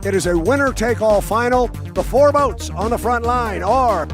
It is a winner-take-all final. The 4 boats on the front line are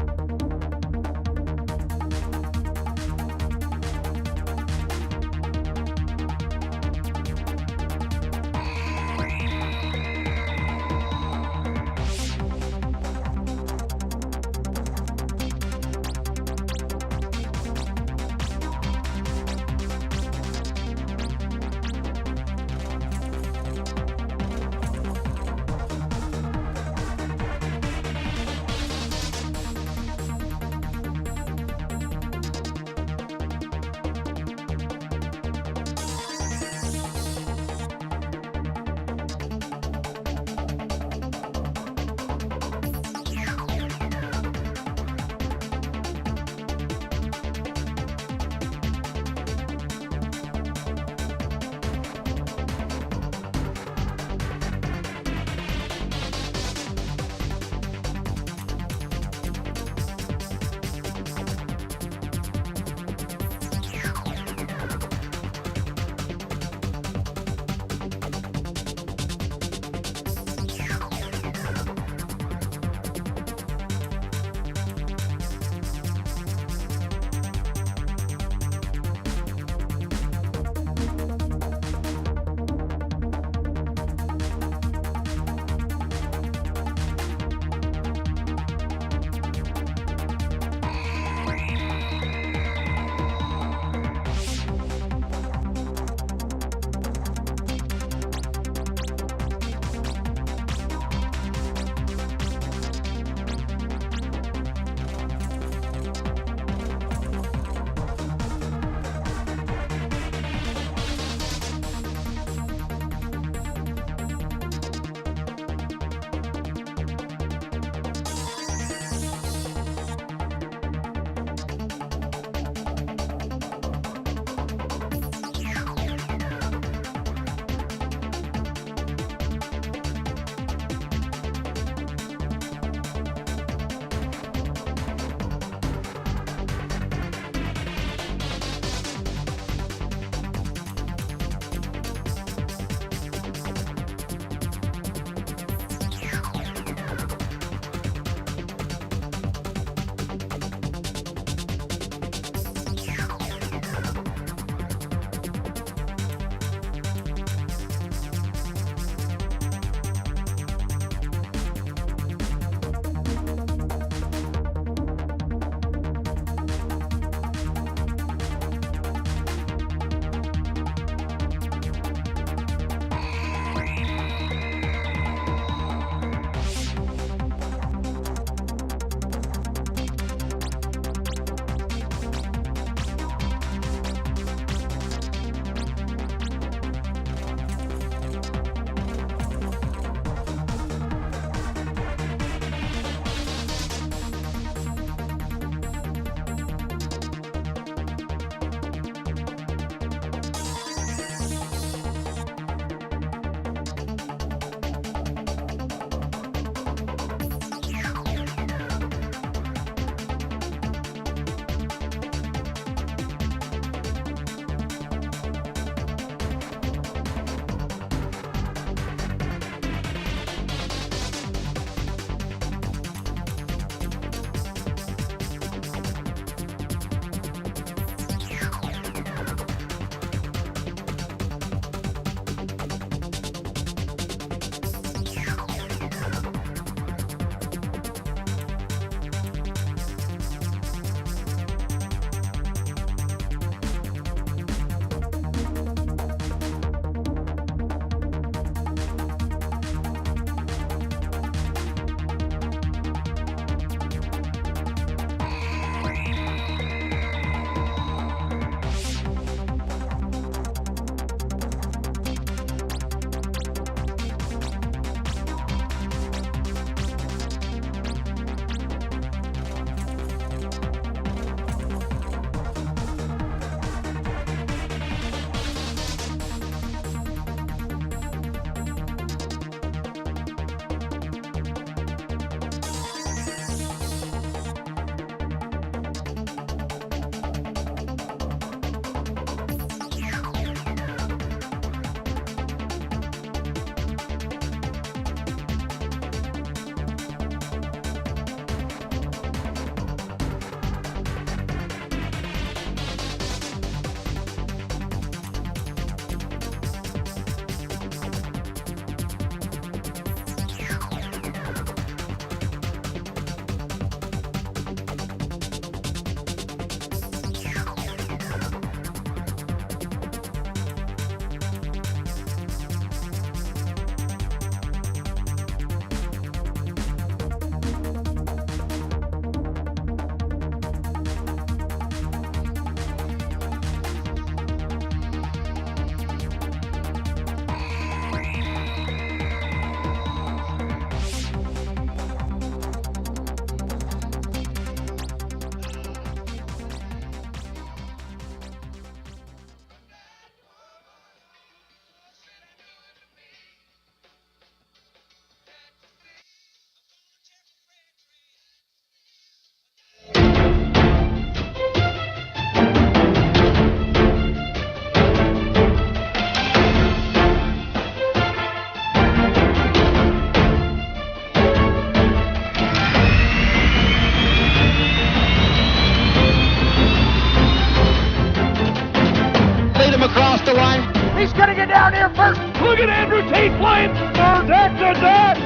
Heat flames for deck to deck.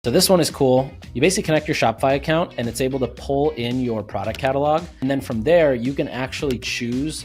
So this one is cool. You basically connect your Shopify account and it's able to pull in your product catalog. And then from there, you can actually choose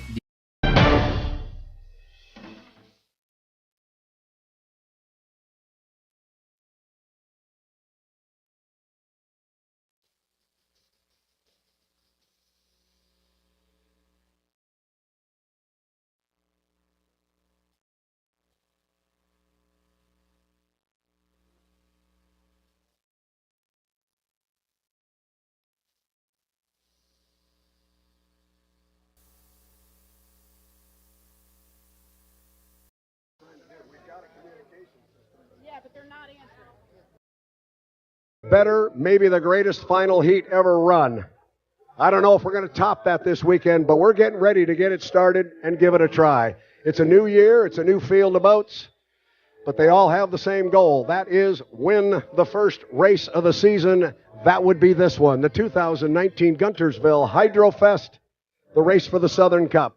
Better, maybe the greatest final heat ever run. I don't know if we're going to top that this weekend, but we're getting ready to get it started and give it a try. It's a new year, it's a new field of boats, but they all have the same goal. That is, win the first race of the season. That would be this one, the 2019 Guntersville Hydro Fest, the race for the Southern Cup.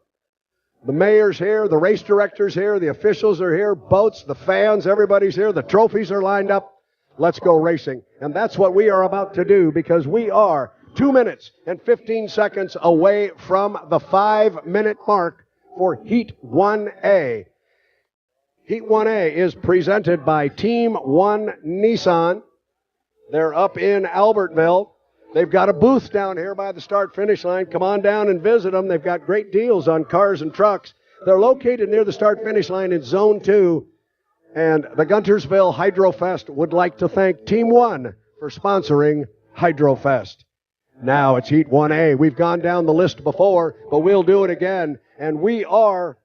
The mayor's here, the race director's here, the officials are here, boats, the fans, everybody's here, the trophies are lined up. Let's go racing. And that's what we are about to do, because we are 2 minutes and 15 seconds away from the 5-minute mark for Heat 1A. Heat 1A is presented by Team 1 Nissan. They're up in Albertville. They've got a booth down here by the start-finish line. Come on down and visit them. They've got great deals on cars and trucks. They're located near the start-finish line in Zone 2. And the Guntersville Hydro Fest would like to thank Team 1 for sponsoring Hydro Fest. Now it's Heat 1A. We've gone down the list before, but we'll do it again. And we are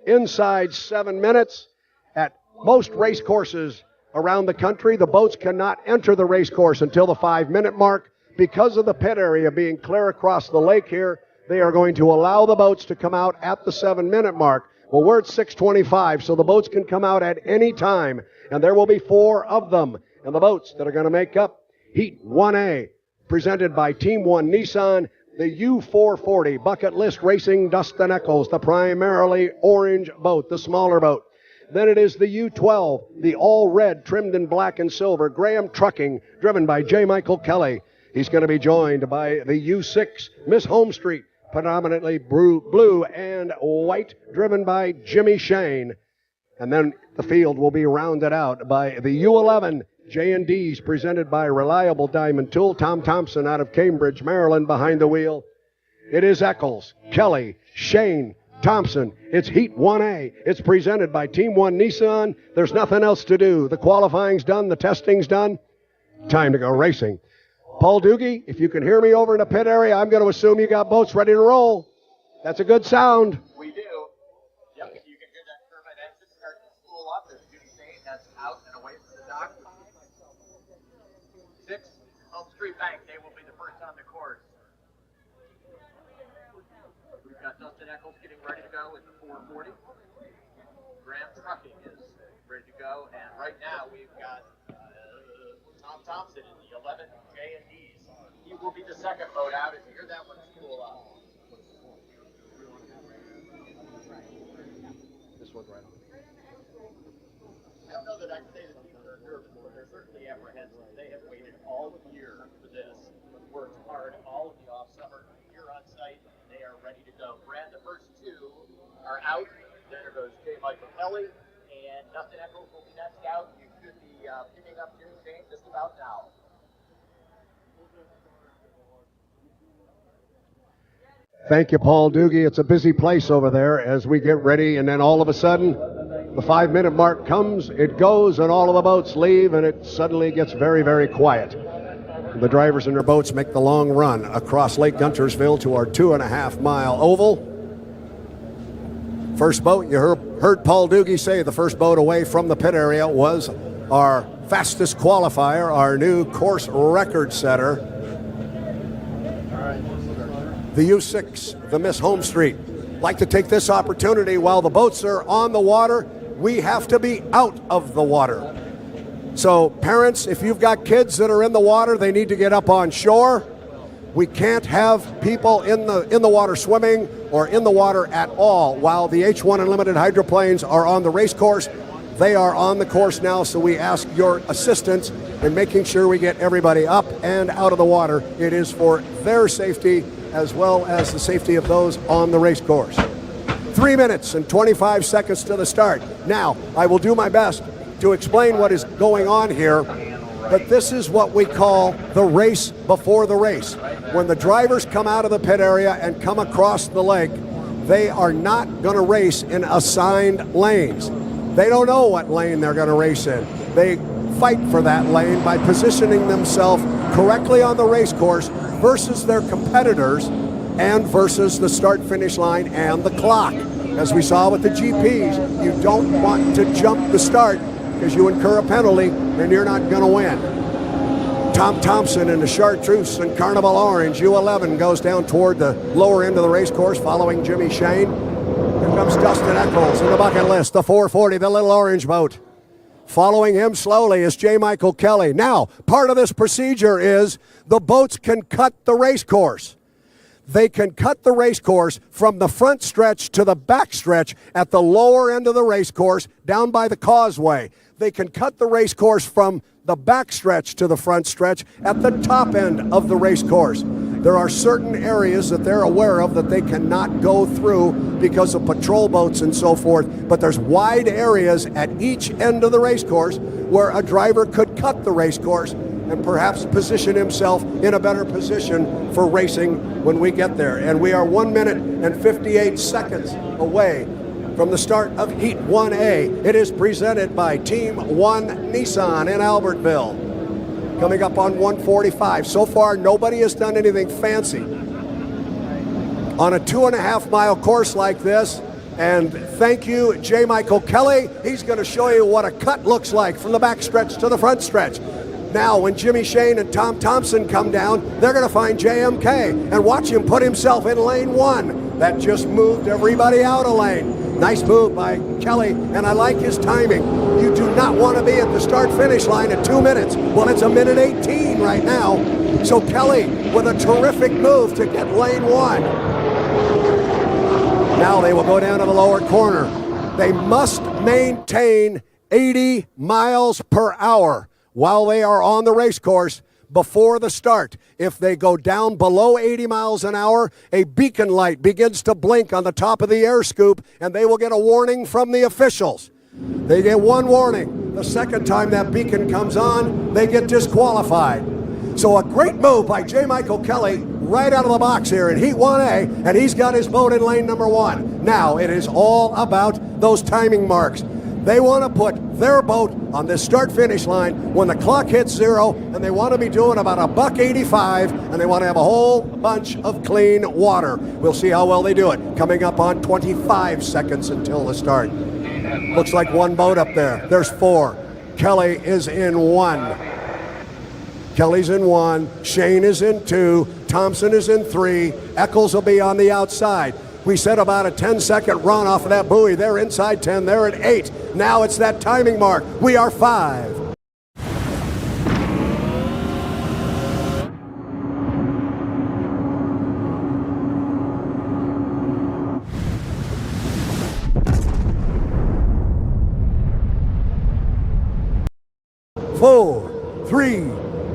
inside 7 minutes. At most race courses around the country, the boats cannot enter the race course until the 5-minute mark. Because of the pit area being clear across the lake here, they are going to allow the boats to come out at the 7-minute mark. Well, we're at 6:25, so the boats can come out at any time, and there will be 4 of them. And the boats that are going to make up Heat 1A, presented by Team 1 Nissan, the U440 Bucket List Racing Dustin Eccles, the primarily orange boat, the smaller boat. Then it is the U12, the all-red, trimmed in black and silver, Graham Trucking, driven by J. Michael Kelly. He's going to be joined by the U6, Miss Homestreet, predominantly blue and white, driven by Jimmy Shane. And then the field will be rounded out by the U11 J&Ds, presented by Reliable Diamond Tool, Tom Thompson out of Cambridge, Maryland, behind the wheel. It is Eccles, Kelly, Shane, Thompson. It's Heat 1A. It's presented by Team 1 Nissan. There's nothing else to do. The qualifying's done. The testing's done. Time to go racing. Paul Doogie, if you can hear me over in the pit area, I'm going to assume you got boats ready to roll. That's a good sound. We do. Yep, you can hear that turbine engine start to spool up as Jimmy Shane heads out and away from the dock. 6, Home Street Bank, they will be the first on the course. We've got Dustin Eccles getting ready to go with the 440. Graham Trucking is ready to go, and right now we've got Tom Thompson in the 11 J&Ds. He will be the second boat out as you hear that one spool up. This one's right on. I don't know that I can say that people are nervous, but they're certainly apprehensive. They have waited all year for this, worked hard all of the off-summer here on site. They are ready to go. Brad, the first 2 are out. There goes J. Michael Kelly, and Dustin Eccles will be next out. You should be picking up Jimmy Shane just about now. Thank you, Paul Doogie. It's a busy place over there as we get ready, and then all of a sudden, the 5-minute mark comes, it goes, and all of the boats leave, and it suddenly gets very, very quiet. The drivers in their boats make the long run across Lake Guntersville to our 2.5-mile oval. First boat, you heard Paul Doogie say the first boat away from the pit area was our fastest qualifier, our new course record setter, the U6, the Miss Homestreet. Like to take this opportunity while the boats are on the water, we have to be out of the water. So parents, if you've got kids that are in the water, they need to get up on shore. We can't have people in the water swimming or in the water at all while the H1 Unlimited hydroplanes are on the race course. They are on the course now, so we ask your assistance in making sure we get everybody up and out of the water. It is for their safety as well as the safety of those on the race course. 3 minutes and 25 seconds to the start. Now, I will do my best to explain what is going on here, but this is what we call the race before the race. When the drivers come out of the pit area and come across the lake, they are not going to race in assigned lanes. They don't know what lane they're going to race in. They fight for that lane by positioning themselves correctly on the race course versus their competitors and versus the start-finish line and the clock. As we saw with the GPs, you don't want to jump the start because you incur a penalty and you're not going to win. Tom Thompson in the Chartreuse and Carnival Orange, U11, goes down toward the lower end of the race course following Jimmy Shane. Here comes Dustin Eccles in the bucket list, the 440, the little orange boat. Following him slowly is J. Michael Kelly. Now, part of this procedure is the boats can cut the race course. They can cut the race course from the front stretch to the back stretch at the lower end of the race course down by the causeway. They can cut the race course from the back stretch to the front stretch at the top end of the race course. There are certain areas that they're aware of that they cannot go through because of patrol boats and so forth, but there's wide areas at each end of the race course where a driver could cut the race course and perhaps position himself in a better position for racing when we get there. And we are 1 minute and 58 seconds away from the start of Heat 1A. It is presented by Team 1 Nissan in Albertville. Coming up on 145. So far, nobody has done anything fancy on a 2.5 mile course like this. And thank you, J. Michael Kelly. He's going to show you what a cut looks like from the back stretch to the front stretch. Now, when Jimmy Shane and Tom Thompson come down, they're going to find JMK and watch him put himself in lane 1. That just moved everybody out of lane. Nice move by Kelly, and I like his timing. You do not want to be at the start-finish line at 2 minutes. Well, it's 1:18 right now. So Kelly with a terrific move to get lane 1. Now they will go down to the lower corner. They must maintain 80 miles per hour while they are on the race course before the start. If they go down below 80 miles an hour, a beacon light begins to blink on the top of the air scoop, and they will get a warning from the officials. They get one warning. The second time that beacon comes on, they get disqualified. So a great move by J. Michael Kelly right out of the box here in Heat 1A, and he's got his boat in lane number 1. Now it is all about those timing marks. They want to put their boat on this start-finish line when the clock hits 0, and they want to be doing about $1.85, and they want to have a whole bunch of clean water. We'll see how well they do it. Coming up on 25 seconds until the start. Looks like one boat up there. There's 4. Kelly is in 1. Kelly's in 1. Shane is in 2. Thompson is in 3. Eccles will be on the outside. We said about a 10-second run off of that buoy. They're inside 10. They're at 8. Now it's that timing mark. We are 5. Four, 3,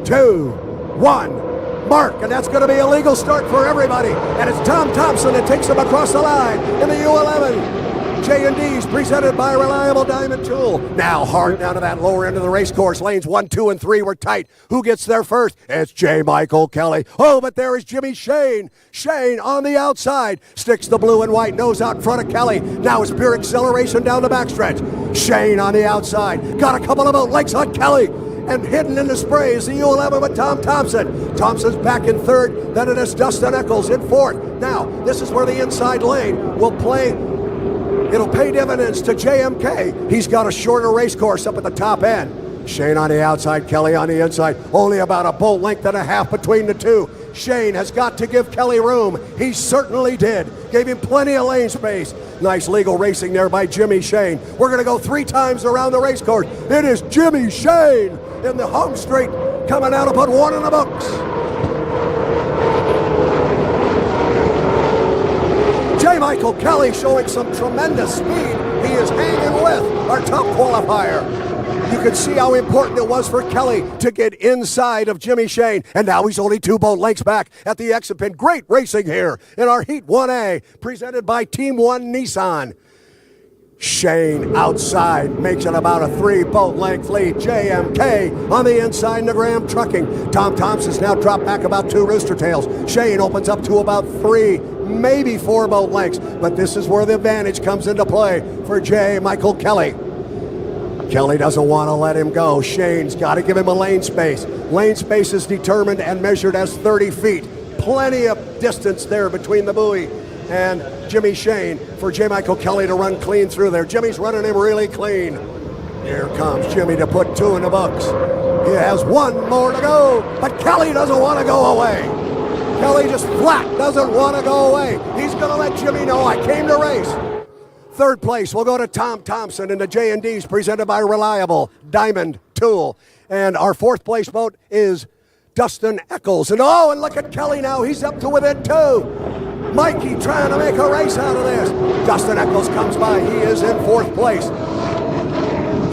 2, 1. Mark, and that's going to be a legal start for everybody. And it's Tom Thompson that takes him across the line in the U11. J&D's presented by Reliable Diamond Tool. Now hard down to that lower end of the race course. Lanes 1, 2, and 3 were tight. Who gets there first? It's J. Michael Kelly. Oh, but there is Jimmy Shane. Shane on the outside. Sticks the blue and white nose out in front of Kelly. Now it's pure acceleration down the backstretch. Shane on the outside. Got a couple of boat legs on Kelly. And hidden in the spray is the U11 with Tom Thompson. Thompson's back in 3rd. Then it is Dustin Eccles in 4th. Now, this is where the inside lane will play. It'll pay dividends to JMK. He's got a shorter race course up at the top end. Shane on the outside, Kelly on the inside. Only about a boat length and a half between the two. Shane has got to give Kelly room. He certainly did. Gave him plenty of lane space. Nice legal racing there by Jimmy Shane. We're going to go 3 times around the race course. It is Jimmy Shane in the home straight, coming out to put 1 in the books. Michael Kelly showing some tremendous speed. He is hanging with our top qualifier. You can see how important it was for Kelly to get inside of Jimmy Shane. And now he's only 2 boat lengths back at the exit pin. Great racing here in our Heat 1A, presented by Team 1 Nissan. Shane outside makes it about a 3 boat length lead. JMK on the inside, Graham Trucking. Tom Thompson's now dropped back about 2 rooster tails. Shane opens up to about 3, maybe 4 boat lengths. But this is where the advantage comes into play for J. Michael Kelly. Kelly doesn't want to let him go. Shane's got to give him a lane space. Lane space is determined and measured as 30 feet. Plenty of distance there between the buoy and Jimmy Shane for J. Michael Kelly to run clean through there. Jimmy's running him really clean. Here comes Jimmy to put 2 in the books. He has 1 more to go, but Kelly doesn't want to go away. Kelly just flat doesn't want to go away. He's going to let Jimmy know, I came to race. 3rd place will go to Tom Thompson in the J&Ds, presented by Reliable Diamond Tool. And our 4th place boat is Dustin Eccles. And and look at Kelly now. He's up to within 2. Mikey trying to make a race out of this. Dustin Eccles comes by. He is in 4th place.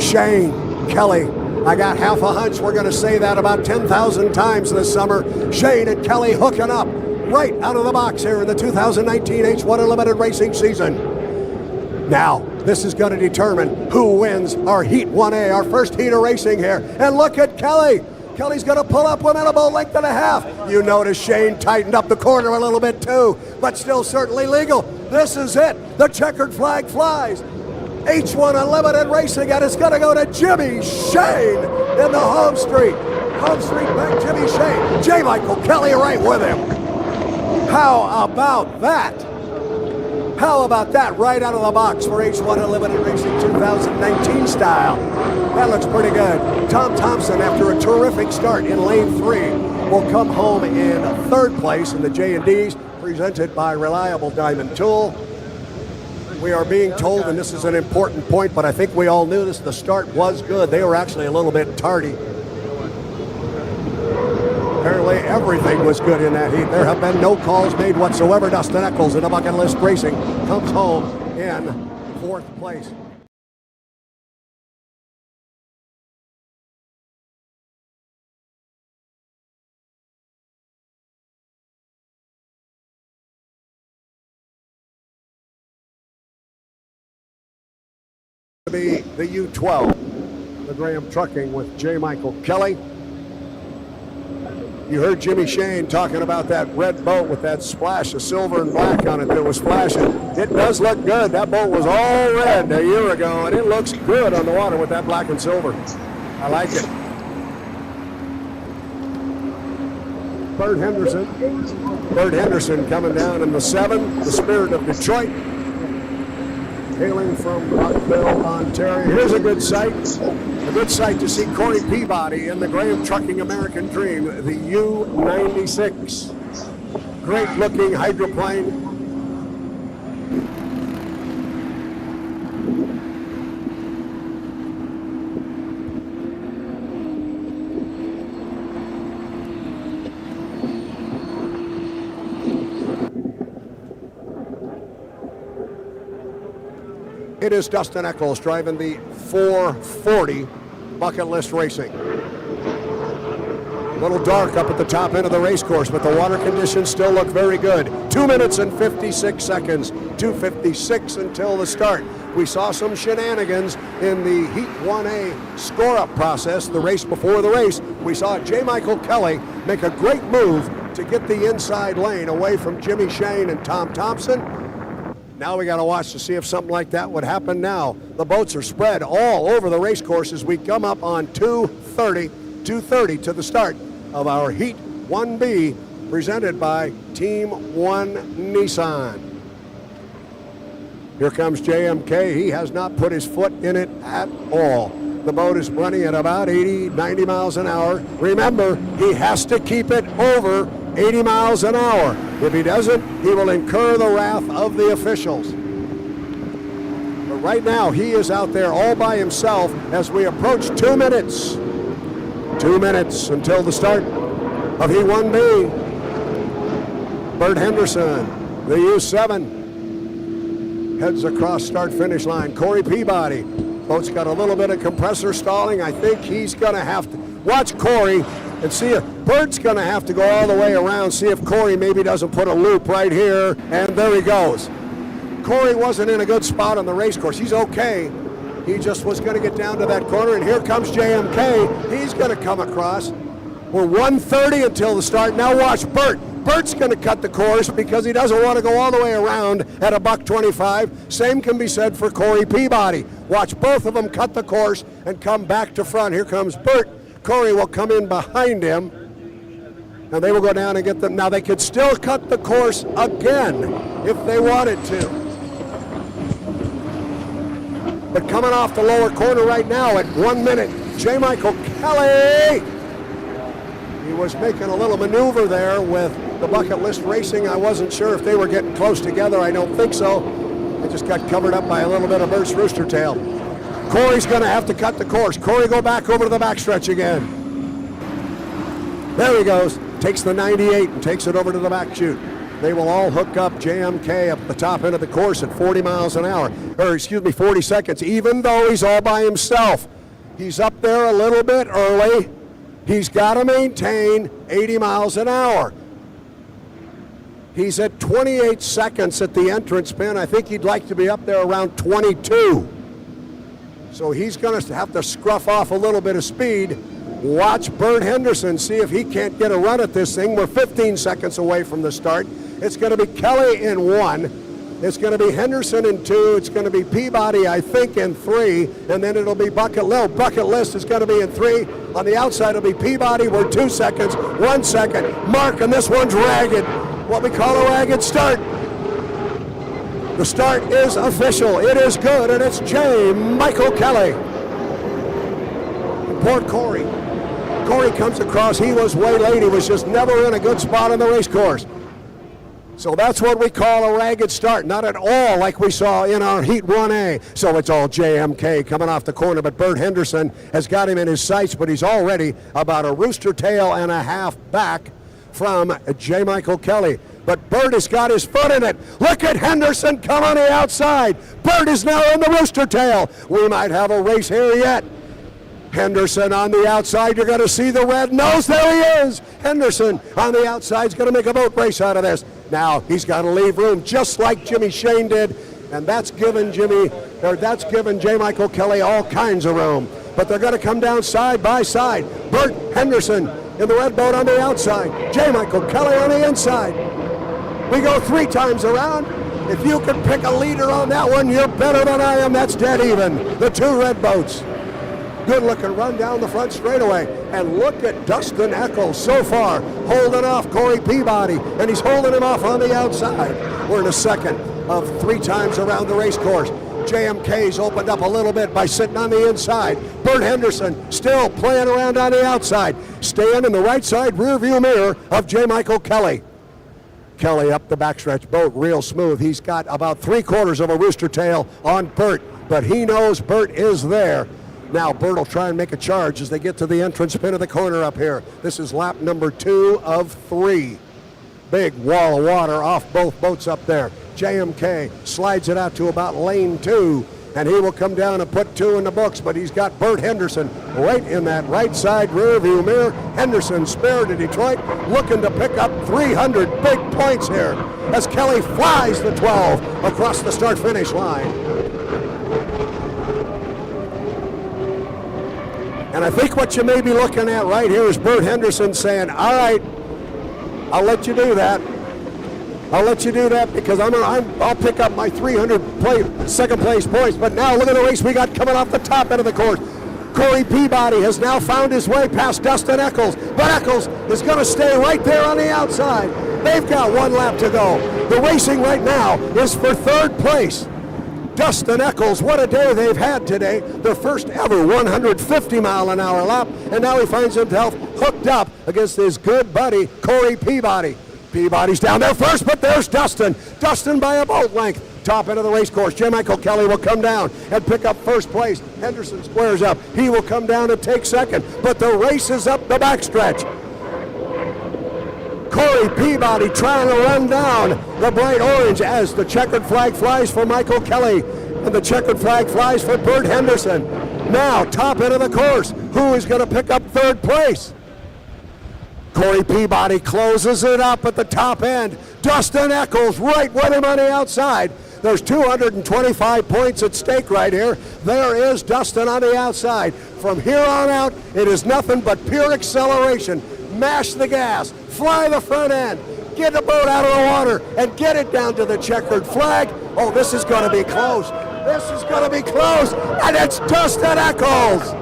Shane Kelly. I got half a hunch we're going to say that about 10,000 times this summer. Shane and Kelly hooking up right out of the box here in the 2019 H1 Unlimited racing season. Now, this is going to determine who wins our Heat 1A, our first heat of racing here. And look at Kelly. Kelly's going to pull up within a boat length and a half. You notice Shane tightened up the corner a little bit too, but still certainly legal. This is it. The checkered flag flies. H1 Unlimited racing, and it's going to go to Jimmy Shane in the home street. Home street back, Jimmy Shane. J. Michael Kelly right with him. How about that? How about that right out of the box for H1 Unlimited Racing 2019 style? That looks pretty good. Tom Thompson, after a terrific start in lane 3, will come home in 3rd place in the J&Ds, presented by Reliable Diamond Tool. We are being told, and this is an important point, but I think we all knew this, the start was good. They were actually a little bit tardy. Apparently everything was good in that heat. There have been no calls made whatsoever. Dustin Eccles in the Bucket List Racing comes home in 4th place. To be the U12, the Graham Trucking with J. Michael Kelly. You heard Jimmy Shane talking about that red boat with that splash of silver and black on it that was flashing. It does look good. That boat was all red a year ago, and it looks good on the water with that black and silver. I like it. Bert Henderson coming down in the 7, the Spirit of Detroit, hailing from Rockville, Ontario. Here's a good sight. A good sight to see Corey Peabody in the Graham Trucking American Dream, the U-96. Great looking hydroplane. It is Dustin Eccles driving the 440 Bucket List Racing. A little dark up at the top end of the race course, but the water conditions still look very good. 2 minutes and 56 seconds, 2:56 until the start. We saw some shenanigans in the Heat 1A score-up process, the race before the race. We saw J. Michael Kelly make a great move to get the inside lane away from Jimmy Shane and Tom Thompson. Now we got to watch to see if something like that would happen now. The boats are spread all over the race course as we come up on 2:30 to the start of our Heat 1B, presented by Team 1 Nissan. Here comes JMK. He has not put his foot in it at all. The boat is running at about 80, 90 miles an hour. Remember, he has to keep it over 80 miles an hour. If he doesn't, he will incur the wrath of the officials. But right now, he is out there all by himself as we approach 2 minutes. 2 minutes until the start of Heat 1B. Bert Henderson, the U7. heads across start-finish line. Corey Peabody. Boat's got a little bit of compressor stalling. I think he's going to have to watch Corey and see if Bert's going to have to go all the way around, see if Corey maybe doesn't put a loop right here, and there he goes. Corey wasn't in a good spot on the race course. He's okay. He just was going to get down to that corner, and here comes JMK. He's going to come across. We're 1:30 until the start. Now watch Bert. Bert's going to cut the course because he doesn't want to go all the way around at a $1:25. Same can be said for Corey Peabody. Watch both of them cut the course and come back to front. Here comes Bert. Corey will come in behind him, and they will go down and get them. Now they could still cut the course again if they wanted to. But coming off the lower corner right now at 1 minute, J. Michael Kelly. He was making a little maneuver there with the Bucket List Racing. I wasn't sure if they were getting close together. I don't think so. They just got covered up by a little bit of Bert's rooster tail. Corey's going to have to cut the course. Corey go back over to the backstretch again. There he goes. Takes the 98 and takes it over to the back chute. They will all hook up JMK up the top end of the course at 40 miles an hour. Or excuse me, 40 seconds, even though he's all by himself. He's up there a little bit early. He's got to maintain 80 miles an hour. He's at 28 seconds at the entrance pin. I think he'd like to be up there around 22. So he's going to have to scruff off a little bit of speed. Watch Bert Henderson, see if he can't get a run at this thing. We're 15 seconds away from the start. It's going to be Kelly in 1. It's going to be Henderson in 2. It's going to be Peabody, I think, in 3. And then it'll be Bucket List is going to be in 3. On the outside, it'll be Peabody. We're 2 seconds, 1 second. Mark, and this one's ragged. What we call a ragged start. The start is official. It is good, and it's J. Michael Kelly. Poor Corey. Corey comes across. He was way late. He was just never in a good spot on the race course. So that's what we call a ragged start. Not at all like we saw in our Heat 1A. So it's all JMK coming off the corner, but Bert Henderson has got him in his sights, but he's already about a rooster tail and a half back from J. Michael Kelly. But Bert has got his foot in it. Look at Henderson come on the outside. Bert is now in the rooster tail. We might have a race here yet. Henderson on the outside. You're going to see the red nose. There he is. Henderson on the outside is going to make a boat race out of this. Now he's got to leave room just like Jimmy Shane did, and that's given J. Michael Kelly all kinds of room. But they're going to come down side by side. Bert Henderson in the red boat on the outside. J. Michael Kelly on the inside. We go 3 times around. If you can pick a leader on that one, you're better than I am. That's dead even. The 2 red boats. Good looking run down the front straightaway. And look at Dustin Eccles so far holding off Corey Peabody, and he's holding him off on the outside. We're in a second of 3 times around the race course. JMK's opened up a little bit by sitting on the inside. Bert Henderson still playing around on the outside, staying in the right side rear view mirror of J. Michael Kelly. Kelly up the backstretch, boat real smooth. He's got about 3/4 of a rooster tail on Bert, but he knows Bert is there. Now Bert will try and make a charge as they get to the entrance pin of the corner up here. This is lap number 2 of 3. Big wall of water off both boats up there. JMK slides it out to about lane 2, and he will come down and put 2 in the books, but he's got Bert Henderson right in that right side rear view mirror. Henderson spare to Detroit, looking to pick up 300 big points here as Kelly flies the 12 across the start-finish line. And I think what you may be looking at right here is Bert Henderson saying, all right, I'll let you do that. I'll let you do that because I'll pick up my 300 second place points. But now look at the race we got coming off the top end of the course. Corey Peabody has now found his way past Dustin Eccles, but Eccles is going to stay right there on the outside. They've got 1 lap to go. The racing right now is for 3rd place. Dustin Eccles, what a day they've had today. Their first ever 150-mile-an-hour lap, and now he finds himself hooked up against his good buddy, Corey Peabody. Peabody's down there first, but there's Dustin. Dustin by a boat length. Top end of the race course. J. Michael Kelly will come down and pick up 1st place. Henderson squares up. He will come down and take 2nd, but the race is up the backstretch. Corey Peabody trying to run down the bright orange as the checkered flag flies for Michael Kelly and the checkered flag flies for Bert Henderson. Now, top end of the course, who is going to pick up third place? Corey Peabody closes it up at the top end. Dustin Eccles right with him on the outside. There's 225 points at stake right here. There is Dustin on the outside. From here on out, it is nothing but pure acceleration. Mash the gas, fly the front end, get the boat out of the water, and get it down to the checkered flag. Oh, this is going to be close. This is going to be close, and it's Dustin Eccles.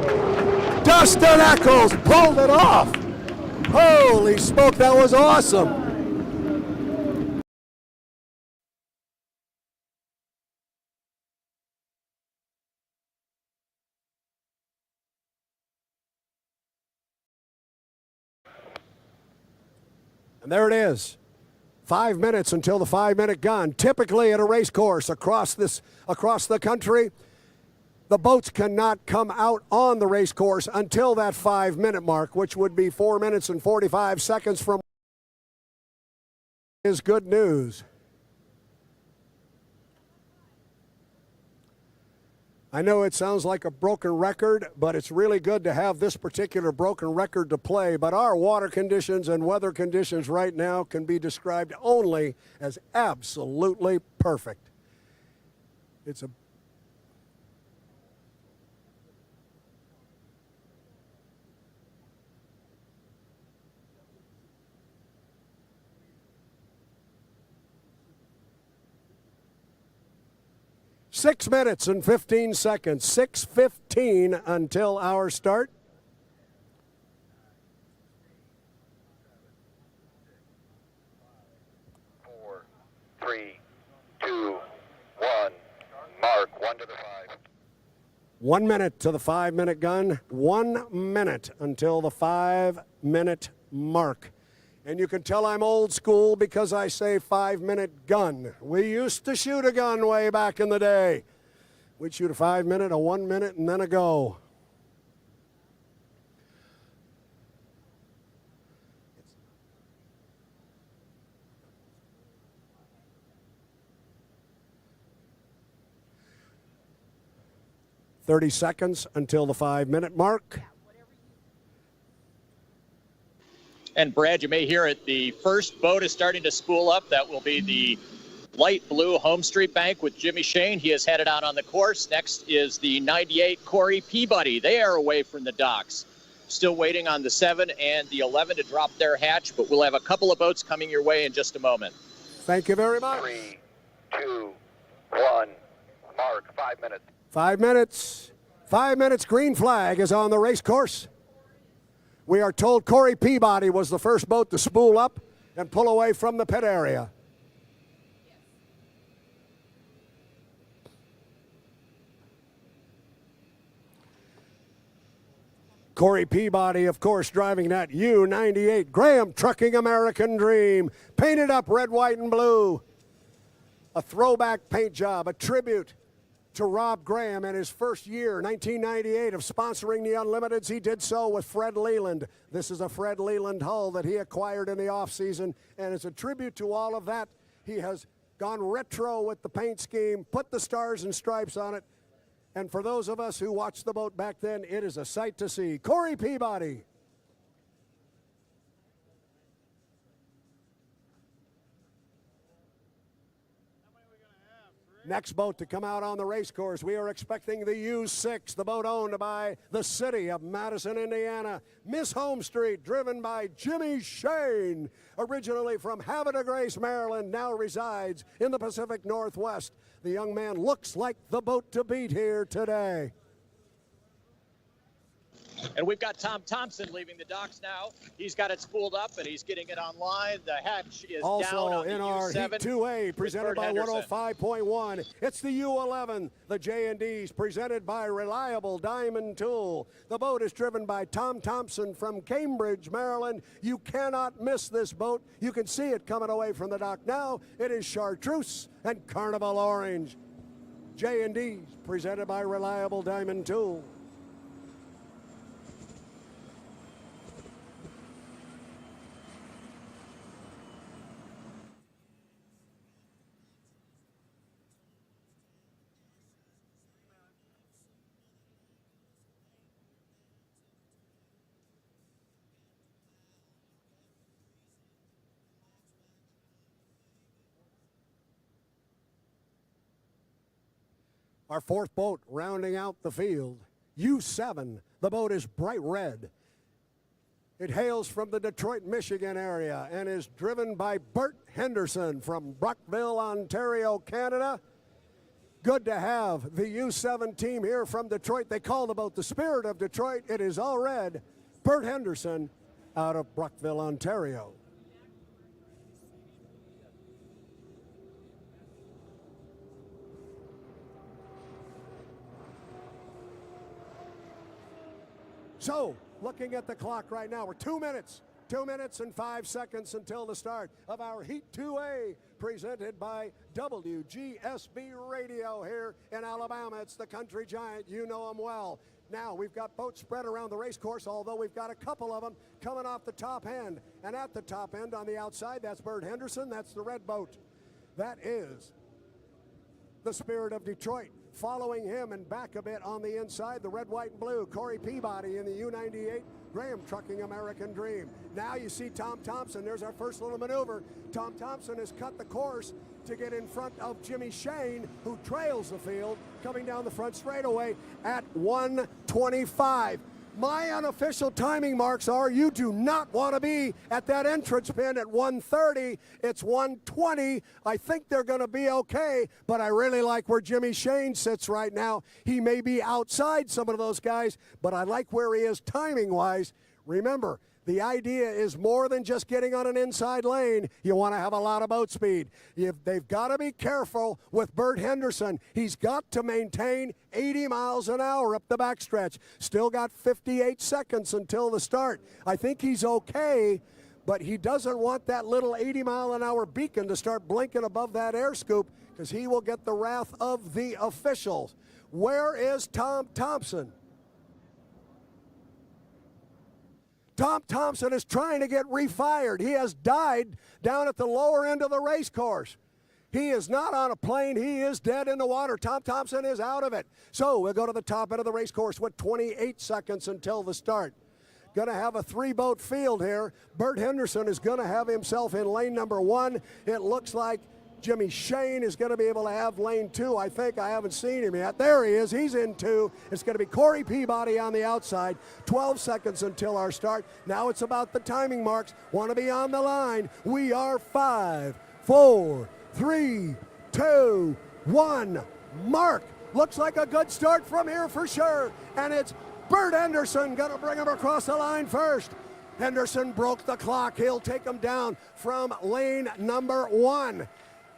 Dustin Eccles pulled it off. Holy smoke, that was awesome. And there it is. 5 minutes until the 5-minute gun. Typically at a race course across the country, the boats cannot come out on the race course until that 5-minute mark, which would be 4 minutes and 45 seconds from is good news. I know it sounds like a broken record, but it's really good to have this particular broken record to play. But our water conditions and weather conditions right now can be described only as absolutely perfect. It's a .6 minutes and 15 seconds, 6:15 until our start. Four, three, two, one. Mark, 1 to the 5. 1 minute to the 5-minute gun, 1 minute until the 5-minute mark. And you can tell I'm old school because I say 5-minute gun. We used to shoot a gun way back in the day. We'd shoot a 5-minute, a 1 minute, and then a go. .30 seconds until the 5-minute mark. And Brad, you may hear it. The first boat is starting to spool up. That will be the light blue Home Street Bank with Jimmy Shane. He is headed out on the course. Next is the 98 Corey Peabody. They are away from the docks. Still waiting on the 7 and the 11 to drop their hatch, but we'll have a couple of boats coming your way in just a moment. Thank you very much. 3, 2, 1. Mark, 5 minutes. 5 minutes. 5 minutes. Green flag is on the race course. We are told Corey Peabody was the first boat to spool up and pull away from the pit area. Corey Peabody, of course, driving that U98 Graham Trucking American Dream, painted up red, white, and blue. A throwback paint job, a tribute to Rob Graham and his first year, 1998, of sponsoring the Unlimiteds. He did so with Fred Leland. This is a Fred Leland hull that he acquired in the offseason, and as a tribute to all of that, he has gone retro with the paint scheme, put the stars and stripes on it, and for those of us who watched the boat back then, it is a sight to see. Corey Peabody. Next boat to come out on the race course, we are expecting the U6, the boat owned by the city of Madison, Indiana. Miss Home Street, driven by Jimmy Shane, originally from Havre de Grace, Maryland, now resides in the Pacific Northwest. The young man looks like the boat to beat here today. And we've got Tom Thompson leaving the docks now. He's got it spooled up, and he's getting it online. The hatch is also down on in the our U7 Heat 2A, presented by Henderson. 105.1. It's the U11, the J&Ds, presented by Reliable Diamond Tool. The boat is driven by Tom Thompson from Cambridge, Maryland. You cannot miss this boat. You can see it coming away from the dock now. It is Chartreuse and Carnival Orange. J&Ds, presented by Reliable Diamond Tool. Our fourth boat rounding out the field, U7. The boat is bright red. It hails from the Detroit, Michigan area and is driven by Bert Henderson from Brockville, Ontario, Canada. Good to have the U7 team here from Detroit. They call the boat the Spirit of Detroit. It is all red. Bert Henderson out of Brockville, Ontario. So, looking at the clock right now, we're 2 minutes. 2 minutes and 5 seconds until the start of our Heat 2A, presented by WGSB Radio here in Alabama. It's the Country Giant. You know them well. Now, we've got boats spread around the race course, although we've got a couple of them coming off the top end. And at the top end on the outside, that's Bert Henderson. That's the red boat. That is the Spirit of Detroit. Following him and back a bit on the inside, the red, white, and blue, Corey Peabody in the U98, Graham Trucking American Dream. Now you see Tom Thompson. There's our first little maneuver. Tom Thompson has cut the course to get in front of Jimmy Shane, who trails the field, coming down the front straightaway at 1:25. My unofficial timing marks are you do not want to be at that entrance pin at 1:30. It's 1:20. I think they're going to be okay, but I really like where Jimmy Shane sits right now. He may be outside some of those guys, but I like where he is timing-wise. Remember, the idea is more than just getting on an inside lane. You want to have a lot of boat speed. They've got to be careful with Bert Henderson. He's got to maintain 80 miles an hour up the backstretch. Still got 58 seconds until the start. I think he's okay, but he doesn't want that little 80-mile-an-hour beacon to start blinking above that air scoop, because he will get the wrath of the officials. Where is Tom Thompson? Tom Thompson is trying to get refired. He has died down at the lower end of the race course. He is not on a plane. He is dead in the water. Tom Thompson is out of it. So we'll go to the top end of the race course with 28 seconds until the start. Going to have a three-boat field here. Bert Henderson is going to have himself in lane number 1. It looks like Jimmy Shane is going to be able to have lane 2. I think I haven't seen him yet. There he is. He's in 2. It's going to be Corey Peabody on the outside. 12 seconds until our start. Now it's about the timing marks. Want to be on the line. We are 5, 4, 3, 2, 1. Mark. Looks like a good start from here for sure. And it's Bert Henderson going to bring him across the line first. Henderson broke the clock. He'll take him down from lane number 1.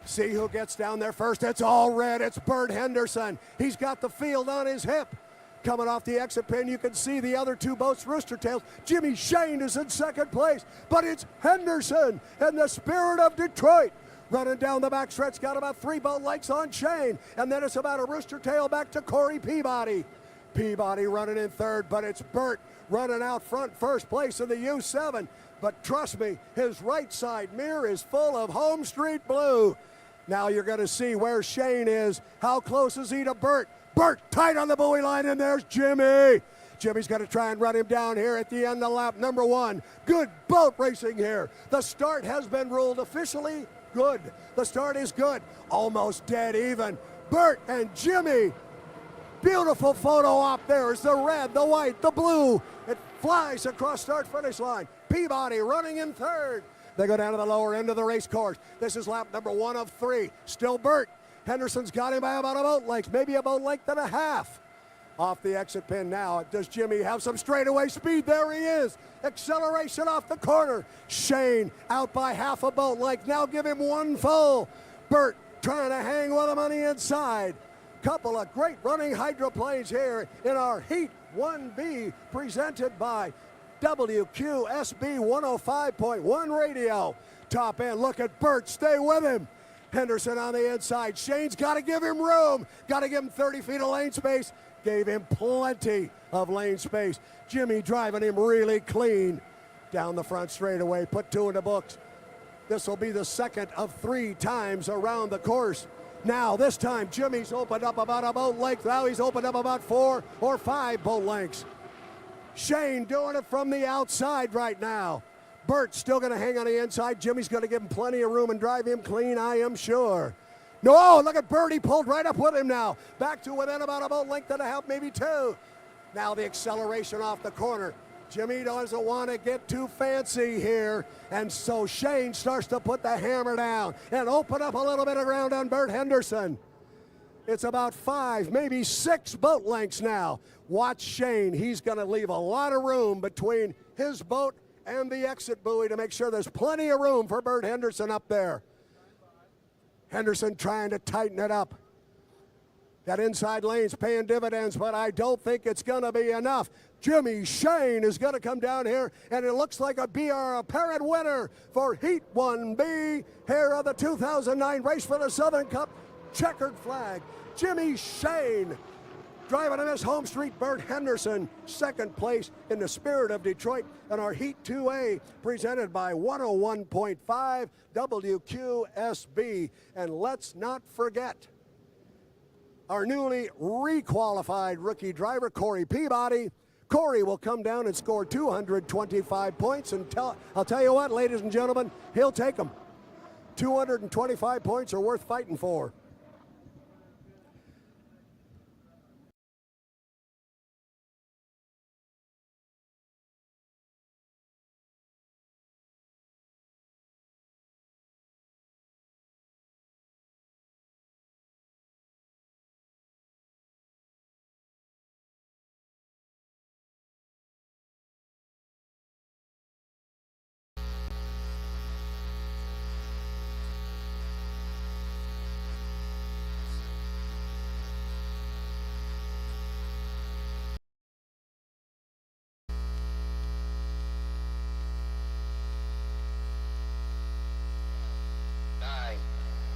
See who gets down there first. It's all red. It's Bert Henderson. He's got the field on his hip. Coming off the exit pin, you can see the other two boats, Rooster Tails. Jimmy Shane is in second place, but it's Henderson and the Spirit of Detroit. Running down the backstretch, got about 3 boat lengths on Shane, and then it's about a Rooster Tail back to Corey Peabody. Peabody running in third, but it's Bert running out front, first place in the U7. But trust me, his right side mirror is full of Home Street Blue. Now you're going to see where Shane is. How close is he to Bert? Bert tight on the buoy line, and there's Jimmy. Jimmy's going to try and run him down here at the end of lap number 1. Good boat racing here. The start has been ruled officially good. The start is good. Almost dead even. Bert and Jimmy. Beautiful photo op there. It's the red, the white, the blue. It flies across start-finish line. Peabody running in third. They go down to the lower end of the race course. This is lap number 1 of 3. Still Bert. Henderson's got him by about a boat length, maybe a boat length and a half. Off the exit pin now. Does Jimmy have some straightaway speed? There he is. Acceleration off the corner. Shane out by half a boat length. Now give him 1 full. Bert trying to hang with him on the inside. Couple of great running hydroplanes here in our Heat 1B, presented by WQSB 105.1 radio. Top end, look at Bert, stay with him. Henderson on the inside. Shane's got to give him room. Got to give him 30 feet of lane space. Gave him plenty of lane space. Jimmy driving him really clean down the front straightaway. Put 2 in the books. This will be the second of 3 times around the course. Now, this time, Jimmy's opened up about a boat length. Now he's opened up about 4 or 5 boat lengths. Shane doing it from the outside right now. Bert's still going to hang on the inside. Jimmy's going to give him plenty of room and drive him clean, I am sure. No, look at Bird. He pulled right up with him now. Back to within about a boat length and a half, maybe two. Now the acceleration off the corner. Jimmy doesn't want to get too fancy here, and so Shane starts to put the hammer down and open up a little bit of ground on Bert Henderson. It's about 5, maybe 6 boat lengths now. Watch Shane. He's going to leave a lot of room between his boat and the exit buoy to make sure there's plenty of room for Bert Henderson up there. Henderson trying to tighten it up. That inside lane's paying dividends, but I don't think it's going to be enough. Jimmy Shane is going to come down here, and it looks like a apparent winner for Heat 1B here of the 2009 race for the Southern Cup. Checkered flag. Jimmy Shane driving on his home street. Bert Henderson, second place in the Spirit of Detroit in our Heat 2A, presented by 101.5 WQSB. And let's not forget our newly requalified rookie driver, Corey Peabody. Corey will come down and score 225 points, and I'll tell you what, ladies and gentlemen, he'll take them. 225 points are worth fighting for.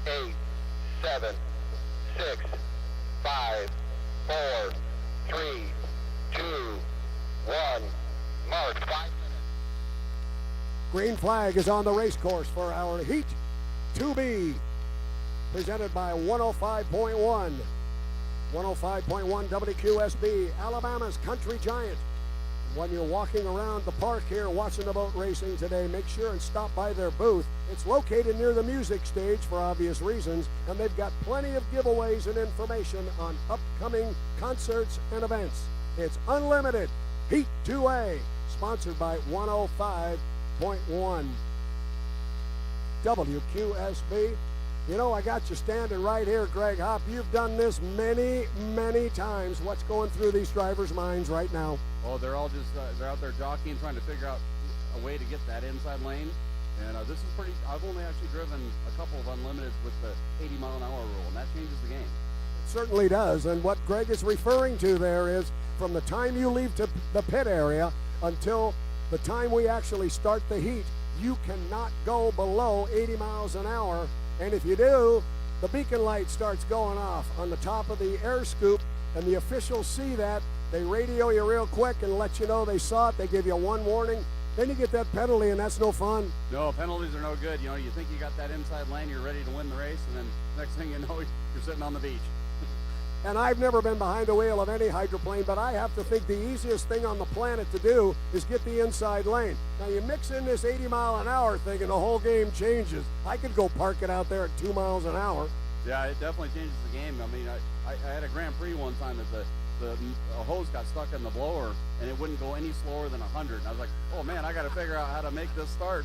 Eight, 7, 6, 5, 4, 3, 2, 1. Mark 5 minutes. Green flag is on the race course for our Heat 2B, presented by 105.1 WQSB, Alabama's country giant. When you're walking around the park here watching the boat racing today, make sure and stop by their booth. It's located near the music stage for obvious reasons, and they've got plenty of giveaways and information on upcoming concerts and events. It's unlimited. Heat 2A, sponsored by 105.1 WQSB. You know, I got you standing right here, Greg Hopp. You've done this many, many times. What's going through these drivers' minds right now? Oh, they're all just, they're out there jockeying, trying to figure out a way to get that inside lane. And this is pretty, I've only actually driven a couple of unlimiteds with the 80-mile-an-hour rule, and that changes the game. It certainly does. And what Greg is referring to there is from the time you leave to the pit area until the time we actually start the heat, you cannot go below 80 miles an hour. And if you do, the beacon light starts going off on the top of the air scoop, and the officials see that. They radio you real quick and let you know they saw it. They give you one warning. Then you get that penalty, and that's no fun. No, penalties are no good. You know, you think you got that inside lane, you're ready to win the race, and then next thing you know, you're sitting on the beach. And I've never been behind the wheel of any hydroplane, but I have to think the easiest thing on the planet to do is get the inside lane. Now you mix in this 80-mile-an-hour thing and the whole game changes. I could go park it out there at 2 miles an hour. Yeah, it definitely changes the game. I mean, I had a Grand Prix one time that the hose got stuck in the blower and it wouldn't go any slower than 100. And I was like, oh man, I got to figure out how to make this start.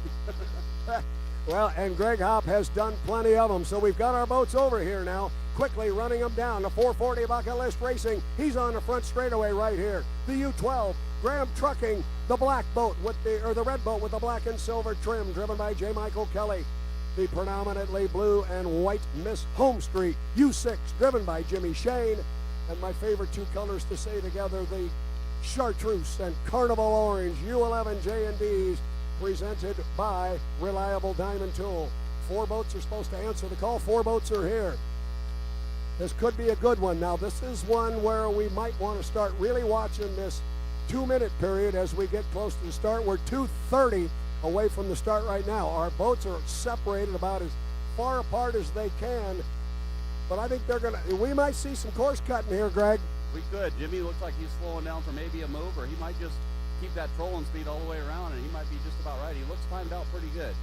Well, and Greg Hopp has done plenty of them, so we've got our boats over here now, quickly running them down. The 440 Bucket List Racing, he's on the front straightaway right here. The U12, Graham Trucking, the black boat with the red boat with the black and silver trim, driven by J. Michael Kelly. The predominantly blue and white Miss Home Street, U6, driven by Jimmy Shane. And my favorite two colors to say together, the Chartreuse and Carnival Orange, U11 J&Ds, presented by Reliable Diamond Tool. 4 boats are supposed to answer the call. 4 boats are here. This could be a good one. Now, this is one where we might want to start really watching this 2-minute period as we get close to the start. We're 2:30 away from the start right now. Our boats are separated about as far apart as they can, but I think we might see some course cutting here, Greg. We could. Jimmy looks like he's slowing down for maybe a move, or he might just keep that trolling speed all the way around, and he might be just about right. He looks timed out pretty good.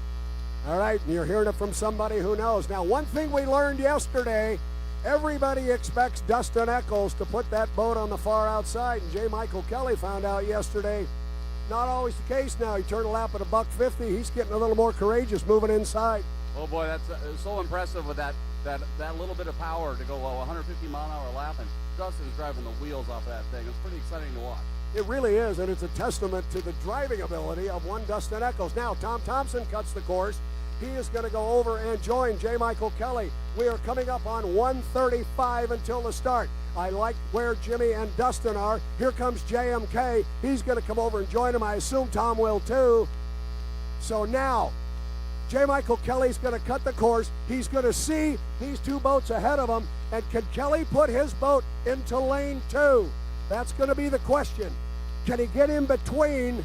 All right, and you're hearing it from somebody who knows. Now, one thing we learned yesterday, everybody expects Dustin Eccles to put that boat on the far outside, and J. Michael Kelly found out yesterday, not always the case now. He turned a lap at $150. He's getting a little more courageous moving inside. Oh boy, that's so impressive with that little bit of power to go 150 mile an hour lap, and Dustin's driving the wheels off that thing. It's pretty exciting to watch. It really is, and it's a testament to the driving ability of one Dustin Eccles. Now, Tom Thompson cuts the course. He is going to go over and join J. Michael Kelly. We are coming up on 1:35 until the start. I like where Jimmy and Dustin are. Here comes JMK. He's going to come over and join him. I assume Tom will too. So now, J. Michael Kelly's going to cut the course. He's going to see these two boats ahead of him. And can Kelly put his boat into lane 2? That's going to be the question. Can he get in between?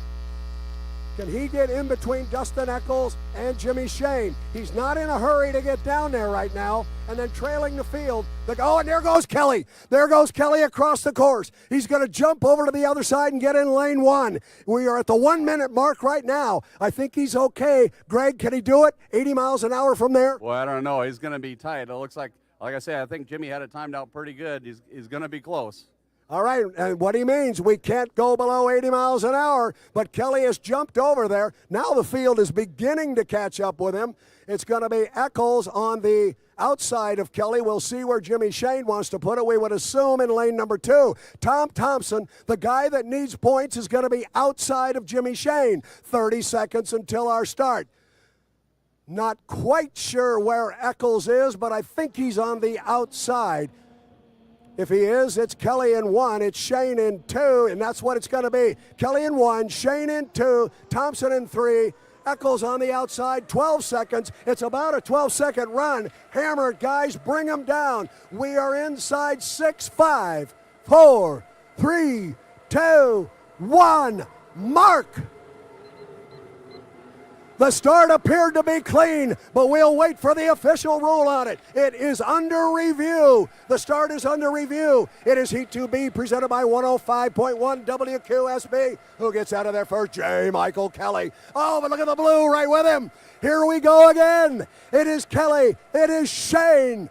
Can he get in between Dustin Eccles and Jimmy Shane? He's not in a hurry to get down there right now. And then trailing the field, and there goes Kelly. There goes Kelly across the course. He's going to jump over to the other side and get in lane 1. We are at the 1 minute mark right now. I think he's okay. Greg, can he do it? 80 miles an hour from there? Well, I don't know. He's going to be tight. It looks like I say, I think Jimmy had it timed out pretty good. He's going to be close. All right, and what he means, we can't go below 80 miles an hour, but Kelly has jumped over there. Now the field is beginning to catch up with him. It's going to be Eccles on the outside of Kelly. We'll see where Jimmy Shane wants to put it. We would assume in lane number 2. Tom Thompson, the guy that needs points, is going to be outside of Jimmy Shane. 30 seconds until our start. Not quite sure where Eccles is, but I think he's on the outside. If he is, it's Kelly in 1, it's Shane in 2, and that's what it's going to be. Kelly in 1, Shane in 2, Thompson in 3, Eccles on the outside, 12 seconds. It's about a 12-second run. Hammer it, guys, bring them down. We are inside 6, 5, 4, 3, 2, 1, mark! The start appeared to be clean, but we'll wait for the official rule on it. It is under review. The start is under review. It is Heat 2B presented by 105.1 WQSB. Who gets out of there first? J. Michael Kelly. Oh, but look at the blue right with him. Here we go again. It is Kelly. It is Shane.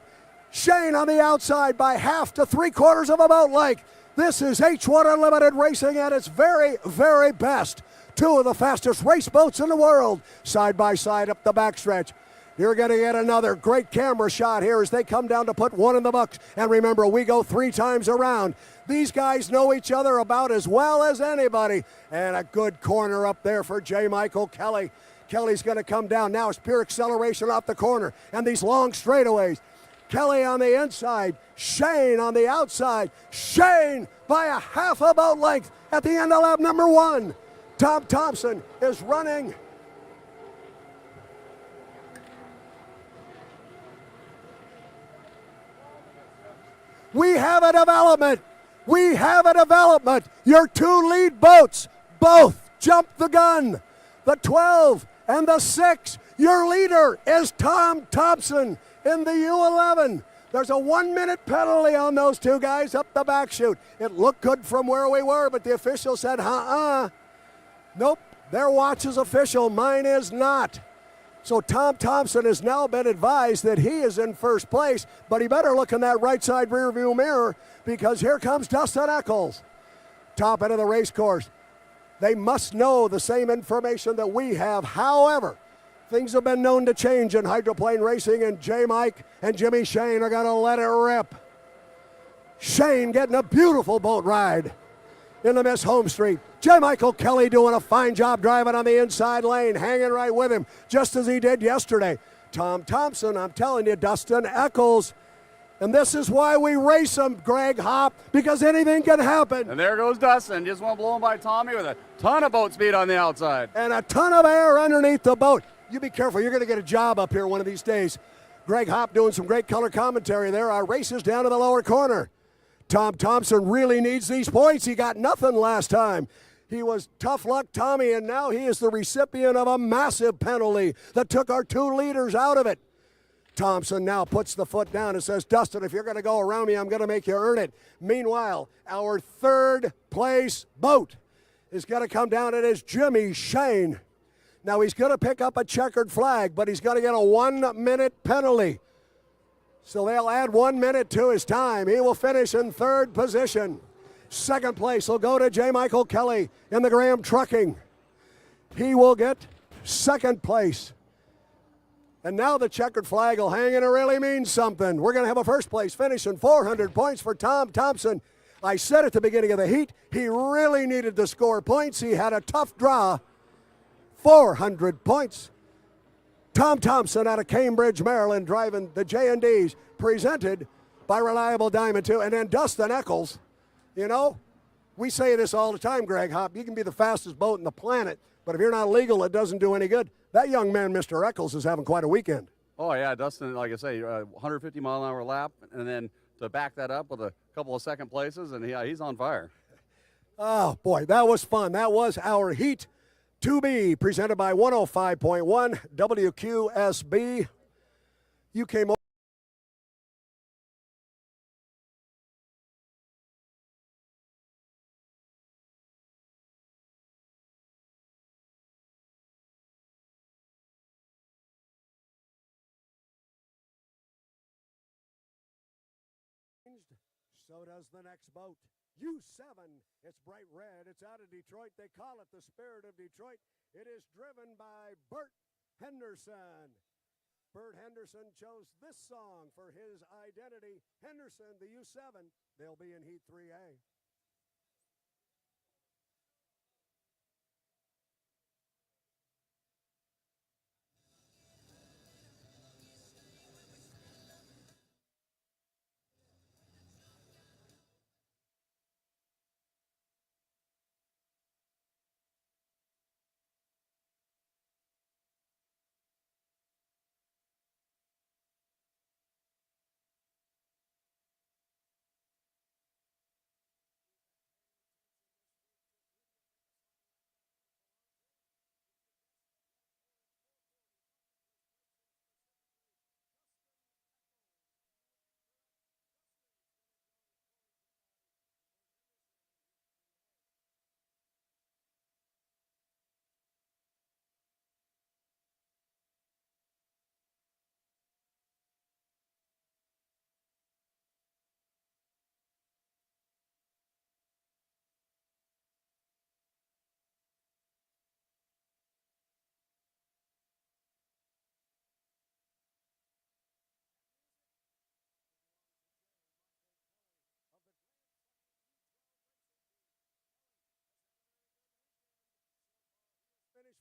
Shane on the outside by half to 3/4 of a boat length. This is H1 Unlimited Racing at its very, very best. Two of the fastest race boats in the world, side by side up the backstretch. You're going to get another great camera shot here as they come down to put one in the books. And remember, we go 3 times around. These guys know each other about as well as anybody. And a good corner up there for J. Michael Kelly. Kelly's going to come down. Now it's pure acceleration off the corner and these long straightaways. Kelly on the inside, Shane on the outside. Shane by a half a boat length at the end of lap number 1. Tom Thompson is running. We have a development. We have a development. Your 2 lead boats both jumped the gun. The 12 and the 6. Your leader is Tom Thompson in the U11. There's a 1-minute penalty on those 2 guys up the back chute. It looked good from where we were, but the official said, nope, their watch is official, mine is not. So Tom Thompson has now been advised that he is in first place, but he better look in that right side rear view mirror because here comes Dustin Eccles. Top end of the race course. They must know the same information that we have. However, things have been known to change in hydroplane racing, and J. Mike and Jimmy Shane are going to let it rip. Shane getting a beautiful boat ride in the Miss Home Street. J. Michael Kelly doing a fine job driving on the inside lane, hanging right with him, just as he did yesterday. Tom Thompson, I'm telling you, Dustin Eccles. And this is why we race them, Greg Hopp, because anything can happen. And there goes Dustin, just went blowing by Tommy with a ton of boat speed on the outside. And a ton of air underneath the boat. You be careful, you're going to get a job up here one of these days. Greg Hopp doing some great color commentary there. Our race is down to the lower corner. Tom Thompson really needs these points. He got nothing last time. He was tough luck Tommy, and now he is the recipient of a massive penalty that took our 2 leaders out of it. Thompson now puts the foot down and says, Dustin, if you're going to go around me, I'm going to make you earn it. Meanwhile, our 3rd place boat is going to come down. It is Jimmy Shane. Now he's going to pick up a checkered flag, but he's going to get a 1-minute penalty. So they'll add 1 minute to his time. He will finish in third position. Second place will go to J. Michael Kelly in the Graham Trucking. He will get second place. And now the checkered flag will hang, and it really means something. We're going to have a first place finish and 400 points for Tom Thompson. I said at the beginning of the heat, he really needed to score points. He had a tough draw. 400 points. Tom Thompson out of Cambridge, Maryland, driving the J&Ds, presented by Reliable Diamond 2. And then Dustin Eccles, you know, we say this all the time, Greg Hopp. You can be the fastest boat in the planet, but if you're not legal, it doesn't do any good. That young man, Mr. Eccles, is having quite a weekend. Oh, yeah, Dustin, like I say, 150-mile-an-hour lap, and then to back that up with a couple of second places, and he's on fire. Oh, boy, that was fun. That was our Heat 2B, presented by 105.1 WQSB. You came over. So does the next boat. U7, it's bright red. It's out of Detroit. They call it the Spirit of Detroit. It is driven by Bert Henderson. Bert Henderson chose this song for his identity. Henderson, the U7, they'll be in Heat 3A.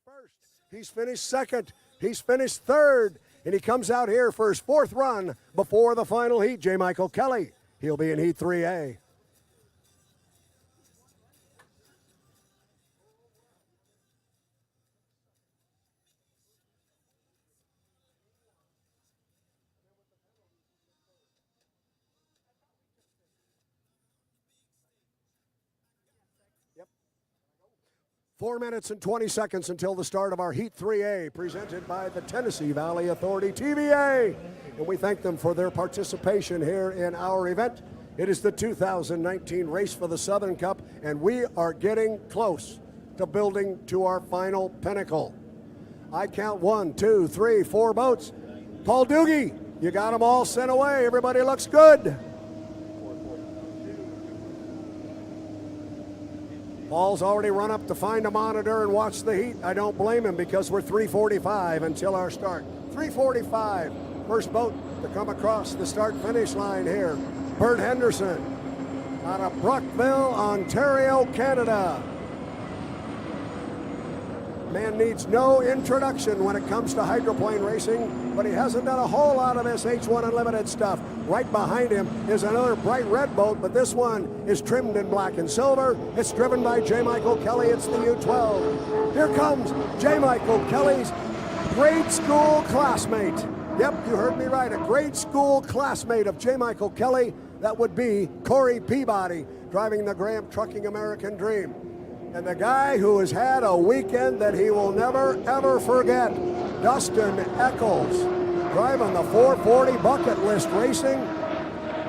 First, he's finished second, he's finished third, and he comes out here for his fourth run before the final heat. J. Michael Kelly, he'll be in Heat 3A. Yep. 4 minutes and 20 seconds until the start of our Heat 3A, presented by the Tennessee Valley Authority, TVA. And we thank them for their participation here in our event. It is the 2019 Race for the Southern Cup, and we are getting close to building to our final pinnacle. I count 1, 2, 3, 4 boats. Paul Doogie, you got them all sent away. Everybody looks good. Paul's already run up to find a monitor and watch the heat. I don't blame him because we're 3:45 until our start. 3:45, first boat to come across the start-finish line here. Bert Henderson out of Brockville, Ontario, Canada. Man needs no introduction when it comes to hydroplane racing, but he hasn't done a whole lot of this H1 Unlimited stuff. Right behind him is another bright red boat, but this one is trimmed in black and silver. It's driven by J. Michael Kelly. It's the U12. Here comes J. Michael Kelly's grade school classmate. Yep, you heard me right. A grade school classmate of J. Michael Kelly. That would be Corey Peabody, driving the Graham Trucking American Dream. And the guy who has had a weekend that he will never, ever forget, Dustin Eccles, driving the 440 bucket list racing.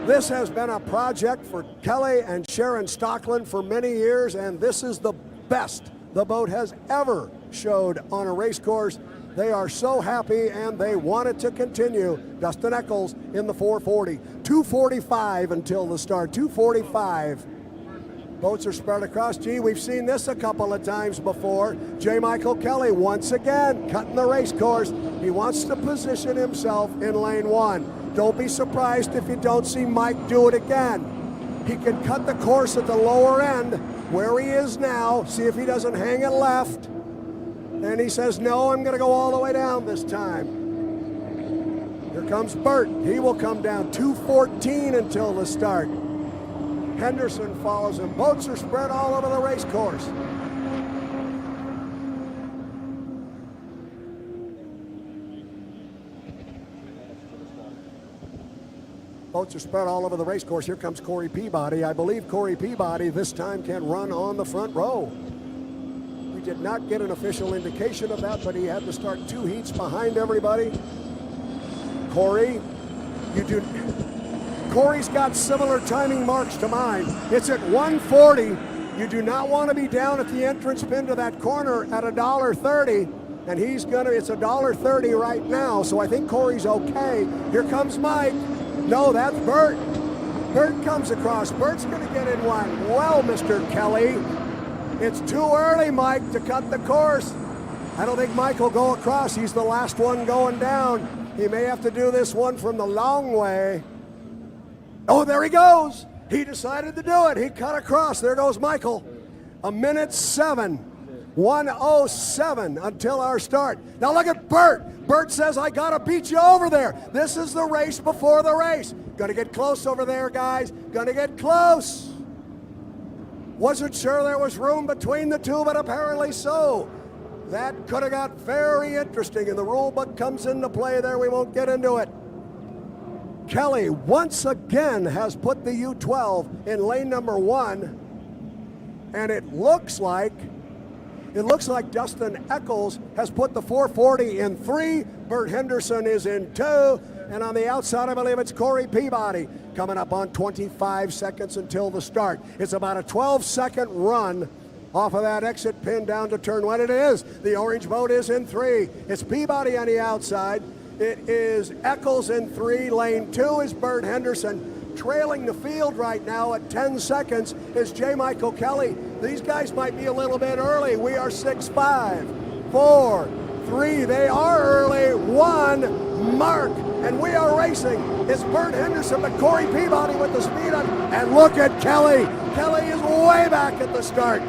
This has been a project for Kelly and Sharon Stockland for many years, and this is the best the boat has ever showed on a race course. They are so happy and they want it to continue. Dustin Eccles in the 440. 2:45 until the start, 2:45. Boats are spread across. Gee, we've seen this a couple of times before. J. Michael Kelly once again cutting the race course. He wants to position himself in lane 1. Don't be surprised if you don't see Mike do it again. He can cut the course at the lower end where he is now. See if he doesn't hang it left. And he says, no, I'm going to go all the way down this time. Here comes Burt. He will come down. 2:14 until the start. Henderson follows him. Boats are spread all over the race course. Boats are spread all over the race course. Here comes Corey Peabody. I believe Corey Peabody this time can run on the front row. We did not get an official indication of that, but he had to start 2 heats behind everybody. Corey, Corey's got similar timing marks to mine. It's at 1:40. You do not want to be down at the entrance pin to that corner at $1.30, and it's $1.30 right now, so I think Corey's okay. Here comes Mike. No, that's Burt. Burt comes across. Burt's going to get in one. Well, Mr. Kelly, it's too early, Mike, to cut the course. I don't think Mike will go across. He's the last one going down. He may have to do this one from the long way. Oh, there he goes. He decided to do it. He cut across. There goes Michael. 1:07. 1:07 until our start. Now look at Burt. Burt says, I got to beat you over there. This is the race before the race. Going to get close over there, guys. Going to get close. Wasn't sure there was room between the two, but apparently so. That could have got very interesting, and the rule book comes into play there. We won't get into it. Kelly once again has put the U12 in lane number 1, and it looks like Dustin Eccles has put the 440 in 3. Burt Henderson is in 2. And on the outside, I believe it's Corey Peabody coming up on 25 seconds until the start. It's about a 12-second run off of that exit pin down to turn 1. It is. The orange boat is in 3. It's Peabody on the outside. It is Eccles in 3. Lane 2 is Burt Henderson. Trailing the field right now at 10 seconds is J. Michael Kelly. These guys might be a little bit early. We are 6-5, 4, 3. They are early. 1, mark. And we are racing. It's Burt Henderson, but Corey Peabody with the speed on. And look at Kelly. Kelly is way back at the start.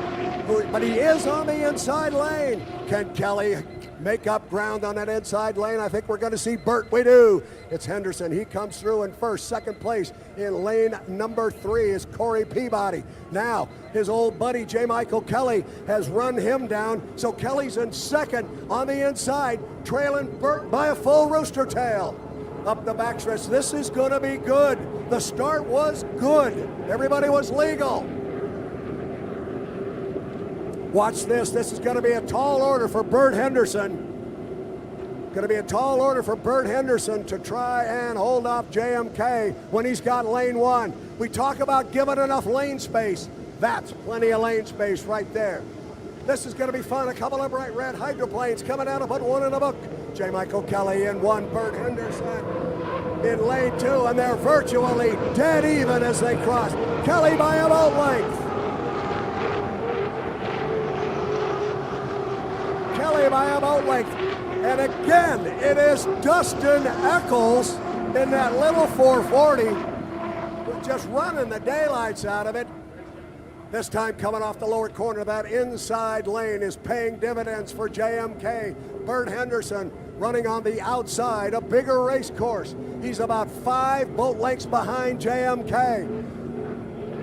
But he is on the inside lane. Can Kelly make up ground on that inside lane? I think we're going to see Burt. We do. It's Henderson. He comes through in first. Second place in lane number 3 is Corey Peabody. Now, his old buddy J. Michael Kelly has run him down. So Kelly's in second on the inside, trailing Burt by a full rooster tail. Up the backstretch. This is going to be good. The start was good. Everybody was legal. Watch this. This is going to be a tall order for Burt Henderson. Going to be a tall order for Burt Henderson to try and hold off JMK when he's got lane 1. We talk about giving enough lane space. That's plenty of lane space right there. This is going to be fun. A couple of bright red hydroplanes coming out to put one in the book. J. Michael Kelly in 1, Burt Henderson in lane 2, and they're virtually dead even as they cross. Kelly by a boat length. Kelly by a boat length. And again, it is Dustin Eccles in that little 440, just running the daylights out of it. This time coming off the lower corner of that inside lane is paying dividends for JMK. Burt Henderson running on the outside, a bigger race course. He's about 5 boat lengths behind JMK.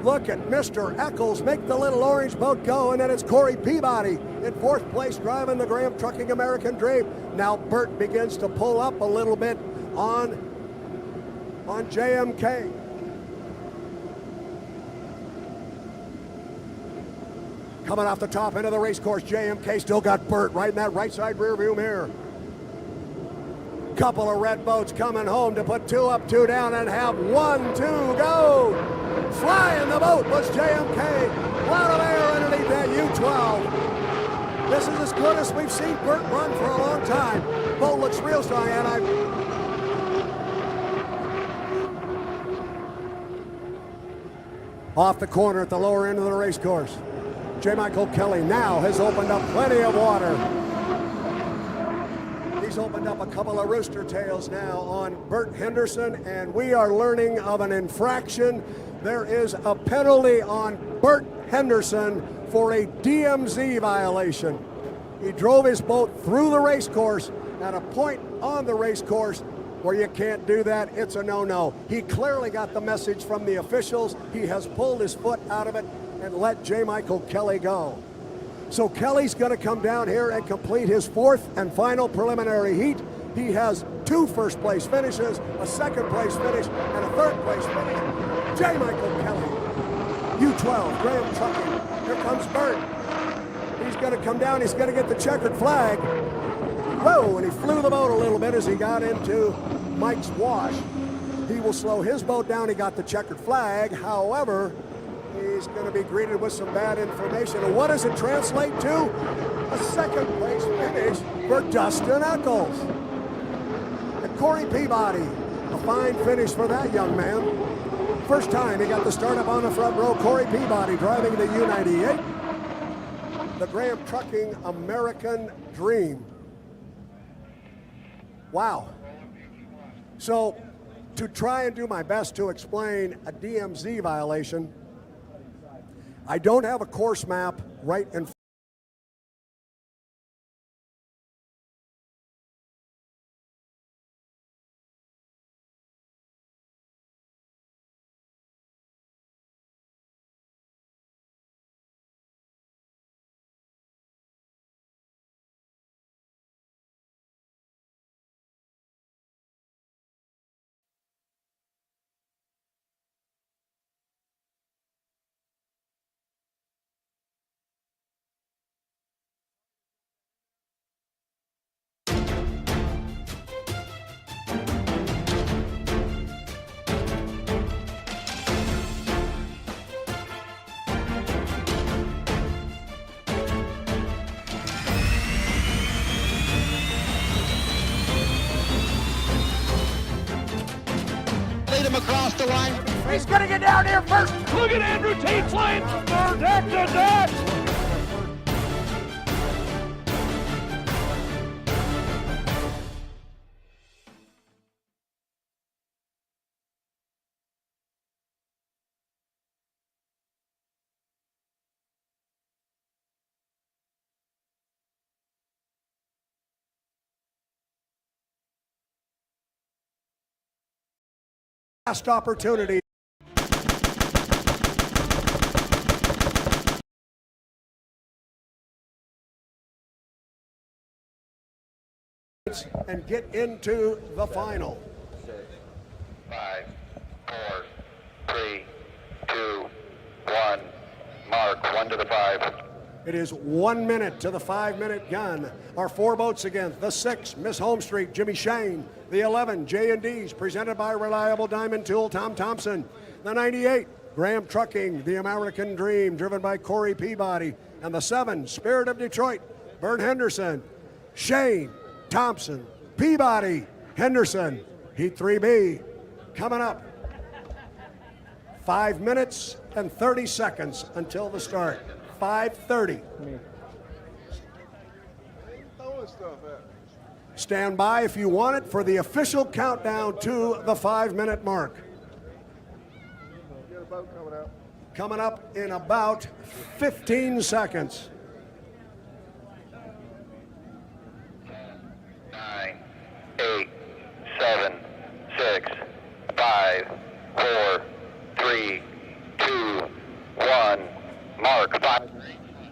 Look at Mr. Eccles make the little orange boat go, and then it's Corey Peabody in 4th place driving the Graham Trucking American Dream. Now Burt begins to pull up a little bit on JMK. Coming off the top end of the race course, JMK still got Burt right in that right side rear view mirror. Couple of red boats coming home to put 2 up, 2 down, and have 1, 2, go! Flying the boat was JMK. A lot of air underneath that U12. This is as good as we've seen Bert run for a long time. Bo looks real strong, and off the corner at the lower end of the race course. J. Michael Kelly now has opened up plenty of water. He's opened up a couple of rooster tails now on Bert Henderson, and we are learning of an infraction. There is a penalty on Bert Henderson for a DMZ violation. He drove his boat through the race course at a point on the race course where you can't do that. It's a no-no. He clearly got the message from the officials. He has pulled his foot out of it and let J. Michael Kelly go. So Kelly's going to come down here and complete his fourth and final preliminary heat. He has 2 first-place finishes, a second-place finish, and a third-place finish. J. Michael Kelly, U12, Graham Trucking. Here comes Bert. He's going to come down. He's going to get the checkered flag. Whoa, and he flew the boat a little bit as he got into Mike's wash. He will slow his boat down. He got the checkered flag. However, he's going to be greeted with some bad information. And what does it translate to? A second-place finish for Dustin Eccles. And Corey Peabody, a fine finish for that young man. First time he got the start up on the front row. Corey Peabody driving the U98. The Graham Trucking American Dream. Wow. So, to try and do my best to explain a DMZ violation, I don't have a course map right in front. Across the line. He's gonna get down here first. Look at Andrew Tate flying from deck to deck. Last opportunity. And get into the final. 5, 4, 3, 2, 1. Mark 1 to the 5. It is 1 minute to the 5-minute gun. Our 4 boats again. The 6, Miss Home Street, Jimmy Shane. The 11, J&D's, presented by Reliable Diamond Tool, Tom Thompson. The 98, Graham Trucking, the American Dream, driven by Corey Peabody. And the 7, Spirit of Detroit, Bert Henderson, Shane, Thompson, Peabody, Henderson. Heat 3B coming up. 5 minutes and 30 seconds until the start. 5:30. Stand by if you want it for the official countdown to the 5-minute mark. Coming up in about 15 seconds. 9, 8, 7, 6, 5, 4, 3, 2, 1. Mark 5.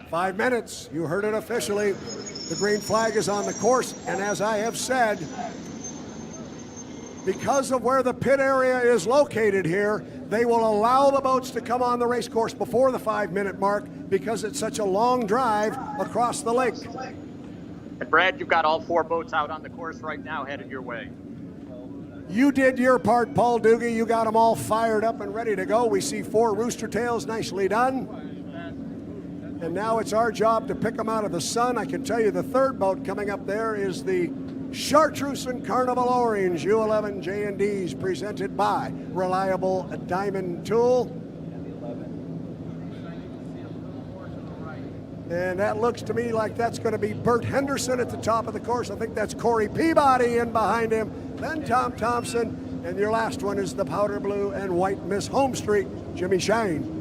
5 minutes. You heard it officially. The green flag is on the course, and as I have said, because of where the pit area is located here, they will allow the boats to come on the race course before the 5-minute mark because it's such a long drive across the lake. And Brad, you've got all 4 boats out on the course right now headed your way. You did your part, Paul Doogie. You got them all fired up and ready to go. We see 4 rooster tails, nicely done. And now it's our job to pick them out of the sun. I can tell you the third boat coming up there is the Chartreuse and Carnival Orange U11 J&Ds, presented by Reliable Diamond Tool. And that looks to me like that's going to be Bert Henderson at the top of the course. I think that's Corey Peabody in behind him, then Tom Thompson, and your last one is the powder blue and white Miss Home Street, Jimmy Shane.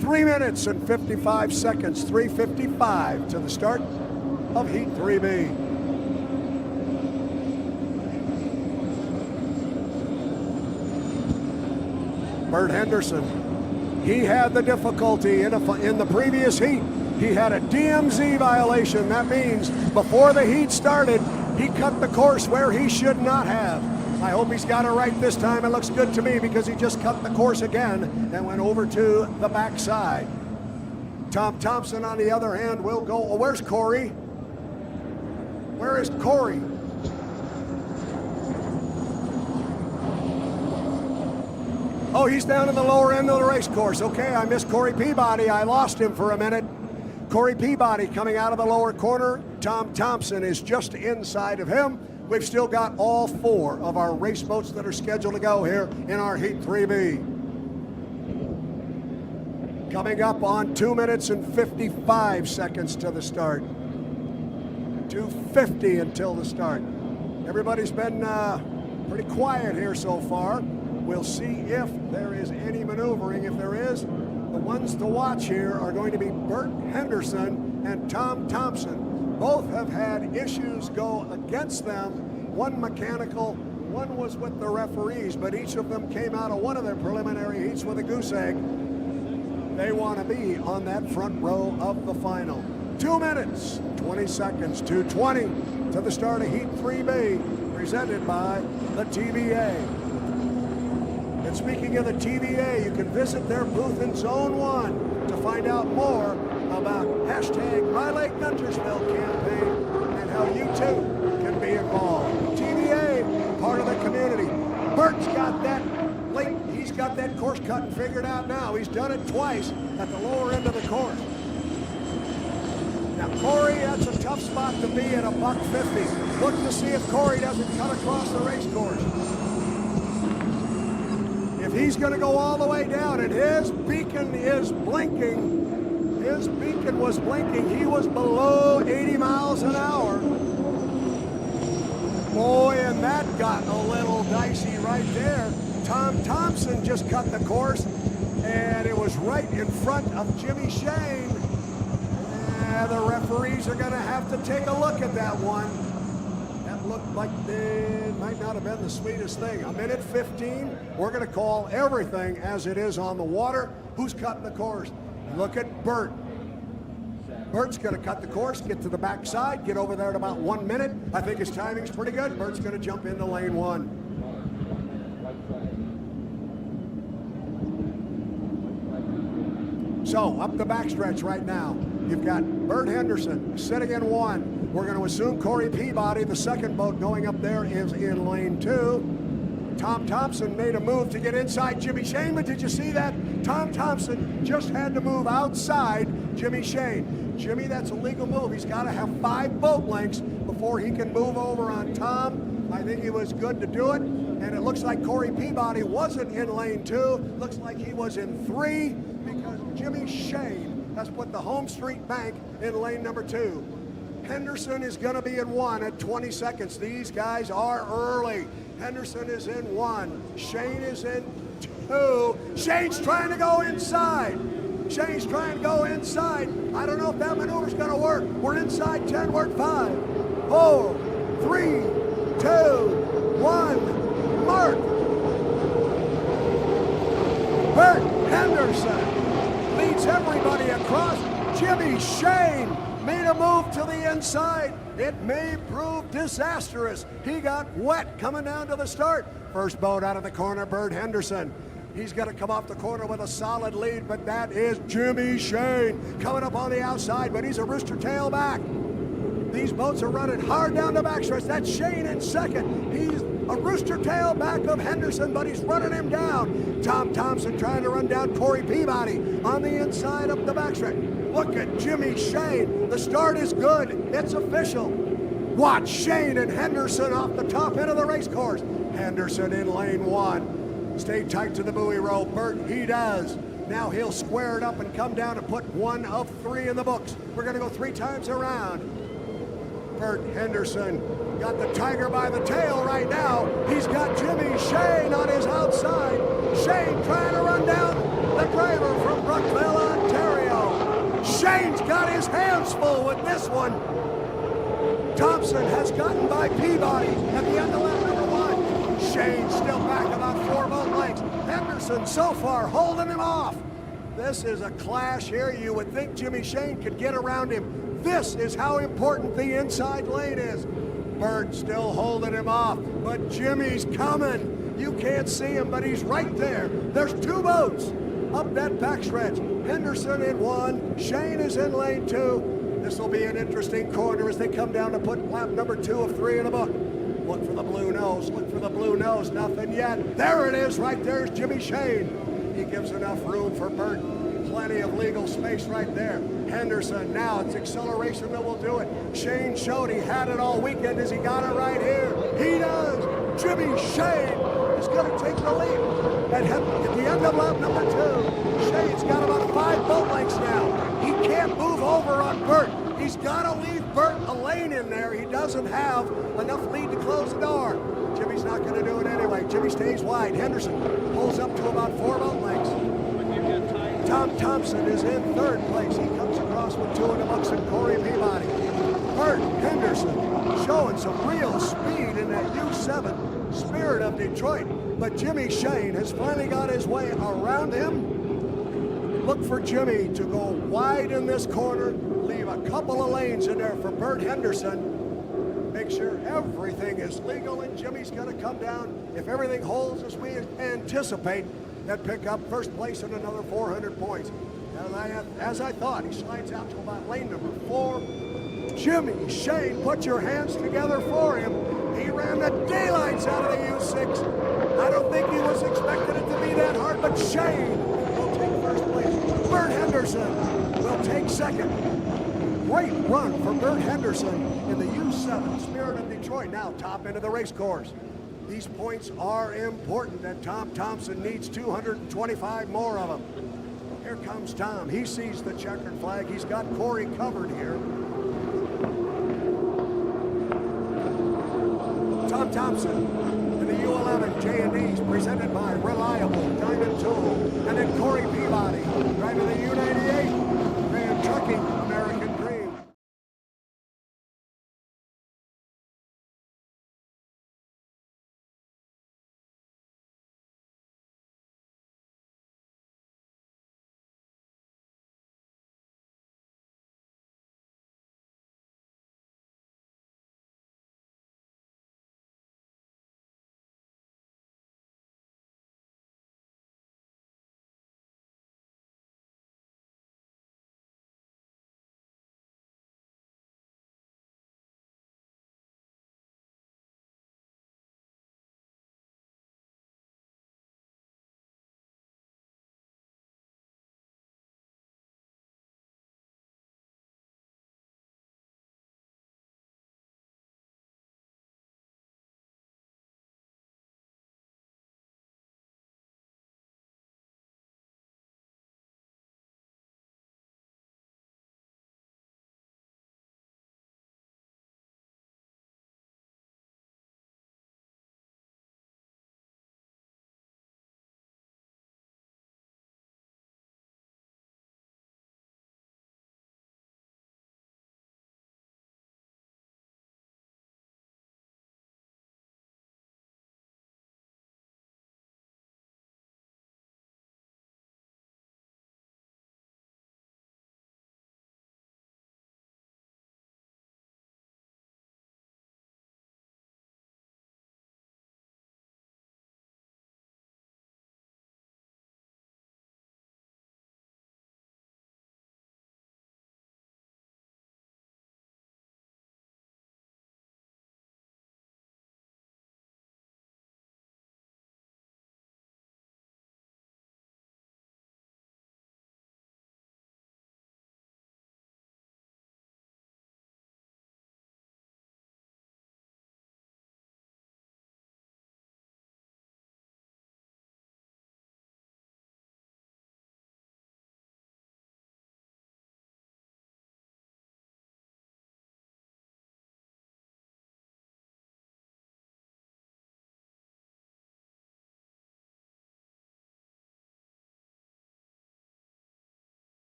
3 minutes and 55 seconds, 3:55 to the start of Heat 3B. Bert Henderson, he had the difficulty in the previous heat. He had a DMZ violation. That means before the heat started, he cut the course where he should not have. I hope he's got it right this time. It looks good to me because he just cut the course again and went over to the backside. Tom Thompson, on the other hand, will go. Oh, where's Corey? Where is Corey? Oh, he's down in the lower end of the race course. Okay, I missed Corey Peabody. I lost him for a minute. Corey Peabody coming out of the lower corner. Tom Thompson is just inside of him. We've still got all 4 of our race boats that are scheduled to go here in our Heat 3B. Coming up on 2 minutes and 55 seconds to the start. 2:50 until the start. Everybody's been pretty quiet here so far. We'll see if there is any maneuvering. If there is, the ones to watch here are going to be Bert Henderson and Tom Thompson. Both have had issues go against them. One mechanical, one was with the referees, but each of them came out of one of their preliminary heats with a goose egg. They want to be on that front row of the final. 2 minutes, 20 seconds, 2:20 to the start of Heat 3B, presented by the TVA. And speaking of the TVA, you can visit their booth in Zone 1 to find out more about #MyLakeNuntersville campaign and how you too can be involved. TVA, part of the community. Bert's got that he's got that course cut and figured out now. He's done it twice at the lower end of the course. Now Corey, that's a tough spot to be at $150. Look to see if Corey doesn't cut across the race course. If he's going to go all the way down and his beacon is blinking, his beacon was blinking. He was below 80 miles an hour. Boy, and that got a little dicey right there. Tom Thompson just cut the course, and it was right in front of Jimmy Shane. The referees are going to have to take a look at that one. That looked like it might not have been the sweetest thing. 1:15. We're going to call everything as it is on the water. Who's cutting the course? Look at Bert. Bert's going to cut the course, get to the backside, get over there in about 1 minute. I think his timing's pretty good. Bert's going to jump into lane 1. So, up the backstretch right now, you've got Bert Henderson sitting in 1. We're going to assume Corey Peabody, the second boat going up there, is in lane 2. Tom Thompson made a move to get inside Jimmy Shane, but did you see that? Tom Thompson just had to move outside Jimmy Shane. Jimmy, that's a legal move. He's got to have 5 boat lengths before he can move over on Tom. I think he was good to do it, and it looks like Corey Peabody wasn't in lane 2. Looks like he was in 3 because Jimmy Shane has put the Home Street Bank in lane number 2. Henderson is going to be in 1 at 20 seconds. These guys are early. Henderson is in 1. Shane is in 2. Shane's trying to go inside. Shane's trying to go inside. I don't know if that maneuver's going to work. We're inside 10. We're at 5, 4, 3, 2, 1. Mark. Bert Henderson leads everybody across. Jimmy Shane made a move to the inside. It may prove disastrous. He got wet coming down to the start. First boat out of the corner, Bert Henderson. He's going to come off the corner with a solid lead, but that is Jimmy Shane coming up on the outside, but he's a rooster tail back. These boats are running hard down the backstretch. That's Shane in second. He's A rooster tail back of Henderson, but he's running him down. Tom Thompson trying to run down Corey Peabody on the inside of the backstretch. Look at Jimmy Shane. The start is good. It's official. Watch Shane and Henderson off the top end of the race course. Henderson in lane 1. Stay tight to the buoy row, Bert. He does. Now he'll square it up and come down and put 1 of 3 in the books. We're going to go 3 times around. Bert Henderson got the tiger by the tail right now. He's got Jimmy Shane on his outside. Shane trying to run down the driver from Brookville, Ontario. Shane's got his hands full with this one. Thompson has gotten by Peabody at the end of lap number 1. Shane still back about 4 boat lengths. Henderson so far holding him off. This is a clash here. You would think Jimmy Shane could get around him. This is how important the inside lane is. Bert still holding him off, but Jimmy's coming. You can't see him, but he's right there. There's 2 boats up that backstretch. Henderson in 1, Shane is in lane 2. This will be an interesting corner as they come down to put lap number 2 of 3 in the book. Look for the blue nose, look for the blue nose, nothing yet. There it is, right there's Jimmy Shane. He gives enough room for Bert. Plenty of legal space right there. Henderson, now it's acceleration that will do it. Shane showed he had it all weekend as he got it right here. He does. Jimmy Shane is going to take the lead. At the end of lap number 2, Shane's got about 5 boat lengths now. He can't move over on Bert. He's got to leave Bert a lane in there. He doesn't have enough lead to close the door. Jimmy's not going to do it anyway. Jimmy stays wide. Henderson pulls up to about 4 boat lengths. Tom Thompson is in 3rd place. He comes across with 2 in the books and Corey Peabody. Bert Henderson showing some real speed in that U7 Spirit of Detroit. But Jimmy Shane has finally got his way around him. Look for Jimmy to go wide in this corner, leave a couple of lanes in there for Bert Henderson. Make sure everything is legal, and Jimmy's going to come down. If everything holds as we anticipate, that pick up 1st place and another 400 points. As I thought, he slides out to about lane number 4. Jimmy Shane, put your hands together for him. He ran the daylights out of the U6. I don't think he was expecting it to be that hard, but Shane will take 1st place. Bert Henderson will take 2nd. Great run for Bert Henderson in the U7 Spirit of Detroit. Now top end of the race course. These points are important, and Tom Thompson needs 225 more of them. Here comes Tom. He sees the checkered flag. He's got Corey covered here. Tom Thompson in the U11 J&Ds presented by Reliable Diamond Tool. And then Corey Peabody driving the U98 Grand Trucking American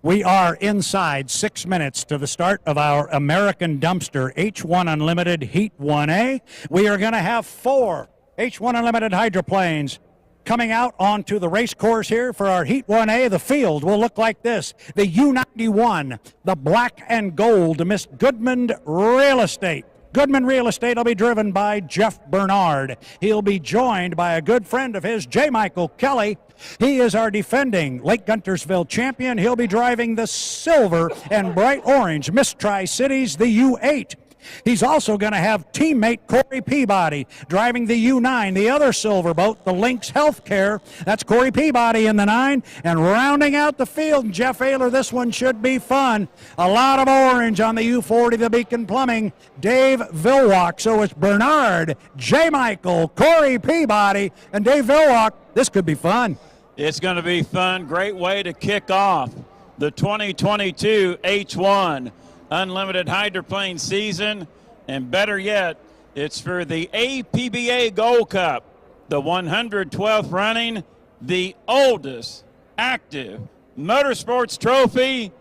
We are inside 6 minutes to the start of our American Dumpster H1 Unlimited Heat 1A. We are going to have 4 H1 Unlimited hydroplanes coming out onto the race course here for our Heat 1A. The field will look like this. The U91, the black and gold, Miss Goodman Real Estate. Goodman Real Estate will be driven by Jeff Bernard. He'll be joined by a good friend of his, J. Michael Kelly. He is our defending Lake Guntersville champion. He'll be driving the silver and bright orange Miss Tri-Cities, the U8. He's also going to have teammate Corey Peabody driving the U9, the other silver boat, the Lynx Healthcare. That's Corey Peabody in the 9. And rounding out the field, Jeff Ayler, this one should be fun. A lot of orange on the U40, the Beacon Plumbing, Dave Vilwalk. So it's Bernard, J. Michael, Corey Peabody, and Dave Vilwalk. This could be fun. It's going to be fun. Great way to kick off the 2022 H1 Unlimited Hydroplane season, and better yet, it's for the APBA Gold Cup, the 112th running, the oldest active motorsports trophy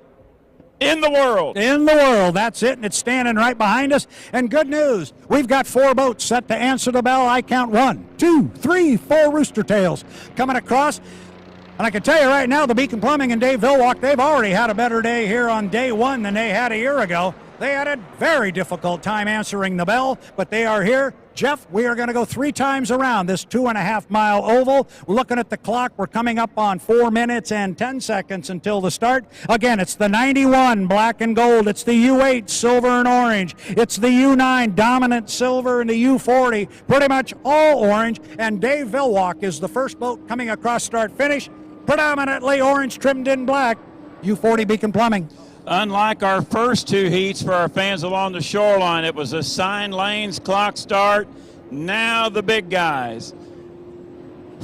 in the world. In the world, that's it, and it's standing right behind us. And good news, we've got 4 boats set to answer the bell. I count 1, 2, 3, 4 rooster tails coming across. And I can tell you right now, the Beacon Plumbing and Dave Vilwalk, they've already had a better day here on day 1 than they had a year ago. They had a very difficult time answering the bell, but they are here. Jeff, we are going to go 3 times around this 2.5-mile oval. We're looking at the clock. We're coming up on 4 minutes and 10 seconds until the start. Again, it's the 91 black and gold. It's the U8 silver and orange. It's the U9 dominant silver and the U40 pretty much all orange. And Dave Vilwalk is the first boat coming across start finish. Predominantly orange trimmed in black, U40 Beacon Plumbing. Unlike our first 2 heats for our fans along the shoreline, it was assigned lanes, clock start. Now the big guys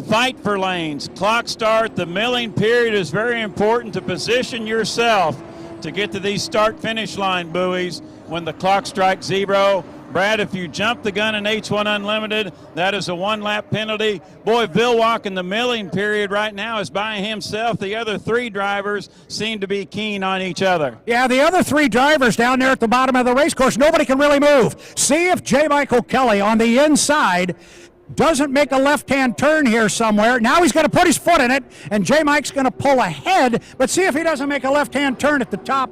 fight for lanes, clock start. The milling period is very important to position yourself to get to these start-finish line buoys when the clock strikes 0. Brad, if you jump the gun in H1 Unlimited, that is a 1-lap penalty. Boy, Vilwalk in the milling period right now is by himself. The other 3 drivers seem to be keen on each other. Yeah, the other 3 drivers down there at the bottom of the race course, nobody can really move. See if J. Michael Kelly on the inside doesn't make a left-hand turn here somewhere. Now he's going to put his foot in it, and J. Mike's going to pull ahead, but see if he doesn't make a left-hand turn at the top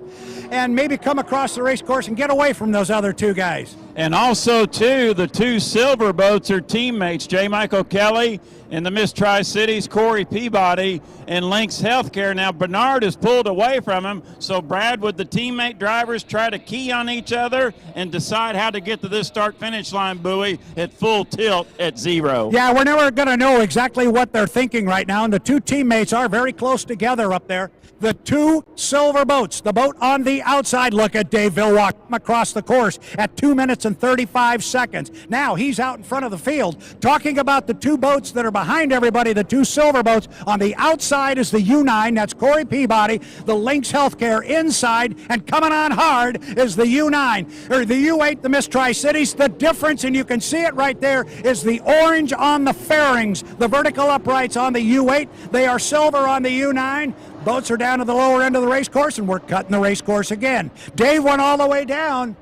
and maybe come across the race course and get away from those other 2 guys. And also, too, the 2 silver boats are teammates, J. Michael Kelly and the Miss Tri-Cities, Corey Peabody, and Lynx Healthcare. Now, Bernard is pulled away from him, so Brad, would the teammate drivers try to key on each other and decide how to get to this start-finish line buoy at full tilt at 0? Yeah, we're never going to know exactly what they're thinking right now, and the 2 teammates are very close together up there. The 2 silver boats, the boat on the outside, look at Dave Vilwalk across the course at 2 minutes and 35 seconds. Now he's out in front of the field talking about the 2 boats that are behind everybody, the 2 silver boats. On the outside is the U9, that's Corey Peabody, the Lynx Healthcare inside, and coming on hard is the U9, or the U8, the Miss Tri-Cities. The difference, and you can see it right there, is the orange on the fairings, the vertical uprights on the U8. They are silver on the U9. Boats are down to the lower end of the race course, and we're cutting the race course again. Dave went all the way down,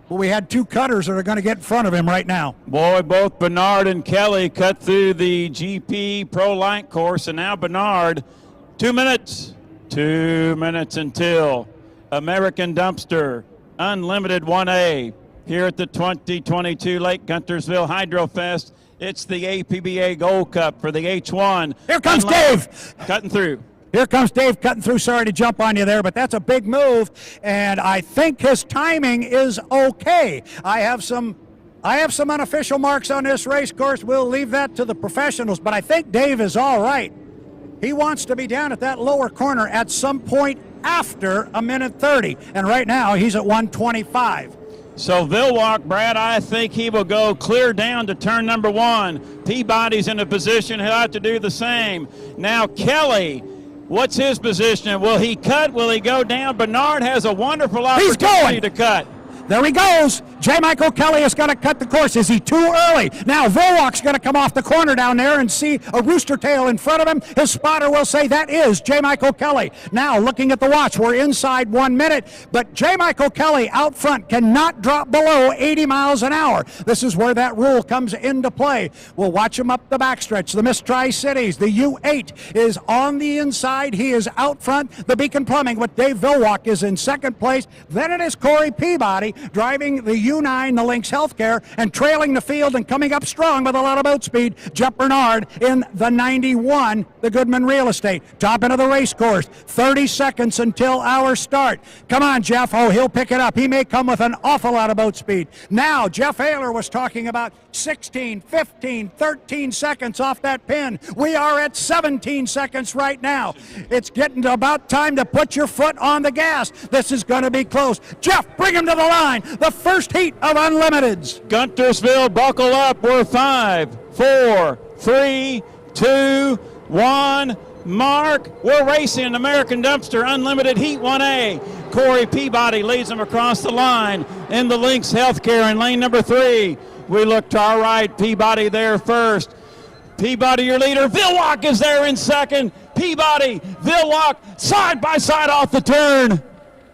but we had 2 cutters that are going to get in front of him right now. Boy, both Bernard and Kelly cut through the GP Pro Light course, and now Bernard, 2 minutes. 2 minutes until American Dumpster Unlimited 1A here at the 2022 Lake Guntersville Hydro Fest. It's the APBA Gold Cup for the H1. Here comes Dave! Cutting through. Here comes Dave cutting through. Sorry to jump on you there, but that's a big move, and I think his timing is okay. I have some unofficial marks on this race course. We'll leave that to the professionals, but I think Dave is all right. He wants to be down at that lower corner at some point after 1:30, and right now he's at 1:25. So Vilwalk, Brad, I think he will go clear down to turn number 1. Peabody's in a position he'll have to do the same. Now Kelly, what's his position? Will he cut? Will he go down? Bernard has a wonderful opportunity to cut. There he goes. J. Michael Kelly is going to cut the course. Is he too early? Now Vilwalk's going to come off the corner down there and see a rooster tail in front of him. His spotter will say that is J. Michael Kelly. Now looking at the watch, we're inside 1 minute, but J. Michael Kelly out front cannot drop below 80 miles an hour. This is where that rule comes into play. We'll watch him up the backstretch. The Miss Tri-Cities, the U8 is on the inside. He is out front. The Beacon Plumbing with Dave Vilwalk is in second place. Then it is Corey Peabody driving the U9, the Lynx Healthcare, and trailing the field and coming up strong with a lot of boat speed. Jeff Bernard in the 91, the Goodman Real Estate. Top end of the race course. 30 seconds until our start. Come on, Jeff. Oh, he'll pick it up. He may come with an awful lot of boat speed. Now, Jeff Ayler was talking about 16, 15, 13 seconds off that pin. We are at 17 seconds right now. It's getting to about time to put your foot on the gas. This is going to be close. Jeff, bring him to the line. The first heat of Unlimiteds. Guntersville, buckle up. We're 5, 4, 3, 2, 1. Mark, we're racing American Dumpster Unlimited Heat 1A. Corey Peabody leads them across the line in the Lynx Healthcare in lane number 3. We look to our right, Peabody there first. Peabody, your leader. Vilwalk is there in second. Peabody, Vilwalk, side by side off the turn.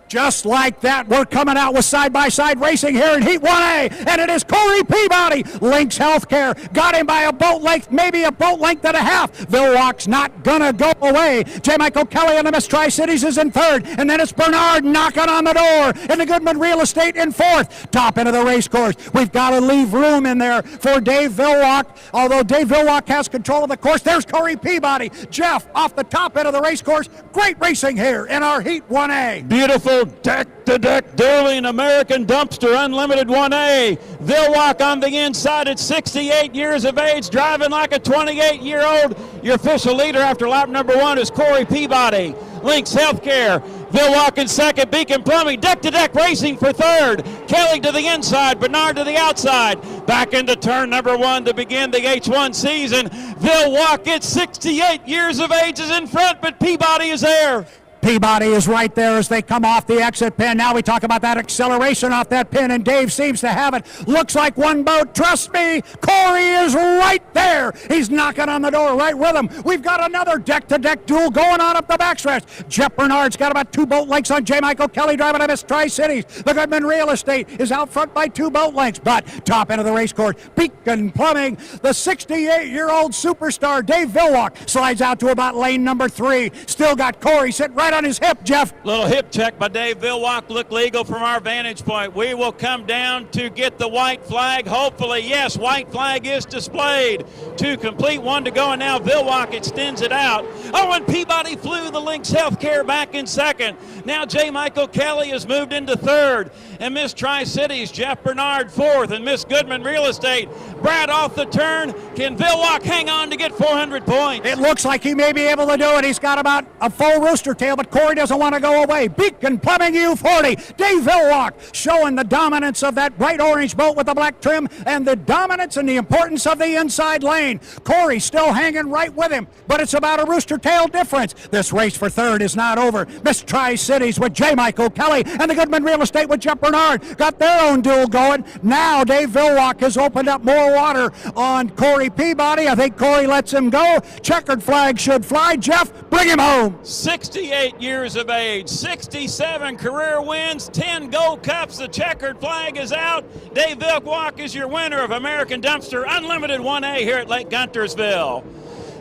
Just like that, we're coming out with side-by-side racing here in Heat 1A, and it is Corey Peabody. Lynx Healthcare got him by a boat length, maybe a boat length and a half. Vilwalk's not gonna go away. J. Michael Kelly and the Miss Tri-Cities is in third, and then it's Bernard knocking on the door, and the Goodman Real Estate in fourth. Top end of the race course. We've got to leave room in there for Dave Vilwalk. Although Dave Vilwalk has control of the course, there's Corey Peabody. Jeff off the top end of the race course. Great racing here in our Heat 1A. Beautiful deck-to-deck dueling American Dumpster Unlimited 1A. Vilwalk on the inside at 68 years of age, driving like a 28-year-old. Your official leader after lap number 1 is Corey Peabody. Lynx Healthcare, Vilwalk in second, Beacon Plumbing, deck-to-deck racing for third. Kelly to the inside, Bernard to the outside. Back into turn number 1 to begin the H1 season. Vilwalk at 68 years of age is in front, but Peabody is there. Peabody is right there as they come off the exit pin. Now we talk about that acceleration off that pin, and Dave seems to have it. Looks like one boat. Trust me, Corey is right there. He's knocking on the door right with him. We've got another deck-to-deck duel going on up the backstretch. Jeff Bernard's got about 2 boat lengths on J. Michael Kelly driving to Miss Tri-Cities. The Goodman Real Estate is out front by 2 boat lengths, but top end of the race course, Beacon Plumbing, the 68-year-old superstar Dave Vilwalk slides out to about lane number 3. Still got Corey sitting right on his hip, Jeff. Little hip check by Dave Vilwalk. Look legal from our vantage point. We will come down to get the white flag. Hopefully, yes, white flag is displayed. 2 complete, 1 to go, and now Vilwalk extends it out. Oh, and Peabody flew the Lynx Healthcare back in second. Now J. Michael Kelly has moved into third, and Miss Tri-Cities, Jeff Bernard fourth, and Miss Goodman Real Estate, Brad off the turn. Can Vilwalk hang on to get 400 points? It looks like he may be able to do it. He's got about a full rooster tail, but Corey doesn't want to go away. Beacon Plumbing U40. Dave Vilwalk showing the dominance of that bright orange boat with the black trim and the dominance and the importance of the inside lane. Corey still hanging right with him, but it's about a rooster tail difference. This race for third is not over. Miss Tri-Cities with J. Michael Kelly and the Goodman Real Estate with Jeff Bernard got their own duel going. Now Dave Vilwalk has opened up more water on Corey Peabody. I think Corey lets him go. Checkered flag should fly. Jeff, bring him home. 68 years of age, 67 career wins, 10 gold cups. The checkered flag is out. Dave Vilwalk is your winner of American Dumpster Unlimited 1A here at Lake Guntersville.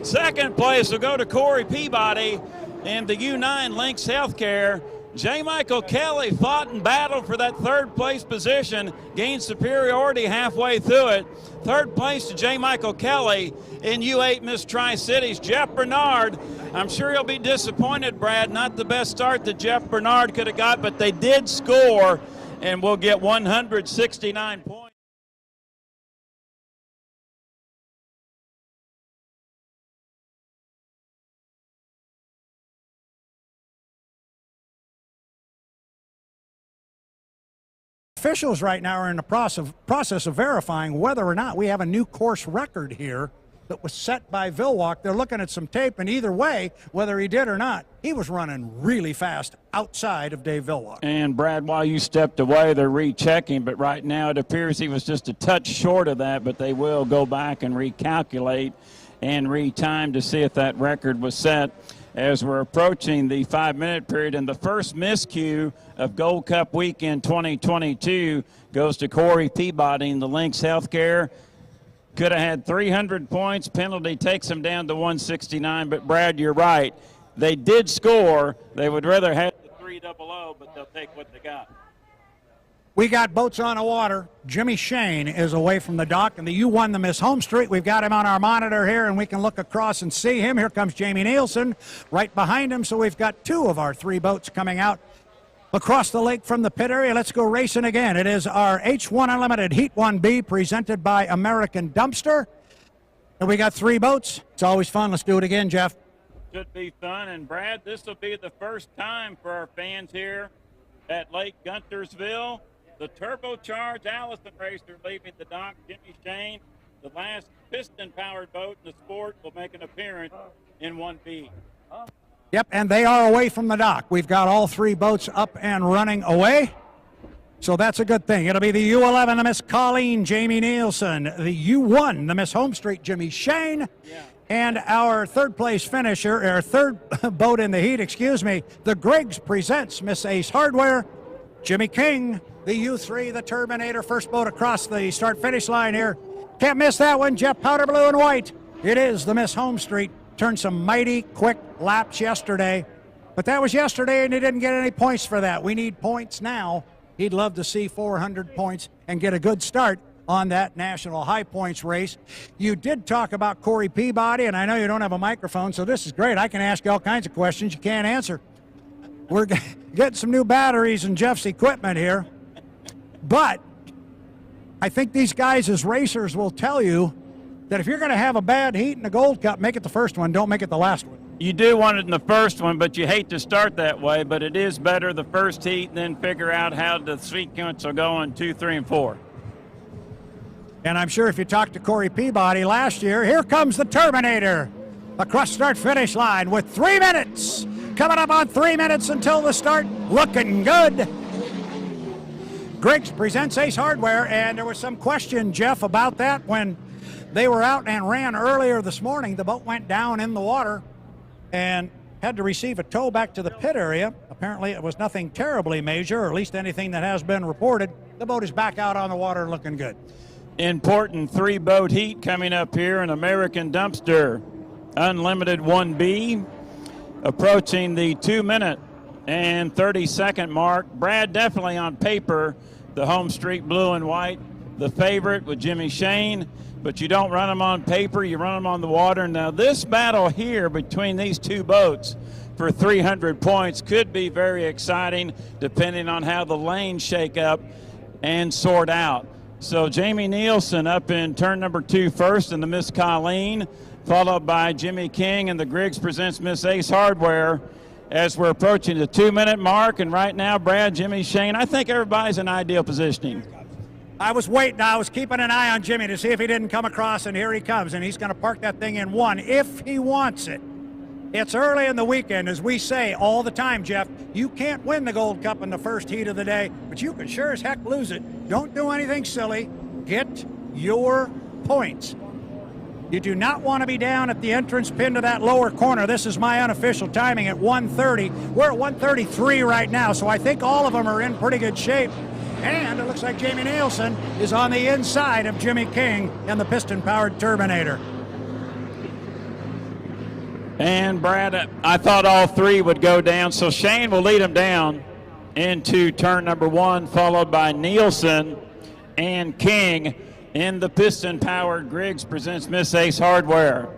Second place will go to Corey Peabody and the U9 Lynx Healthcare. J. Michael Kelly fought and battled for that third place position, gained superiority halfway through it. Third place to J. Michael Kelly in U8 Miss Tri-Cities. Jeff Bernard, I'm sure he'll be disappointed, Brad. Not the best start that Jeff Bernard could have got, but they did score, and we'll get 169 points. Officials right now are in the process of verifying whether or not we have a new course record here that was set by Vilwalk. They're looking at some tape, and either way, whether he did or not, he was running really fast outside of Dave Vilwalk. And Brad, while you stepped away, they're rechecking, but right now it appears he was just a touch short of that, but they will go back and recalculate and retime to see if that record was set as we're approaching the 5-minute period. And the first miscue of Gold Cup weekend 2022 goes to Corey Peabody in the Lynx Healthcare. Could have had 300 points. Penalty takes him down to 169. But, Brad, you're right. They did score. They would rather have the 300, but they'll take what they got. We got boats on the water. Jimmy Shane is away from the dock, and the U1, the Miss Home Street. We've got him on our monitor here, and we can look across and see him. Here comes Jamie Nielsen right behind him. So we've got 2 of our 3 boats coming out across the lake from the pit area. Let's go racing again. It is our H1 Unlimited Heat 1B presented by American Dumpster. And we got 3 boats. It's always fun. Let's do it again, Jeff. Should be fun. And, Brad, this will be the first time for our fans here at Lake Guntersville. The turbocharged Allison racer leaving the dock, Jimmy Shane, the last piston-powered boat in the sport, will make an appearance in 1B. Yep, and they are away from the dock. We've got all 3 boats up and running away, so that's a good thing. It'll be the U11, the Miss Colleen, Jamie Nielsen, the U1, the Miss Home Street, Jimmy Shane, and our third-place finisher, our third boat in the heat, the Griggs presents Miss Ace Hardware, Jimmy King, the U3, the Terminator, first boat across the start-finish line here. Can't miss that one, Jeff, powder blue and white. It is the Miss Home Street. Turned some mighty quick laps yesterday, but that was yesterday, and he didn't get any points for that. We need points now. He'd love to see 400 points and get a good start on that national high points race. You did talk about Corey Peabody, and I know you don't have a microphone, so this is great. I can ask you all kinds of questions you can't answer. We're getting some new batteries in Jeff's equipment here. But I think these guys as racers will tell you that if you're going to have a bad heat in the Gold Cup, make it the first one, don't make it the last one. You do want it in the first one, but you hate to start that way, but it is better the first heat and then figure out how the sequence will go on 2, 3, and 4. And I'm sure if you talked to Corey Peabody last year, here comes the Terminator across start-finish line with 3 minutes. Coming up on 3 minutes until the start, looking good. Griggs presents Ace Hardware, and there was some question, Jeff, about that when they were out and ran earlier this morning. The boat went down in the water and had to receive a tow back to the pit area. Apparently it was nothing terribly major, or at least anything that has been reported. The boat is back out on the water looking good. Important 3-boat heat coming up here in American Dumpster. Unlimited 1B, approaching the 2-minute and 30-second mark. Brad, definitely on paper, the Home Street Blue and White, the favorite with Jimmy Shane, but you don't run them on paper, you run them on the water. Now this battle here between these 2 boats for 300 points could be very exciting depending on how the lanes shake up and sort out. So Jamie Nielsen up in turn number 2 first in the Miss Colleen, followed by Jimmy King and the Griggs presents Miss Ace Hardware as we're approaching the 2-minute mark. And right now, Brad, Jimmy Shane, I think everybody's in ideal positioning. I was waiting. I was keeping an eye on Jimmy to see if he didn't come across, and here he comes, and he's going to park that thing in 1 if he wants it. It's early in the weekend, as we say all the time, Jeff. You can't win the Gold Cup in the first heat of the day, but you can sure as heck lose it. Don't do anything silly. Get your points. You do not want to be down at the entrance pin to that lower corner. This is my unofficial timing at 1:30. We're at 1:33 right now, so I think all of them are in pretty good shape. And it looks like Jamie Nielsen is on the inside of Jimmy King and the piston-powered Terminator. And, Brad, I thought all 3 would go down, so Shane will lead them down into turn number 1, followed by Nielsen and King in the piston-powered Griggs presents Miss Ace Hardware.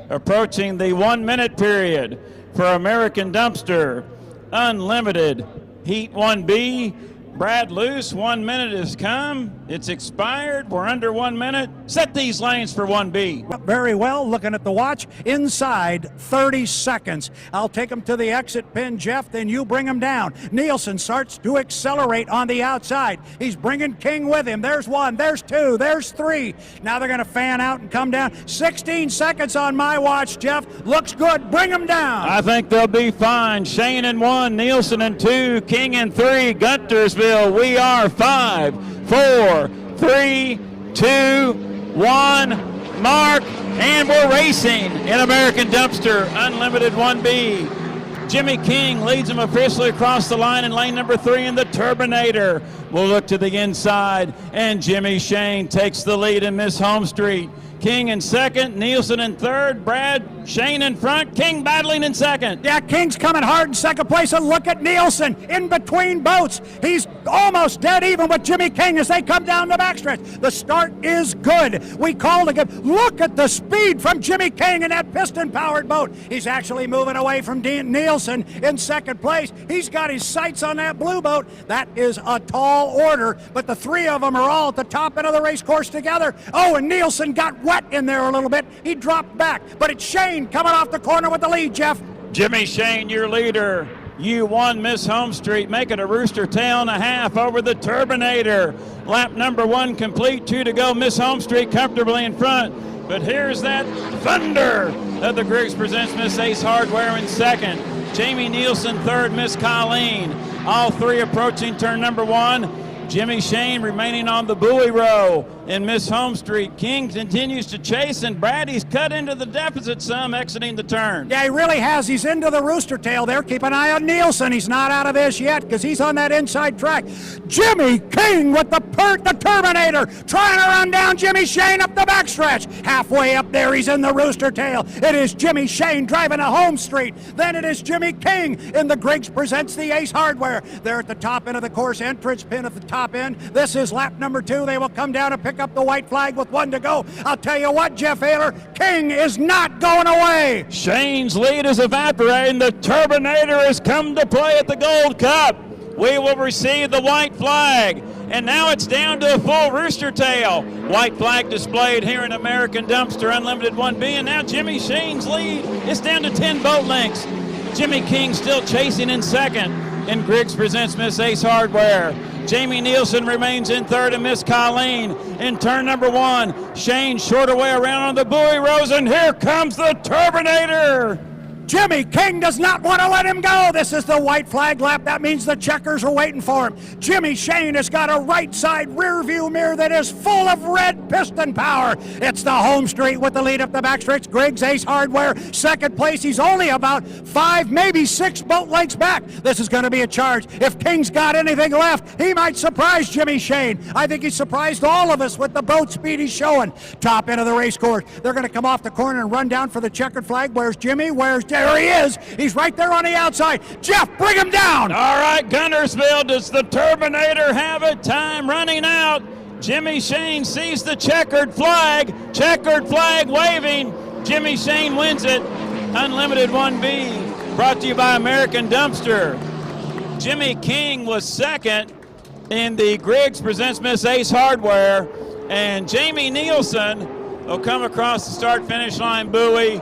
Approaching the 1-minute period for American Dumpster, Unlimited Heat 1B, Brad loose, 1 minute has come. It's expired. We're under 1 minute. Set these lanes for 1B. Very well, looking at the watch. Inside 30 seconds. I'll take him to the exit pin, Jeff, then you bring him down. Nielsen starts to accelerate on the outside. He's bringing King with him. There's 1, there's 2, there's 3. Now they're going to fan out and come down. 16 seconds on my watch, Jeff. Looks good. Bring him down. I think they'll be fine. Shane in 1, Nielsen in 2, King in 3, Guntersville. We are 5, 4, 3, 2, 1. Mark, and we're racing in American Dumpster Unlimited 1B. Jimmy King leads him officially across the line in lane number 3 in the Turbinator. We'll look to the inside, and Jimmy Shane takes the lead in Miss Home Street. King in 2nd, Nielsen in 3rd, Brad, Shane in front, King battling in 2nd. Yeah, King's coming hard in 2nd place, and look at Nielsen in between boats. He's almost dead even with Jimmy King as they come down the backstretch. The start is good. We called again. Look at the speed from Jimmy King in that piston-powered boat. He's actually moving away from Nielsen in 2nd place. He's got his sights on that blue boat. That is a tall order, but the 3 of them are all at the top end of the race course together. Oh, and Nielsen got wet in there a little bit. He dropped back, but it's Shane coming off the corner with the lead, Jeff. Jimmy Shane, your leader. You won Miss Home Street, making a rooster tail and a half over the Turbinator. Lap number 1 complete, 2 to go. Miss Home Street comfortably in front. But here's that thunder that the Griggs presents Miss Ace Hardware in 2nd. Jamie Nielsen 3rd, Miss Colleen. All 3 approaching turn number 1. Jimmy Shane remaining on the buoy row in Miss Home Street. King continues to chase, and Brady's cut into the deficit some, exiting the turn. Yeah, he really has. He's into the rooster tail there. Keep an eye on Nielsen. He's not out of this yet because he's on that inside track. Jimmy King with the Turbinator trying to run down Jimmy Shane up the backstretch. Halfway up there, he's in the rooster tail. It is Jimmy Shane driving a Home Street. Then it is Jimmy King in the Griggs presents the Ace Hardware. They're at the top end of the course, entrance pin at the top end. This is lap number 2. They will come down and pick up the white flag with 1 to go. I'll tell you what, Jeff Ayler, King is not going away. Shane's lead is evaporating. The Turbinator has come to play at the Gold Cup. We will receive the white flag. And now it's down to a full rooster tail. White flag displayed here in American Dumpster Unlimited 1B. And now Jimmy Shane's lead is down to 10 boat lengths. Jimmy King still chasing in 2nd. And Griggs presents Miss Ace Hardware. Jamie Nielsen remains in 3rd, and Miss Colleen in turn number 1. Shane shorter way around on the buoy rows, and here comes the Turbinator. Jimmy King does not want to let him go. This is the white flag lap. That means the checkers are waiting for him. Jimmy Shane has got a right side rear view mirror that is full of red piston power. It's the Home Street with the lead up the backstretch. Griggs Ace Hardware, 2nd place. He's only about 5, maybe 6 boat lengths back. This is going to be a charge. If King's got anything left, he might surprise Jimmy Shane. I think he surprised all of us with the boat speed he's showing. Top end of the race course. They're going to come off the corner and run down for the checkered flag. Where's Jimmy? There he is. He's right there on the outside. Jeff, bring him down. All right, Guntersville, does the Turbinator have it? Time running out. Jimmy Shane sees the checkered flag waving. Jimmy Shane wins it. Unlimited 1B, brought to you by American Dumpster. Jimmy King was 2nd in the Griggs presents Miss Ace Hardware. And Jamie Nielsen will come across the start-finish line buoy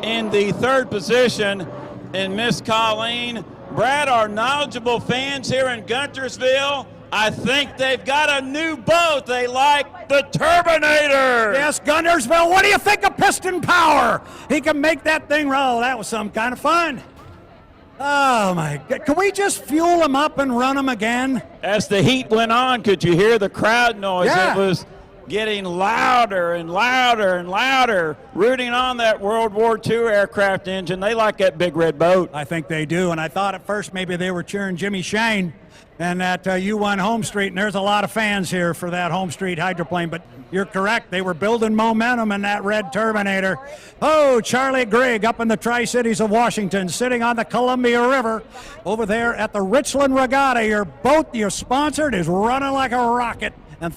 in the 3rd position in Miss Colleen. Brad, our knowledgeable fans here in Guntersville, I think they've got a new boat. They like the Turbinator. Yes, Guntersville, what do you think of piston power? He can make that thing roll. That was some kind of fun. Oh, my God. Can we just fuel him up and run him again? As the heat went on, could you hear the crowd noise? Yeah. It was getting louder and louder and louder, rooting on that World War II aircraft engine. They like that big red boat. I think they do, and I thought at first maybe they were cheering Jimmy Shane and that you won Home Street, and there's a lot of fans here for that Home Street hydroplane, but you're correct. They were building momentum in that red Turbinator. Oh, Charlie Grigg up in the Tri-Cities of Washington, sitting on the Columbia River over there at the Richland Regatta. Your boat you're sponsored is running like a rocket. And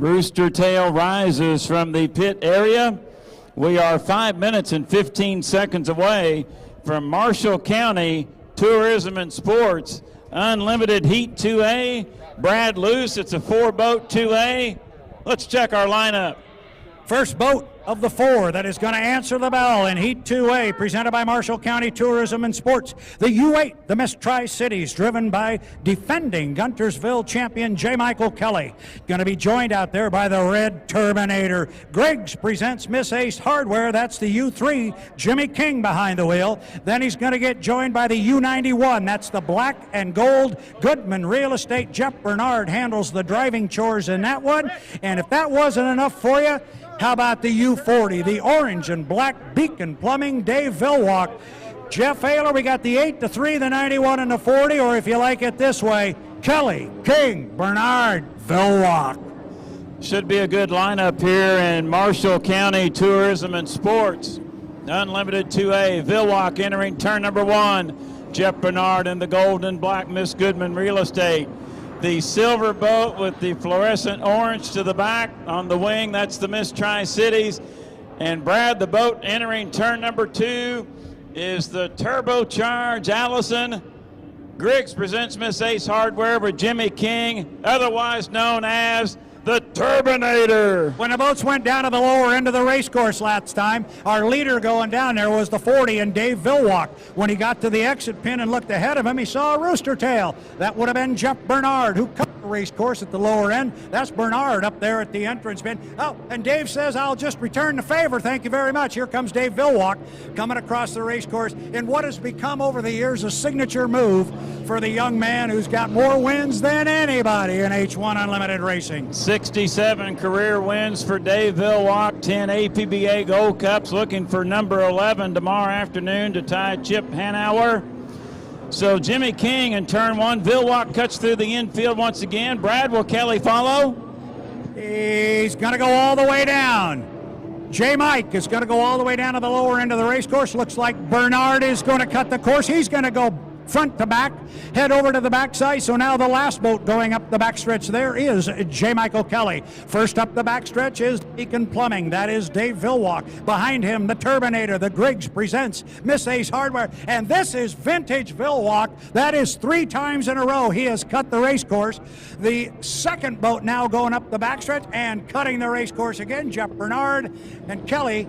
Rooster Tail rises from the pit area. We are 5 minutes and 15 seconds away from Marshall County Tourism and Sports Unlimited Heat 2A. Brad Luce, it's a 4-boat 2A. Let's check our lineup. First boat of the 4 that is going to answer the bell in Heat 2A, presented by Marshall County Tourism and Sports. The U8, the Miss Tri-Cities, driven by defending Guntersville champion J. Michael Kelly. Going to be joined out there by the Red Turbinator. Griggs presents Miss Ace Hardware. That's the U3, Jimmy King behind the wheel. Then he's going to get joined by the U91. That's the black and gold Goodman Real Estate. Jeff Bernard handles the driving chores in that one. And if that wasn't enough for you, how about the U40, the orange and black Beacon Plumbing, Dave Vilwalk. Jeff Ayler, we got the 8, the 3, the 91, and the 40, or if you like it this way, Kelly, King, Bernard, Vilwalk. Should be a good lineup here in Marshall County Tourism and Sports. Unlimited 2A, Vilwalk entering turn number 1. Jeff Bernard in the gold and black Miss Goodman Real Estate. The silver boat with the fluorescent orange to the back on the wing, that's the Miss Tri-Cities. And Brad, the boat entering turn number 2 is the turbocharged Allison. Griggs presents Miss Ace Hardware with Jimmy King, otherwise known as the Turbinator. When the boats went down to the lower end of the race course last time, our leader going down there was the 40 and Dave Vilwalk. When he got to the exit pin and looked ahead of him, he saw a rooster tail. That would have been Jeff Bernard, who cut the race course at the lower end. That's Bernard up there at the entrance pin. Oh, and Dave says, I'll just return the favor. Thank you very much. Here comes Dave Vilwalk coming across the race course in what has become over the years a signature move for the young man who's got more wins than anybody in H1 Unlimited Racing. 67 career wins for Dave Vilwalk, 10 APBA Gold Cups, looking for number 11 tomorrow afternoon to tie Chip Hanauer. So Jimmy King in turn 1. Vilwalk cuts through the infield once again. Brad, will Kelly follow? He's going to go all the way down. J. Mike is going to go all the way down to the lower end of the race course. Looks like Bernard is going to cut the course. He's going to go front to back, head over to the backside. So now the last boat going up the backstretch there is J. Michael Kelly. First up the backstretch is Beacon Plumbing. That is Dave Vilwalk. Behind him, the Turbinator. The Griggs presents Miss Ace Hardware. And this is vintage Vilwalk. That is 3 times in a row he has cut the race course. The second boat now going up the backstretch and cutting the race course again, Jeff Bernard. And Kelly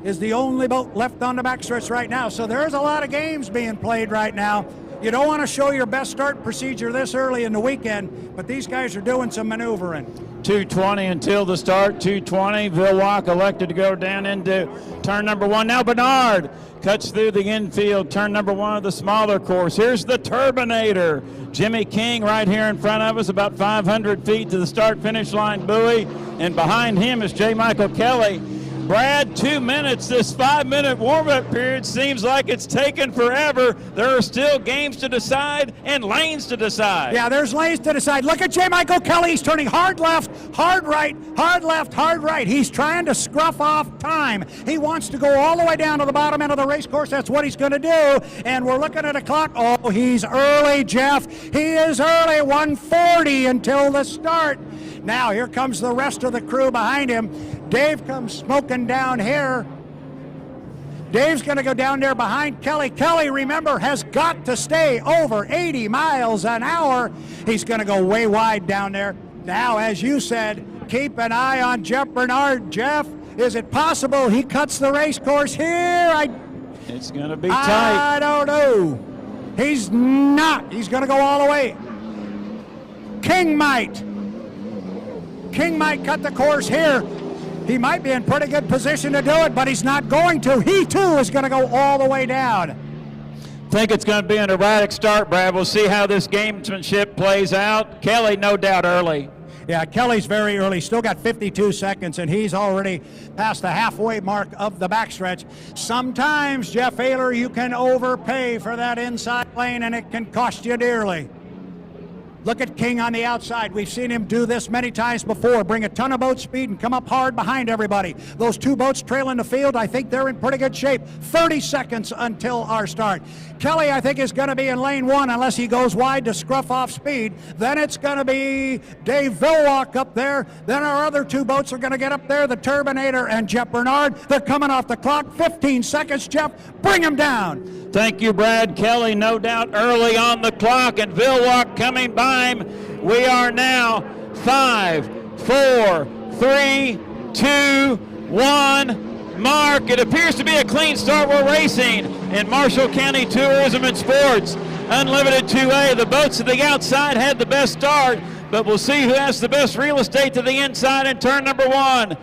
is the only boat left on the backstretch right now. So there's a lot of games being played right now. You don't want to show your best start procedure this early in the weekend, but these guys are doing some maneuvering. 2:20 until the start, 2:20. Vilwalk elected to go down into turn number 1. Now Bernard cuts through the infield, turn number 1 of the smaller course. Here's the Turbinator. Jimmy King right here in front of us, about 500 feet to the start-finish line buoy, and behind him is J. Michael Kelly. Brad, 2 minutes. This 5-minute warm-up period seems like it's taken forever. There are still games to decide and lanes to decide. Yeah, there's lanes to decide. Look at J. Michael Kelly. He's turning hard left, hard right, hard left, hard right. He's trying to scruff off time. He wants to go all the way down to the bottom end of the race course. That's what he's going to do. And we're looking at a clock. Oh, he's early, Jeff. He is early, 1:40 until the start. Now, here comes the rest of the crew behind him. Dave comes smoking down here. Dave's going to go down there behind Kelly. Kelly, remember, has got to stay over 80 miles an hour. He's going to go way wide down there. Now, as you said, keep an eye on Jeff Bernard. Jeff, is it possible he cuts the race course here? It's going to be tight. I don't know. He's not. He's going to go all the way. King might cut the course here. He might be in pretty good position to do it, but he's not going to. He, too, is going to go all the way down. Think it's going to be an erratic start, Brad. We'll see how this gamesmanship plays out. Kelly, no doubt, early. Yeah, Kelly's very early. Still got 52 seconds, and he's already past the halfway mark of the backstretch. Sometimes, Jeff Ayler, you can overpay for that inside lane, and it can cost you dearly. Look at King on the outside. We've seen him do this many times before, bring a ton of boat speed and come up hard behind everybody. Those two boats trailing the field, I think they're in pretty good shape. 30 seconds until our start. Kelly, I think, is going to be in lane one unless he goes wide to scruff off speed. Then it's going to be Dave Villwalk up there. Then our other two boats are going to get up there, the Turbinator and Jeff Bernard. They're coming off the clock. 15 seconds, Jeff. Bring them down. Thank you, Brad. Kelly, no doubt, early on the clock, and Villwalk coming by him. We are now 5, 4, 3, 2, 1. Mark, it appears to be a clean start. We're racing in Marshall County Tourism and Sports Unlimited 2A. The boats to the outside had the best start, but we'll see who has the best real estate to the inside in turn number 1.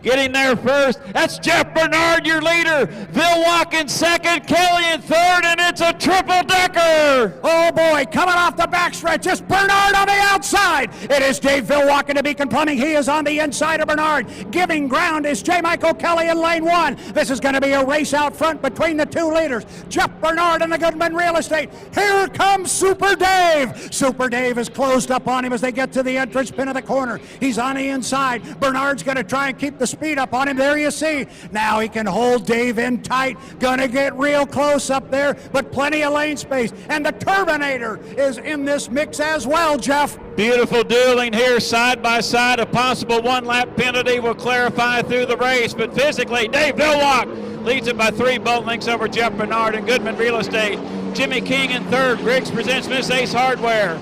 Getting there first, that's Jeff Bernard, your leader. Villwalk in second, Kelly in third, and it's a triple-decker. Oh, boy, coming off the backstretch, it's Bernard on the outside. It is Dave Villwalk in the Beacon Plumbing. He is on the inside of Bernard. Giving ground is J. Michael Kelly in lane 1. This is going to be a race out front between the two leaders, Jeff Bernard and the Goodman Real Estate. Here comes Super Dave. Super Dave is closed up on him as they get to the entrance pin of the corner. He's on the inside. Bernard's going to try and keep the speed up on him. There you see. Now he can hold Dave in tight. Gonna get real close up there, but plenty of lane space. And the Turbinator is in this mix as well, Jeff. Beautiful dueling here, side by side. A possible one-lap penalty will clarify through the race, but physically, Dave Villwalk leads it by 3 boat lengths over Jeff Bernard and Goodman Real Estate. Jimmy King in third. Griggs presents Miss Ace Hardware.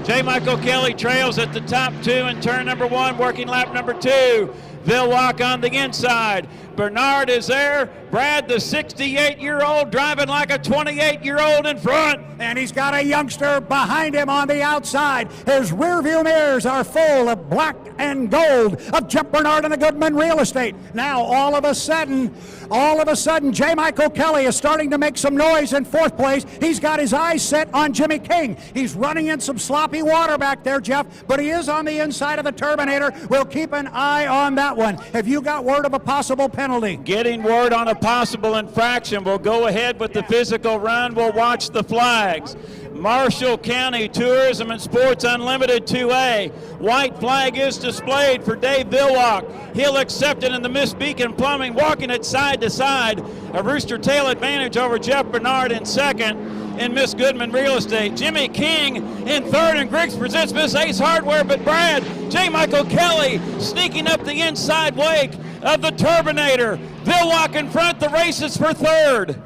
J. Michael Kelly trails at the top 2 in turn number 1, working lap number 2. Villwalk on the inside. Bernard is there. Brad, the 68-year-old, driving like a 28-year-old in front. And he's got a youngster behind him on the outside. His rearview mirrors are full of black and gold of Jeff Bernard and the Goodman Real Estate. Now, all of a sudden, J. Michael Kelly is starting to make some noise in 4th place. He's got his eyes set on Jimmy King. He's running in some sloppy water back there, Jeff, but he is on the inside of the Turbinator. We'll keep an eye on that one. Have you got word of a possible penalty? Getting word on a possible infraction. We'll go ahead with the physical run. We'll watch the flags. Marshall County Tourism and Sports Unlimited 2A. White flag is displayed for Dave Villwalk. He'll accept it in the Miss Beacon Plumbing, walking it side to side. A rooster tail advantage over Jeff Bernard in second. In Miss Goodman Real Estate. Jimmy King in third, and Griggs presents Miss Ace Hardware, but Brad, J. Michael Kelly sneaking up the inside wake of the Turbinator. Villwalk in front, the race is for third.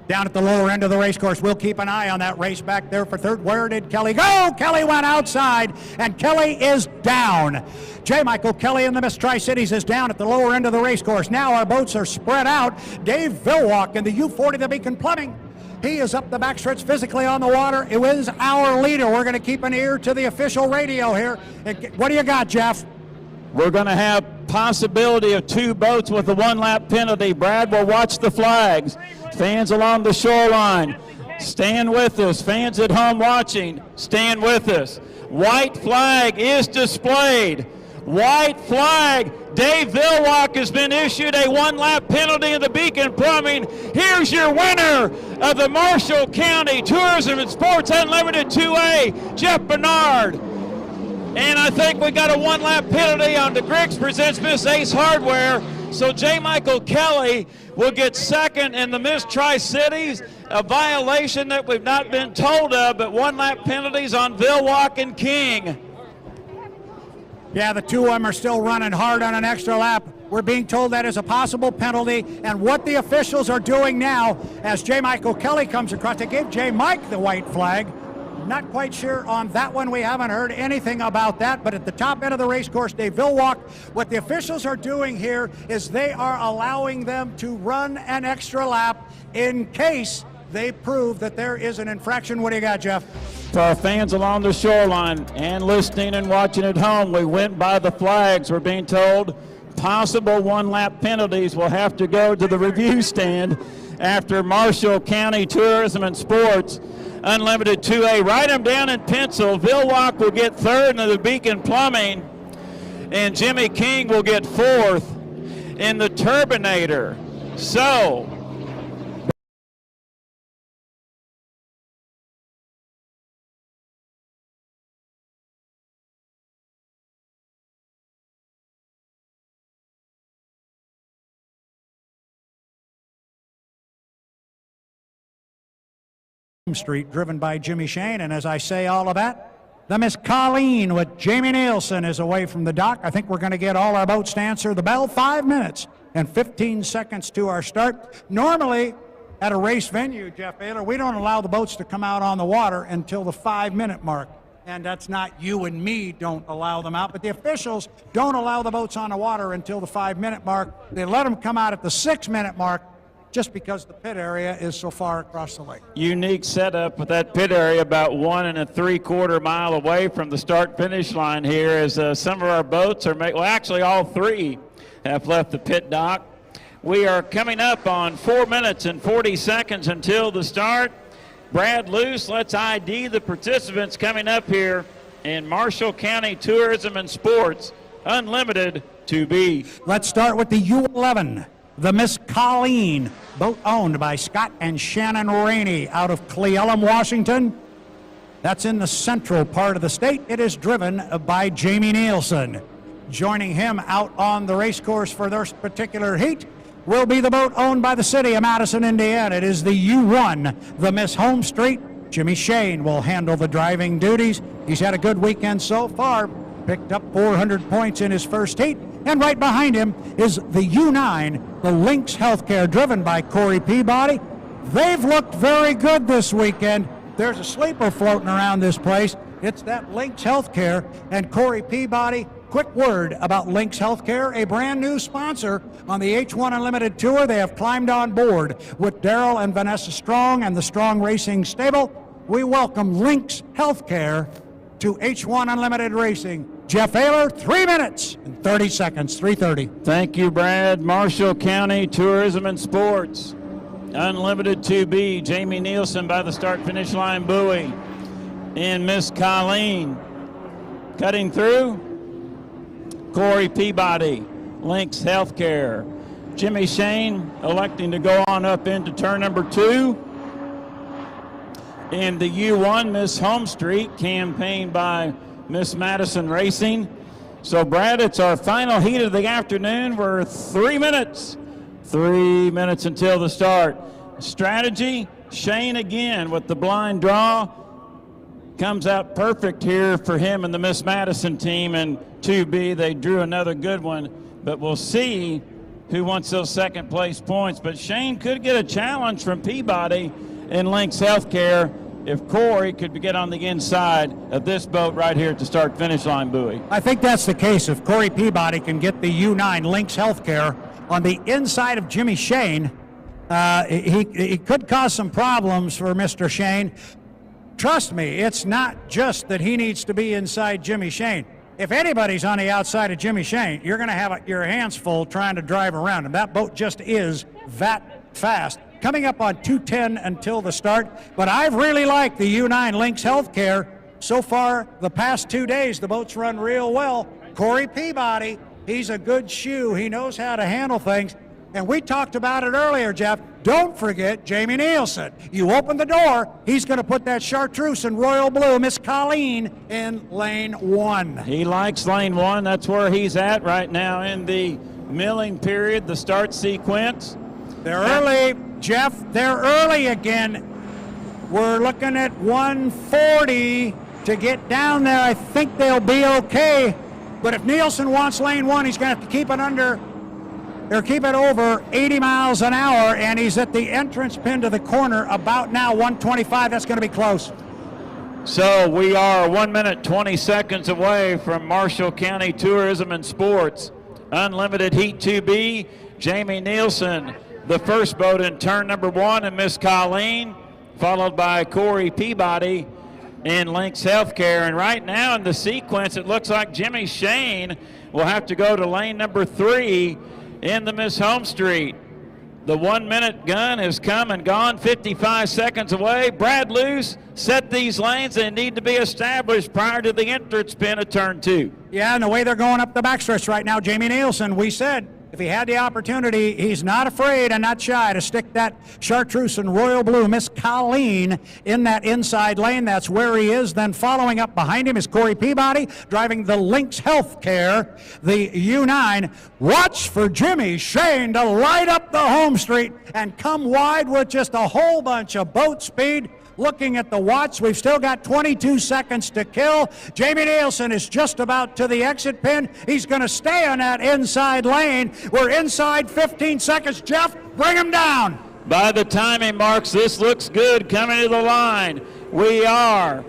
Down at the lower end of the race course, we'll keep an eye on that race back there for third. Where did Kelly go? Kelly went outside, and Kelly is down. J. Michael Kelly in the Miss Tri-Cities is down at the lower end of the race course. Now our boats are spread out. Dave Villwalk in the U40, the Beacon Plumbing. He is up the backstretch physically on the water. It is our leader. We're going to keep an ear to the official radio here. What do you got, Jeff? We're going to have possibility of 2 boats with a 1-lap penalty. Brad will watch the flags. Fans along the shoreline, stand with us. Fans at home watching, stand with us. White flag is displayed. White flag. Dave Villwalk has been issued a 1-lap penalty in the Beacon Plumbing. Here's your winner of the Marshall County Tourism and Sports Unlimited 2A, Jeff Bernard. And I think we got a 1-lap penalty on the Griggs presents Miss Ace Hardware. So J. Michael Kelly will get second in the Miss Tri-Cities, a violation that we've not been told of, but 1-lap penalties on Villwalk and King. Yeah, the two of them are still running hard on an extra lap. We're being told that is a possible penalty, and what the officials are doing now, as J. Michael Kelly comes across, they gave J. Mike the white flag. Not quite sure on that one. We haven't heard anything about that, but at the top end of the race course, Dave Villwalk, what the officials are doing here is they are allowing them to run an extra lap in case they prove that there is an infraction. What do you got, Jeff? For our fans along the shoreline and listening and watching at home, we went by the flags. We're being told possible 1-lap penalties will have to go to the review stand after Marshall County Tourism and Sports Unlimited 2A. Write them down in pencil. Villwalk will get third in the Beacon Plumbing, and Jimmy King will get fourth in the Turbinator. So Street, driven by Jimmy Shane. And as I say all of that, the Miss Colleen with Jamie Nielsen is away from the dock. I think we're going to get all our boats to answer the bell. 5 minutes and 15 seconds to our start. Normally, at a race venue, Jeff Baylor, we don't allow the boats to come out on the water until the 5-minute mark. And that's not you and me don't allow them out, but the officials don't allow the boats on the water until the 5-minute mark. They let them come out at the 6-minute mark just because the pit area is so far across the lake. Unique setup with that pit area about 1 3/4 mile away from the start-finish line here, as some of our boats are well, actually all 3 have left the pit dock. We are coming up on 4 minutes and 40 seconds until the start. Brad Luce, let's ID the participants coming up here in Marshall County Tourism and Sports Unlimited 2B. Let's start with the U11, the Miss Colleen, boat owned by Scott and Shannon Rainey out of Cle-Elum, Washington. That's in the central part of the state. It is driven by Jamie Nielsen. Joining him out on the race course for this particular heat will be the boat owned by the city of Madison, Indiana. It is the U1, the Miss Home Street. Jimmy Shane will handle the driving duties. He's had a good weekend so far, picked up 400 points in his first heat. And right behind him is the U9, the Lynx Healthcare, driven by Corey Peabody. They've looked very good this weekend. There's a sleeper floating around this place. It's that Lynx Healthcare and Corey Peabody. Quick word about Lynx Healthcare, a brand new sponsor on the H1 Unlimited Tour. They have climbed on board with Daryl and Vanessa Strong and the Strong Racing Stable. We welcome Lynx Healthcare to H1 Unlimited Racing. Jeff Ayler, 3 minutes and 30 seconds, 3:30. Thank you, Brad. Marshall County Tourism and Sports Unlimited 2B. Jamie Nielsen by the start-finish line buoy. And Miss Colleen cutting through. Corey Peabody, Lynx Healthcare. Jimmy Shane electing to go on up into turn number 2. In the U1, Miss Home Street, campaigned by Miss Madison Racing. So, Brad, it's our final heat of the afternoon. We're 3 minutes. 3 minutes until the start. Strategy, Shane again with the blind draw. Comes out perfect here for him and the Miss Madison team. And 2B, they drew another good one. But we'll see who wants those second place points. But Shane could get a challenge from Peabody in Lynx Healthcare if Corey could get on the inside of this boat right here at the start-finish line buoy. I think that's the case. If Corey Peabody can get the U9 Lynx Healthcare on the inside of Jimmy Shane, he could cause some problems for Mr. Shane. Trust me, it's not just that he needs to be inside Jimmy Shane. If anybody's on the outside of Jimmy Shane, you're going to have your hands full trying to drive around him. That boat just is that fast. Coming up on 2:10 until the start, but I've really liked the U9 Lynx Healthcare. So far, the past 2 days, the boats run real well. Corey Peabody, he's a good shoe. He knows how to handle things. And we talked about it earlier, Jeff. Don't forget Jamie Nielsen. You open the door, he's going to put that chartreuse and royal blue, Miss Colleen, in lane 1. He likes lane 1. That's where he's at right now in the milling period, the start sequence. They're early, Jeff. They're early again. We're looking at 140 to get down there. I think they'll be okay. But if Nielsen wants lane 1, he's going to have to keep it under or keep it over 80 miles an hour, and he's at the entrance pin to the corner about now, 125. That's going to be close. So we are 1 minute 20 seconds away from Marshall County Tourism and Sports Unlimited Heat 2B. Jamie Nielsen, the first boat in turn number 1, and Miss Colleen, followed by Corey Peabody in Lynx Healthcare. And right now in the sequence, it looks like Jimmy Shane will have to go to lane number 3 in the Miss Home Street. The 1 minute gun has come and gone, 55 seconds away. Brad Luce set these lanes and need to be established prior to the entrance pin of turn 2. Yeah, and the way they're going up the backstretch right now, Jamie Nielsen, we said if he had the opportunity, he's not afraid and not shy to stick that chartreuse and royal blue Miss Colleen in that inside lane. That's where he is. Then following up behind him is Corey Peabody driving the Lynx Healthcare, the U9. Watch for Jimmy Shane to light up the home street and come wide with just a whole bunch of boat speed. looking at the watch. We've still got 22 seconds to kill. Jamie Nielsen is just about to the exit pin. He's going to stay on that inside lane. We're inside 15 seconds. Jeff, bring him down. By the timing marks, this looks good coming to the line. We are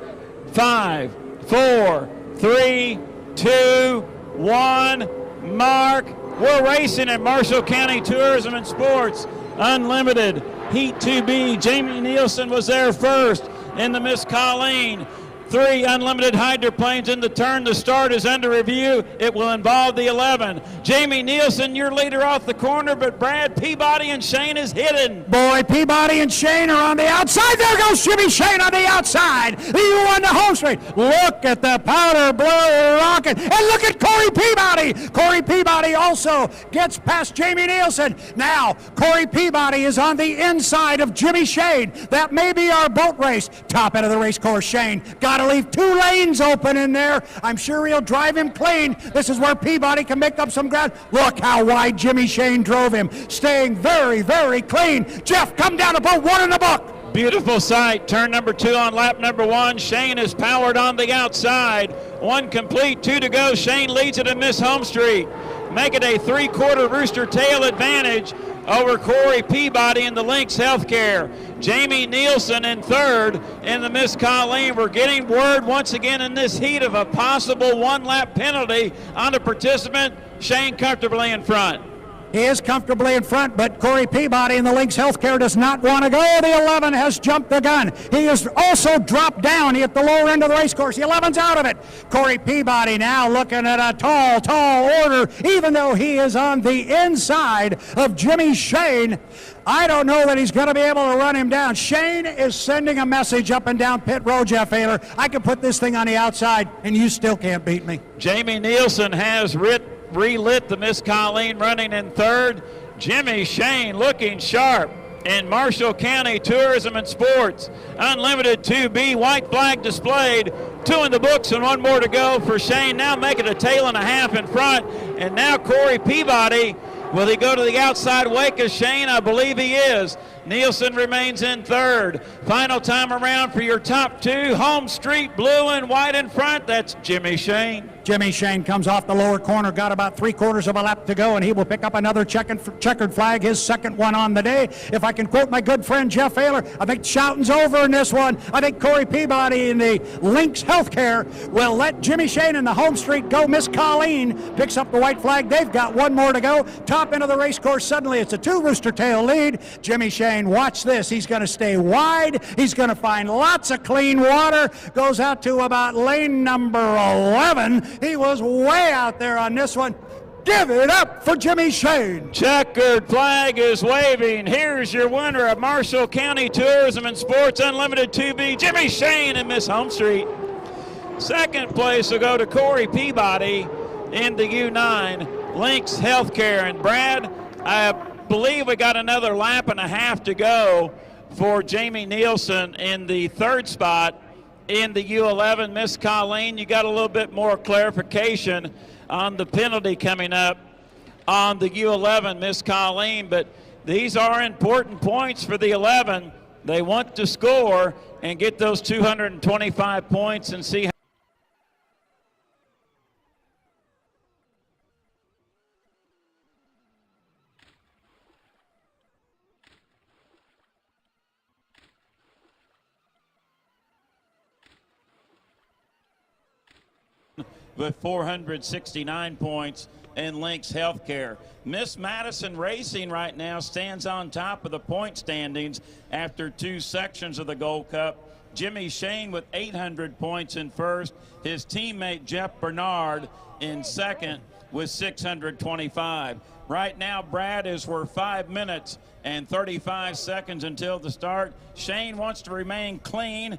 5, 4, 3, 2, 1. Mark. We're racing at Marshall County Tourism and Sports Unlimited Heat 2B. Jamie Nielsen was there first in the Miss Colleen. 3 unlimited hydroplanes in the turn. The start is under review. It will involve the 11. Jamie Nielsen, your leader off the corner, but Brad Peabody and Shane is hidden. Boy, Peabody and Shane are on the outside. There goes Jimmy Shane on the outside. You on the home straight. Look at the powder blue rocket. And look at Corey Peabody. Corey Peabody also gets past Jamie Nielsen. Now, Corey Peabody is on the inside of Jimmy Shane. That may be our boat race. Top end of the race course, Shane. Got to leave 2 lanes open in there. I'm sure he'll drive him clean. This is where Peabody can make up some ground. Look how wide Jimmy Shane drove him. Staying very, very clean. Jeff, come down to boat 1 in the book. Beautiful sight. Turn number 2 on lap number 1. Shane is powered on the outside. 1 complete, 2 to go. Shane leads it in Miss Home Street. Make it a 3/4 rooster tail advantage over Corey Peabody in the Lynx Healthcare. Jamie Nielsen in 3rd in the Miss Colleen. We're getting word once again in this heat of a possible 1-lap penalty on a participant. Shane comfortably in front. He is comfortably in front, but Corey Peabody in the Lynx Healthcare does not want to go. The 11 has jumped the gun. He has also dropped down. He at the lower end of the race course. The 11's out of it. Corey Peabody now looking at a tall order, even though he is on the inside of Jimmy Shane. I don't know that he's going to be able to run him down. Shane is sending a message up and down pit road, Jeff Ayler. I can put this thing on the outside, and you still can't beat me. Jamie Nielsen has relit the Miss Colleen, running in 3rd. Jimmy Shane looking sharp in Marshall County Tourism and Sports Unlimited 2B. White flag displayed. 2 in the books and 1 more to go for Shane. Now making a tail and a half in front. And now Corey Peabody. Will he go to the outside wake of Shane? I believe he is. Nielsen remains in 3rd. Final time around for your top 2. Home Street, blue and white in front. That's Jimmy Shane. Jimmy Shane comes off the lower corner, got about 3/4 of a lap to go, and he will pick up another checkered flag, his 2nd one on the day. If I can quote my good friend Jeff Ayler, I think shouting's over in this one. I think Corey Peabody in the Lynx Healthcare will let Jimmy Shane in the Home Street go. Miss Colleen picks up the white flag. They've got 1 more to go. Top end of the race course, suddenly it's a 2 rooster tail lead. Jimmy Shane, watch this. He's going to stay wide. He's going to find lots of clean water. Goes out to about lane number 11. He was way out there on this one. Give it up for Jimmy Shane. Checkered flag is waving. Here's your winner of Marshall County Tourism and Sports Unlimited 2B, Jimmy Shane in Miss Home Street. 2nd place will go to Corey Peabody in the U9 Lynx Healthcare. And Brad, I believe we got another lap and a half to go for Jamie Nielsen in the 3rd spot in the U11 Miss Colleen. You got a little bit more clarification on the penalty coming up on the U11 Miss Colleen, but these are important points for the 11. They want to score and get those 225 points and see how with 469 points in Lynx Healthcare. Miss Madison Racing right now stands on top of the point standings after 2 sections of the Gold Cup. Jimmy Shane with 800 points in 1st. His teammate Jeff Bernard in 2nd with 625. Right now, Brad, is we're 5 minutes and 35 seconds until the start. Shane wants to remain clean,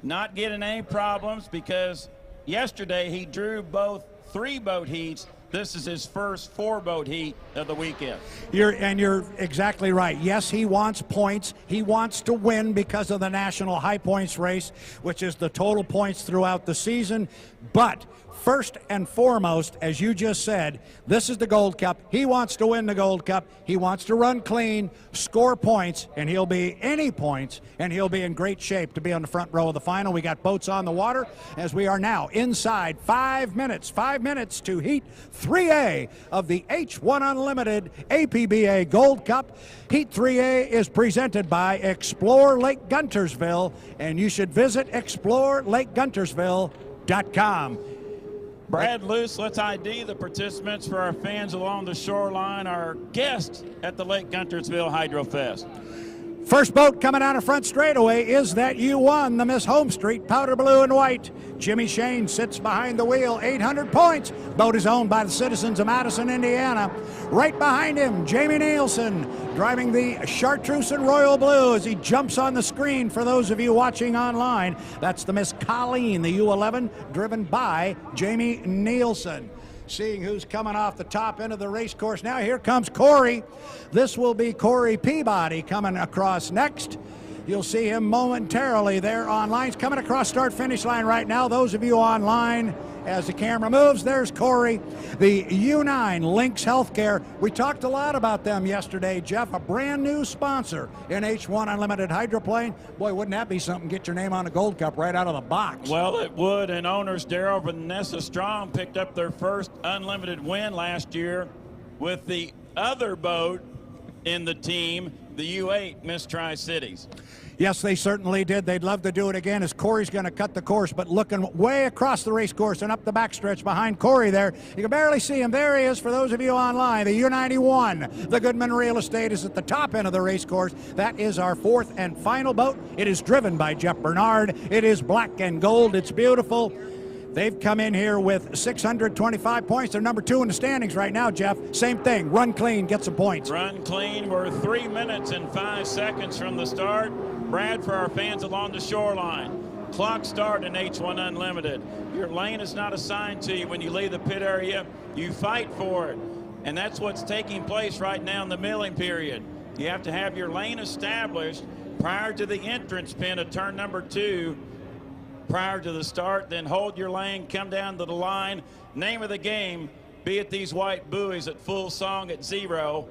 not getting any problems, because yesterday he drew both 3-boat heats. This is his first 4-boat heat of the weekend. You're exactly right. Yes, he wants points. He wants to win because of the National High Points race, which is the total points throughout the season. But First and foremost, as you just said, this is the Gold Cup. He wants to win the Gold Cup. He wants to run clean, score points, and he'll be any points, and he'll be in great shape to be on the front row of the final. We got boats on the water as we are now inside 5 minutes. 5 minutes to Heat 3A of the H1 Unlimited APBA Gold Cup. Heat 3A is presented by Explore Lake Guntersville, and you should visit ExploreLakeGuntersville.com. Brad Luce, let's ID the participants for our fans along the shoreline, our guests at the Lake Guntersville Hydro Fest. First boat coming out of front straightaway is that U1, the Miss Home Street, powder blue and white. Jimmy Shane sits behind the wheel, 800 points. Boat is owned by the citizens of Madison, Indiana. Right behind him, Jamie Nielsen, driving the Chartreuse and Royal Blue as he jumps on the screen for those of you watching online. That's the Miss Colleen, the U11, driven by Jamie Nielsen. Seeing who's coming off the top end of the race course now. Here comes Corey. This will be Corey Peabody coming across next. You'll see him momentarily there online. He's coming across start-finish line right now. Those of you online, as the camera moves, there's Corey. The U9 Lynx Healthcare. We talked a lot about them yesterday, Jeff. A brand new sponsor in H1 Unlimited Hydroplane. Boy, wouldn't that be something? Get your name on a Gold Cup right out of the box. Well, it would, and owners Darrell and Vanessa Strong picked up their first unlimited win last year with the other boat in the team, the U8 Miss Tri-Cities. Yes, they certainly did. They'd love to do it again as Corey's going to cut the course, but looking way across the race course and up the backstretch behind Corey there. You can barely see him. There he is for those of you online. The U91, the Goodman Real Estate, is at the top end of the race course. That is our fourth and final boat. It is driven by Jeff Bernard. It is black and gold. It's beautiful. They've come in here with 625 points. They're number 2 in the standings right now, Jeff. Same thing. Run clean, get some points. Run clean. We're 3 minutes and 5 seconds from the start. Brad, for our fans along the shoreline, clock start in H1 Unlimited. Your lane is not assigned to you when you leave the pit area. You fight for it. And that's what's taking place right now in the milling period. You have to have your lane established prior to the entrance pin of turn number 2. Prior to the start, then hold your lane, come down to the line. Name of the game, be at these white buoys at full song at 0.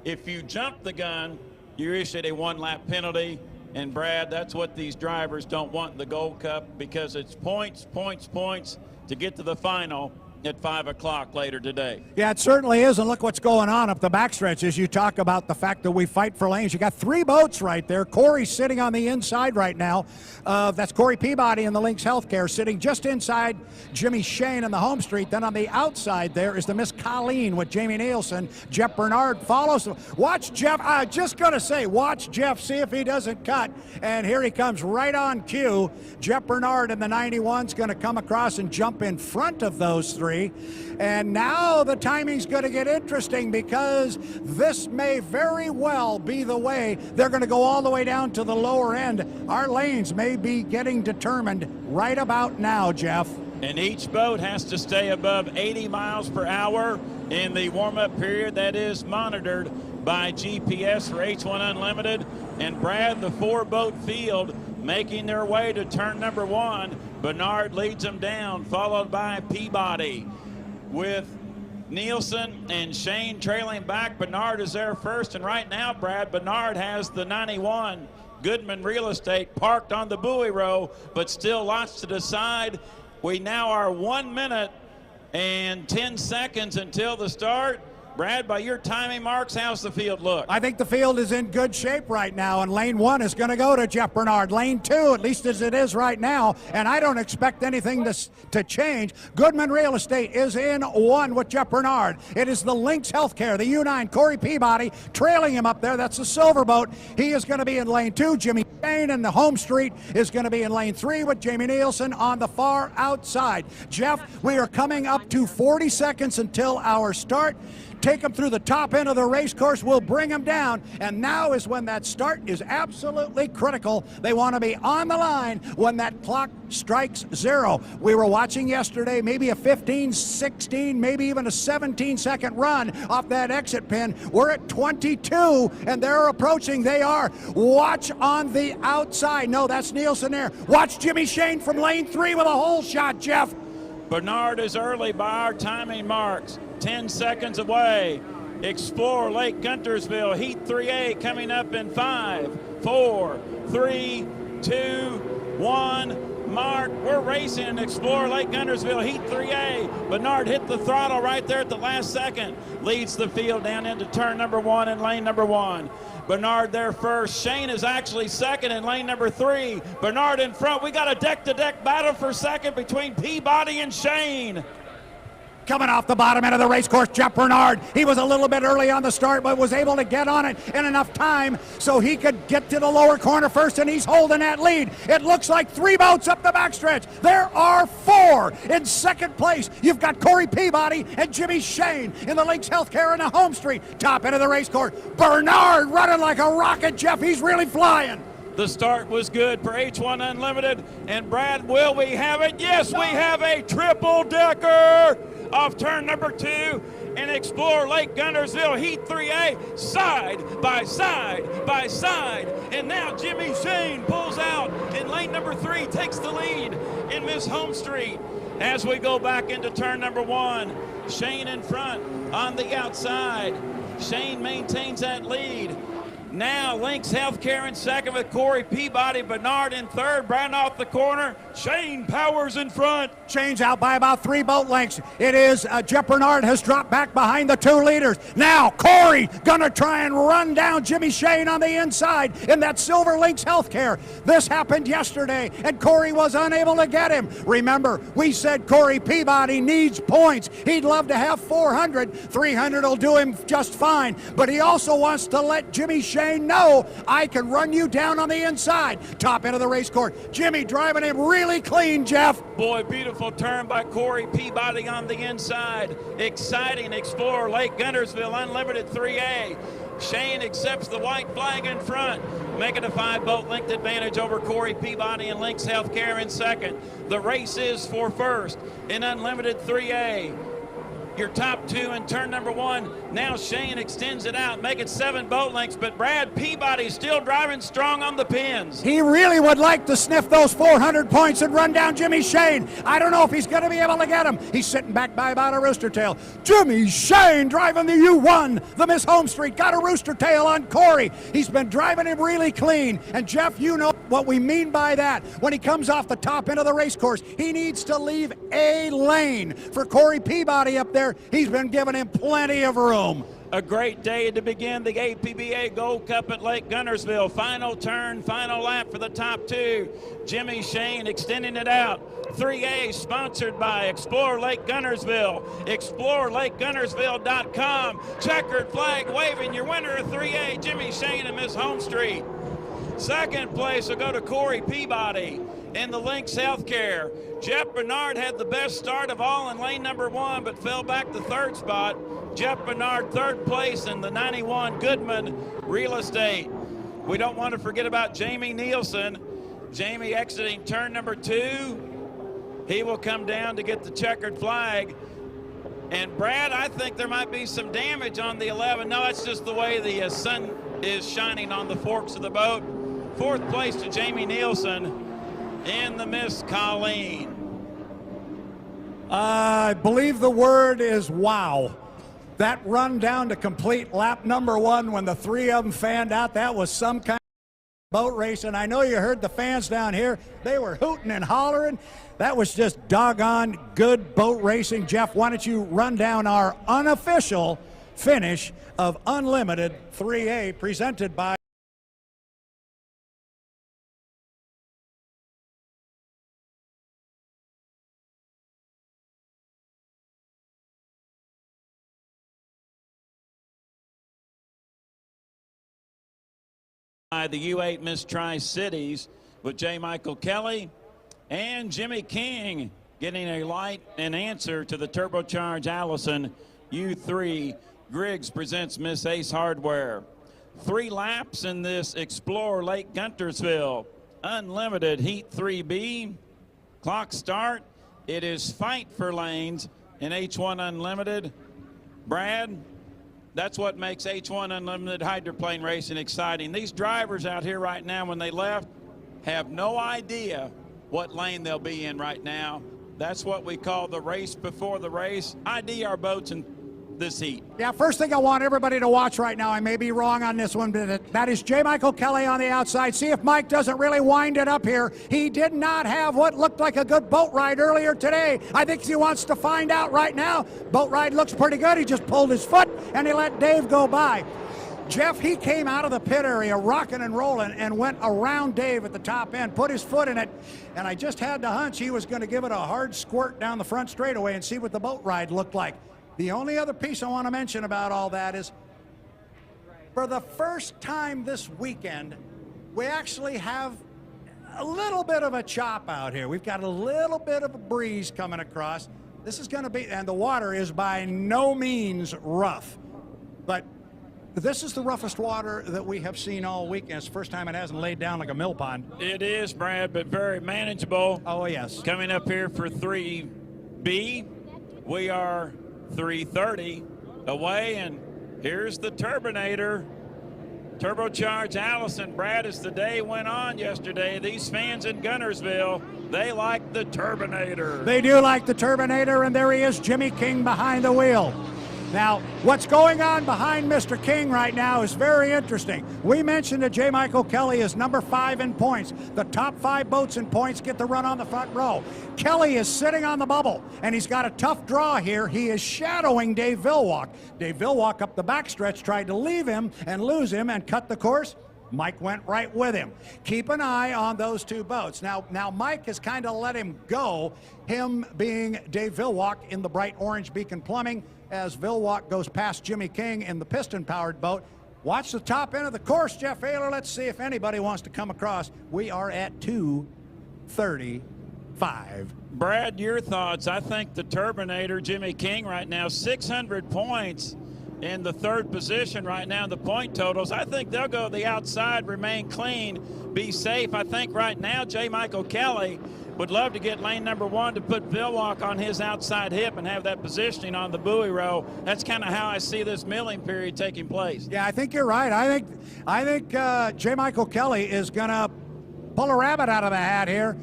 If you jump the gun, you're issued a 1-lap penalty. And Brad, that's what these drivers don't want in the Gold Cup, because it's points, points, points to get to the final at 5 o'clock later today. Yeah, it certainly is, and look what's going on up the backstretch as you talk about the fact that we fight for lanes. You got 3 boats right there. Corey's sitting on the inside right now. That's Corey Peabody in the Lynx Healthcare, sitting just inside Jimmy Shane in the Home Street. Then on the outside there is the Miss Colleen with Jamie Nielsen. Jeff Bernard follows. Watch Jeff. I'm just going to say, watch Jeff, see if he doesn't cut. And here he comes right on cue. Jeff Bernard in the 91's going to come across and jump in front of those 3. And now the timing's going to get interesting, because this may very well be the way they're going to go all the way down to the lower end. Our lanes may be getting determined right about now, Jeff. And each boat has to stay above 80 miles per hour in the warm-up period. That is monitored by GPS for H1 Unlimited. And Brad, the 4-boat field making their way to turn number 1. Bernard leads them down, followed by Peabody, with Nielsen and Shane trailing back. Bernard is there first, and right now, Brad, Bernard has the 91 Goodman Real Estate parked on the buoy row, but still lots to decide. We now are 1 minute and 10 seconds until the start. Brad, by your timing marks, how's the field look? I think the field is in good shape right now, and lane 1 is going to go to Jeff Bernard. Lane 2, at least as it is right now, and I don't expect anything to change. Goodman Real Estate is in 1 with Jeff Bernard. It is the Lynx Healthcare, the U9, Corey Peabody, trailing him up there. That's the silver boat. He is going to be in lane 2. Jimmy Shane in the Home Street is going to be in lane 3 with Jamie Nielsen on the far outside. Jeff, we are coming up to 40 seconds until our start. Take them through the top end of the race course. We'll bring them down. And now is when that start is absolutely critical. They want to be on the line when that clock strikes 0. We were watching yesterday maybe a 15, 16, maybe even a 17-second run off that exit pin. We're at 22, and they're approaching. They are. Watch on the outside. No, that's Nielsen there. Watch Jimmy Shane from lane 3 with a hole shot, Jeff. Bernard is early by our timing marks, 10 seconds away. Explore Lake Guntersville, Heat 3A coming up in 5, 4, 3, 2, 1. Mark, we're racing. Explore Lake Guntersville, Heat 3A. Bernard hit the throttle right there at the last second. Leads the field down into turn number 1 and lane number 1. Bernard there first. Shane is actually second in lane number 3. Bernard in front. We got a deck-to-deck battle for second between Peabody and Shane. Coming off the bottom end of the race course, Jeff Bernard. He was a little bit early on the start, but was able to get on it in enough time so he could get to the lower corner first, and he's holding that lead. It looks like 3 boats up the backstretch. There are 4 in second place. You've got Corey Peabody and Jimmy Shane in the Lynx Healthcare in the home street. Top end of the race course. Bernard running like a rocket, Jeff. He's really flying. The start was good for H1 Unlimited. And Brad, will we have it? Yes, we have a triple-decker off turn number 2 and Explore Lake Guntersville Heat 3A side by side by side. And now Jimmy Shane pulls out in lane number 3, takes the lead in Miss Home Street. As we go back into turn number 1, Shane in front on the outside. Shane maintains that lead. Now Lynx Healthcare in second with Corey Peabody, Bernard in third. Brad off the corner. Shane Powers in front. Shane's out by about 3 boat lengths. It is Jeff Bernard has dropped back behind the 2 leaders. Now Corey gonna try and run down Jimmy Shane on the inside in that silver Lynx Healthcare. This happened yesterday, and Corey was unable to get him. Remember, we said Corey Peabody needs points. He'd love to have 400. 300 will do him just fine, but he also wants to let Jimmy Shane know, I can run you down on the inside. Top end of the race course. Jimmy driving him really clean, Jeff. Boy, beautiful turn by Corey Peabody on the inside. Exciting. Explore Lake Guntersville Unlimited 3A. Shane accepts the white flag in front, making a 5-boat length advantage over Corey Peabody and Lynx Healthcare in second. The race is for first in Unlimited 3A. Your top 2 in turn number 1. Now Shane extends it out, make it 7 boat lengths, but Brad Peabody still driving strong on the pins. He really would like to sniff those 400 points and run down Jimmy Shane. I don't know if he's going to be able to get him. He's sitting back by about a rooster tail. Jimmy Shane driving the U1, the Miss Home Street, got a rooster tail on Corey. He's been driving him really clean. And Jeff, you know what we mean by that. When he comes off the top end of the race course, he needs to leave a lane for Corey Peabody up there. He's been giving him plenty of room. A great day to begin the APBA Gold Cup at Lake Guntersville. Final turn, final lap for the top 2. Jimmy Shane extending it out. 3A sponsored by Explore Lake Guntersville. ExploreLakeGuntersville.com. Checkered flag waving. Your winner of 3A, Jimmy Shane and Miss Home Street. Second place will go to Corey Peabody in the Lynx Healthcare. Jeff Bernard had the best start of all in lane number 1, but fell back to 3rd spot. Jeff Bernard 3rd place in the 91 Goodman Real Estate. We don't want to forget about Jamie Nielsen. Jamie exiting turn number 2. He will come down to get the checkered flag. And Brad, I think there might be some damage on the 11. No, it's just the way the sun is shining on the forks of the boat. 4th place to Jamie Nielsen in the Miss Colleen. I believe the word is wow. That run down to complete lap number 1 when the 3 of them fanned out, that was some kind of boat race. And I know you heard the fans down here. They were hooting and hollering. That was just doggone good boat racing. Jeff, why don't you run down our unofficial finish of Unlimited 3A presented by the U8 Miss Tri-Cities with J. Michael Kelly and Jimmy King getting a light and answer to the turbocharged Allison U3. Griggs presents Miss Ace Hardware. 3 laps in this Explore Lake Guntersville Unlimited Heat 3B. Clock start. It is fight for lanes in H1 Unlimited. Brad, that's what makes H1 Unlimited hydroplane racing exciting. These drivers out here right now, when they left, have no idea what lane they'll be in right now. That's what we call the race before the race. ID our boats in this heat. Yeah, first thing I want everybody to watch right now, I may be wrong on this one, but that is J. Michael Kelly on the outside. See if Mike doesn't really wind it up here. He did not have what looked like a good boat ride earlier today. I think he wants to find out right now. Boat ride looks pretty good. He just pulled his foot and he let Dave go by. Jeff, he came out of the pit area rocking and rolling and went around Dave at the top end, put his foot in it, and I just had the hunch he was going to give it a hard squirt down the front straightaway and see what the boat ride looked like. The only other piece I want to mention about all that is, for the first time this weekend, we actually have a little bit of a chop out here. We've got a little bit of a breeze coming across. This is going to be, and the water is by no means rough, but this is the roughest water that we have seen all weekend. It's the first time it hasn't laid down like a mill pond. It is, Brad, but very manageable. Oh, yes. Coming up here for 3B, we are 3:30 away, and here's the Turbinator. Turbocharged Allison. Brad, as the day went on yesterday, these fans in Guntersville, they like the Turbinator. They do like the Turbinator, and there he is, Jimmy King behind the wheel. Now, what's going on behind Mr. King right now is very interesting. We mentioned that J. Michael Kelly is number 5 in points. The top 5 boats in points get the run on the front row. Kelly is sitting on the bubble, and he's got a tough draw here. He is shadowing Dave Villwalk. Dave Villwalk up the backstretch tried to leave him and lose him and cut the course. Mike went right with him. Keep an eye on those two boats. Now Mike has kind of let him go, him being Dave Villwalk in the bright orange Beacon Plumbing, as Villwalk goes past Jimmy King in the piston-powered boat. Watch the top end of the course, Jeff Ayler. Let's see if anybody wants to come across. We are at 2:35. Brad, your thoughts? I think the Turbinator, Jimmy King right now, 600 points in the 3rd position right now in the point totals. I think they'll go the outside, remain clean, be safe. I think right now J. Michael Kelly would love to get lane number 1 to put Villwalk on his outside hip and have that positioning on the buoy row. That's kind of how I see this milling period taking place. Yeah, I think you're right. I think J. Michael Kelly is going to pull a rabbit out of the hat here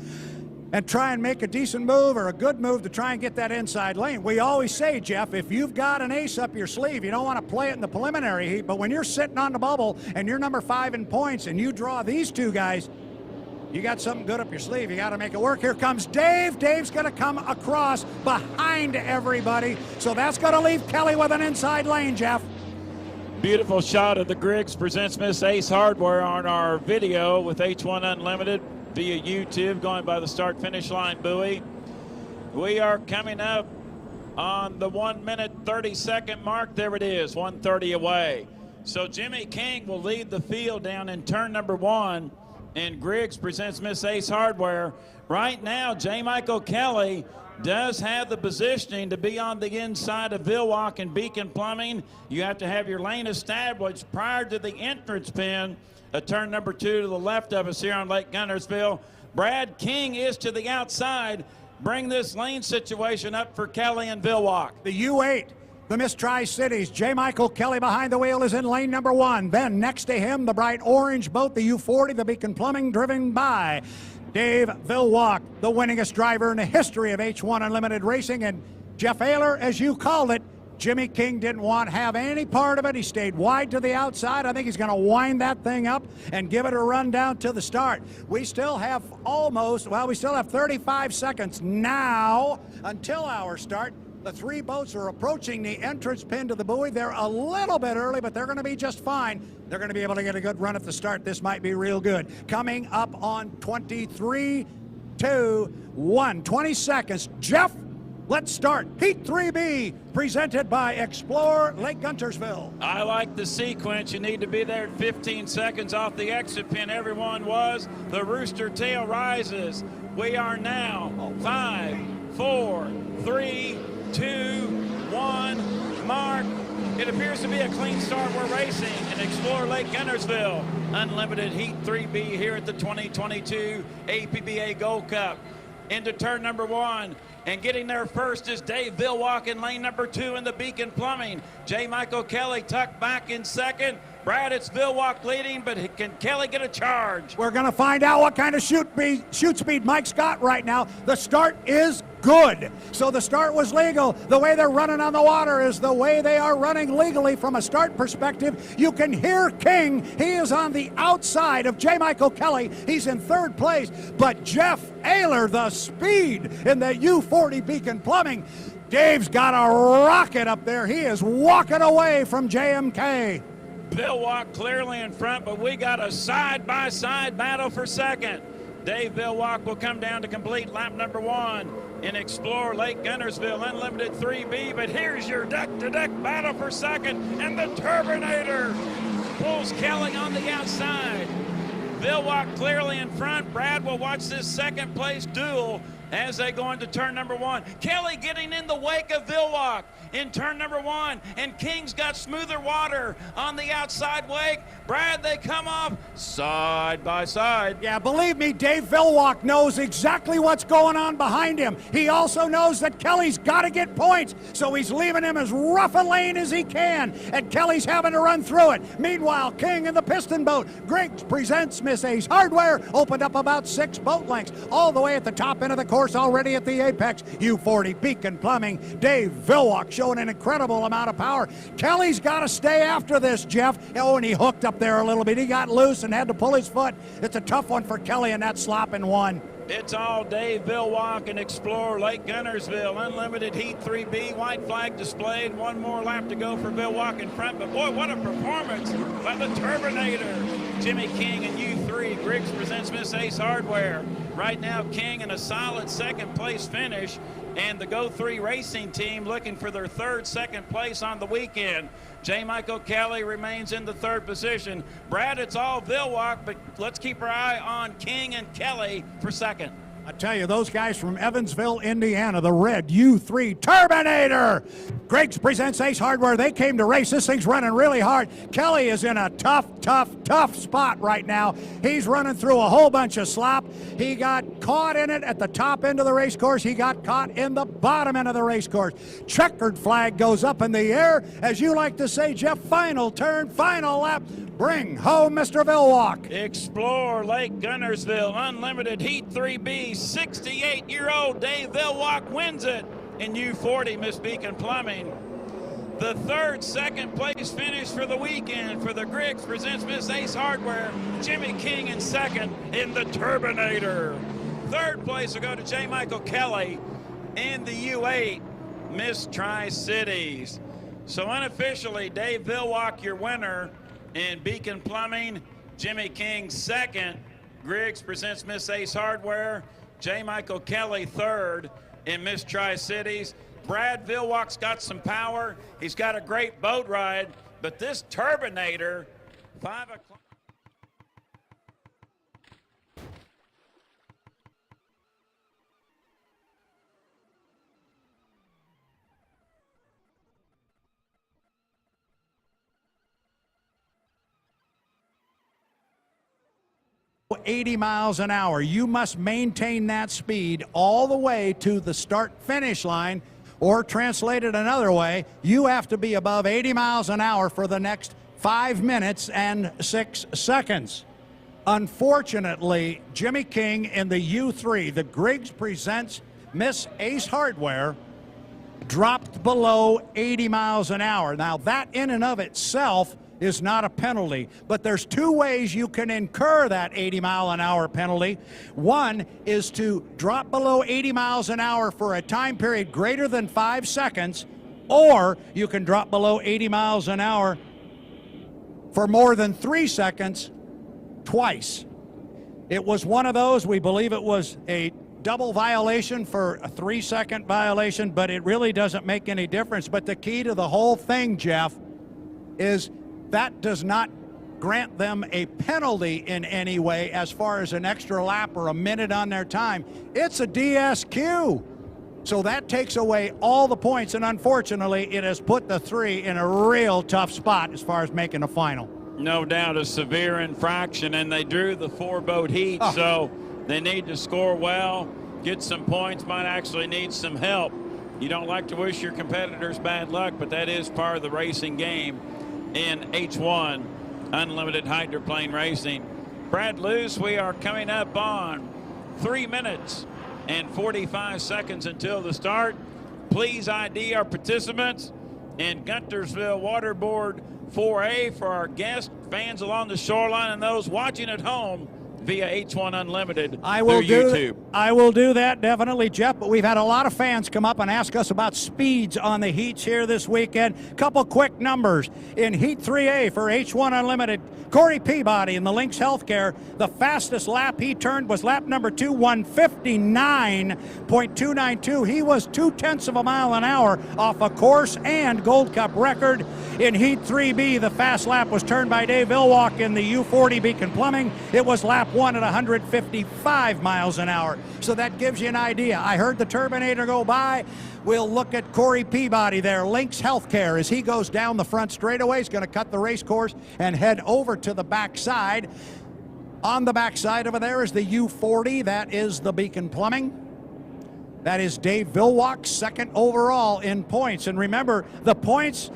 and try and make a decent move or a good move to try and get that inside lane. We always say, Jeff, if you've got an ace up your sleeve, you don't want to play it in the preliminary heat, but when you're sitting on the bubble and you're number 5 in points and you draw these two guys, you got something good up your sleeve. You got to make it work. Here comes Dave. Dave's going to come across behind everybody, so that's going to leave Kelly with an inside lane, Jeff. Beautiful shot of the Griggs presents Miss Ace Hardware on our video with H1 Unlimited via YouTube, going by the start-finish line buoy. We are coming up on the 1-minute 30-second mark. There it is, 1:30 away. So Jimmy King will lead the field down in turn number 1, and Griggs presents Miss Ace Hardware. Right now, J. Michael Kelly does have the positioning to be on the inside of Villwalk and Beacon Plumbing. You have to have your lane established prior to the entrance pin at turn number 2 to the left of us here on Lake Guntersville. Brad King is to the outside. Bring this lane situation up for Kelly and Villwalk. The U8. The Miss Tri-Cities, J. Michael Kelly behind the wheel is in lane number 1. Then next to him, the bright orange boat, the U40, the Beacon Plumbing, driven by Dave Villwalk, the winningest driver in the history of H1 Unlimited Racing. And Jeff Ayler, as you called it, Jimmy King didn't want to have any part of it. He stayed wide to the outside. I think he's going to wind that thing up and give it a run down to the start. We still have we still have 35 seconds now until our start. The 3 boats are approaching the entrance pin to the buoy. They're a little bit early, but they're going to be just fine. They're going to be able to get a good run at the start. This might be real good. Coming up on 23, 2, 1. 20 seconds. Jeff, let's start. Heat 3B, presented by Explore Lake Guntersville. I like the sequence. You need to be there at 15 seconds off the exit pin. Everyone was. The rooster tail rises. We are now 5, 4, 3, 2, 1, mark. It appears to be a clean start. We're racing in Explore Lake Guntersville. Unlimited Heat 3B here at the 2022 APBA Gold Cup. Into turn number 1. And getting there first is Dave Villwalk in lane number 2 in the Beacon Plumbing. J. Michael Kelly tucked back in second. Brad, it's Vilwalk leading, but can Kelly get a charge? We're going to find out what kind of shoot speed Mike's got right now. The start is good. So the start was legal. The way they're running on the water is the way they are running legally from a start perspective. You can hear King. He is on the outside of J. Michael Kelly. He's in third place. But Jeff Ayler, the speed in the U40 Beacon Plumbing. Dave's got a rocket up there. He is walking away from JMK. Vilwalk clearly in front, but we got a side-by-side battle for second. Dave Vilwalk will come down to complete lap number 1 in Explore Lake Gunnersville Unlimited 3B, but here's your deck-to-deck battle for second, and the Turbinator pulls Kelly on the outside. Vilwalk clearly in front. Brad will watch this second place duel as they go into turn number 1. Kelly getting in the wake of Vilwalk in turn number 1, and King's got smoother water on the outside wake. Brad, they come off side by side. Yeah, believe me, Dave Vilwalk knows exactly what's going on behind him. He also knows that Kelly's got to get points, so he's leaving him as rough a lane as he can, and Kelly's having to run through it. Meanwhile, King in the piston boat. Griggs presents Miss Ace Hardware, opened up about 6 boat lengths, all the way at the top end of the course, already at the apex. U40 Beacon Plumbing. Dave Vilwalk showing an incredible amount of power. Kelly's got to stay after this, Jeff. Oh, and he hooked up there a little bit. He got loose and had to pull his foot. It's a tough one for Kelly in that slop in 1. It's all Dave Vilwalk and Explore Lake Gunnersville Unlimited Heat 3B. White flag displayed. 1 more lap to go for Vilwalk in front. But boy, what a performance by the Turbinator. Jimmy King in U3. Griggs presents Miss Ace Hardware. Right now, King in a solid second place finish. And the Go 3 Racing team looking for their second place on the weekend. J. Michael Kelly remains in the 3rd position. Brad, it's all Vilwalk, but let's keep our eye on King and Kelly for second. I tell you, those guys from Evansville, Indiana, the red U3 Turbinator. Griggs presents Ace Hardware. They came to race. This thing's running really hard. Kelly is in a tough spot right now. He's running through a whole bunch of slop. He got caught in it at the top end of the race course. He got caught in the bottom end of the race course. Checkered flag goes up in the air. As you like to say, Jeff, final turn, final lap. Bring home Mr. Vilwalk. Explore Lake Gunnersville Unlimited Heat 3B. 68-year-old Dave Vilwalk wins it in U40 Miss Beacon Plumbing. The 3rd second place finish for the weekend for the Griggs presents Miss Ace Hardware. Jimmy King in 2nd in the Turbinator. 3rd place will go to J. Michael Kelly in the U8 Miss Tri-Cities. So unofficially, Dave Vilwalk your winner in Beacon Plumbing. Jimmy King 2nd. Griggs presents Miss Ace Hardware. J. Michael Kelly 3rd in Miss Tri-Cities. Brad Vilwalk's got some power. He's got a great boat ride, but this Turbinator, 5 o'clock. .80 miles an hour. You must maintain that speed all the way to the start-finish line, or translated another way, you have to be above 80 miles an hour for the next 5 minutes and 6 seconds. Unfortunately, Jimmy King in the U3, the Griggs presents Miss Ace Hardware, dropped below 80 miles an hour. Now, that in and of itself is not a penalty, but there's 2 ways you can incur that 80 mile an hour penalty. One is to drop below 80 miles an hour for a time period greater than 5 seconds, or you can drop below 80 miles an hour for more than 3 seconds twice. It was one of those. We believe it was a double violation for a 3-second violation, but it really doesn't make any difference. But the key to the whole thing, Jeff, is that does not grant them a penalty in any way as far as an extra lap or a minute on their time. It's a DSQ. So that takes away all the points, and unfortunately, it has put the 3 in a real tough spot as far as making a final. No doubt a severe infraction, and they drew the 4-boat heat, so they need to score well, get some points, might actually need some help. You don't like to wish your competitors bad luck, but that is part of the racing game in H1 Unlimited Hydroplane Racing. Brad Luce, we are coming up on 3 minutes and 45 seconds until the start. Please ID our participants in Guntersville Waterboard 4A for our guests, fans along the shoreline, and those watching at home via H1 Unlimited through YouTube. I will do that, definitely, Jeff, but we've had a lot of fans come up and ask us about speeds on the heats here this weekend. Couple quick numbers. In Heat 3A for H1 Unlimited, Corey Peabody in the Lynx Healthcare, the fastest lap he turned was lap number 2, 1:59.292. He was 0.2 of a mile an hour off a course and Gold Cup record. In Heat 3B, the fast lap was turned by Dave Ilwalk in the U40 Beacon Plumbing. It was lap 1 at 155 miles an hour. So that gives you an idea. I heard the Turbinator go by. We'll look at Corey Peabody there, Lynx Healthcare, as he goes down the front straightaway. He's going to cut the race course and head over to the backside. On the backside over there is the U40. That is the Beacon Plumbing. That is Dave Vilwalk, second overall in points. And remember, the points,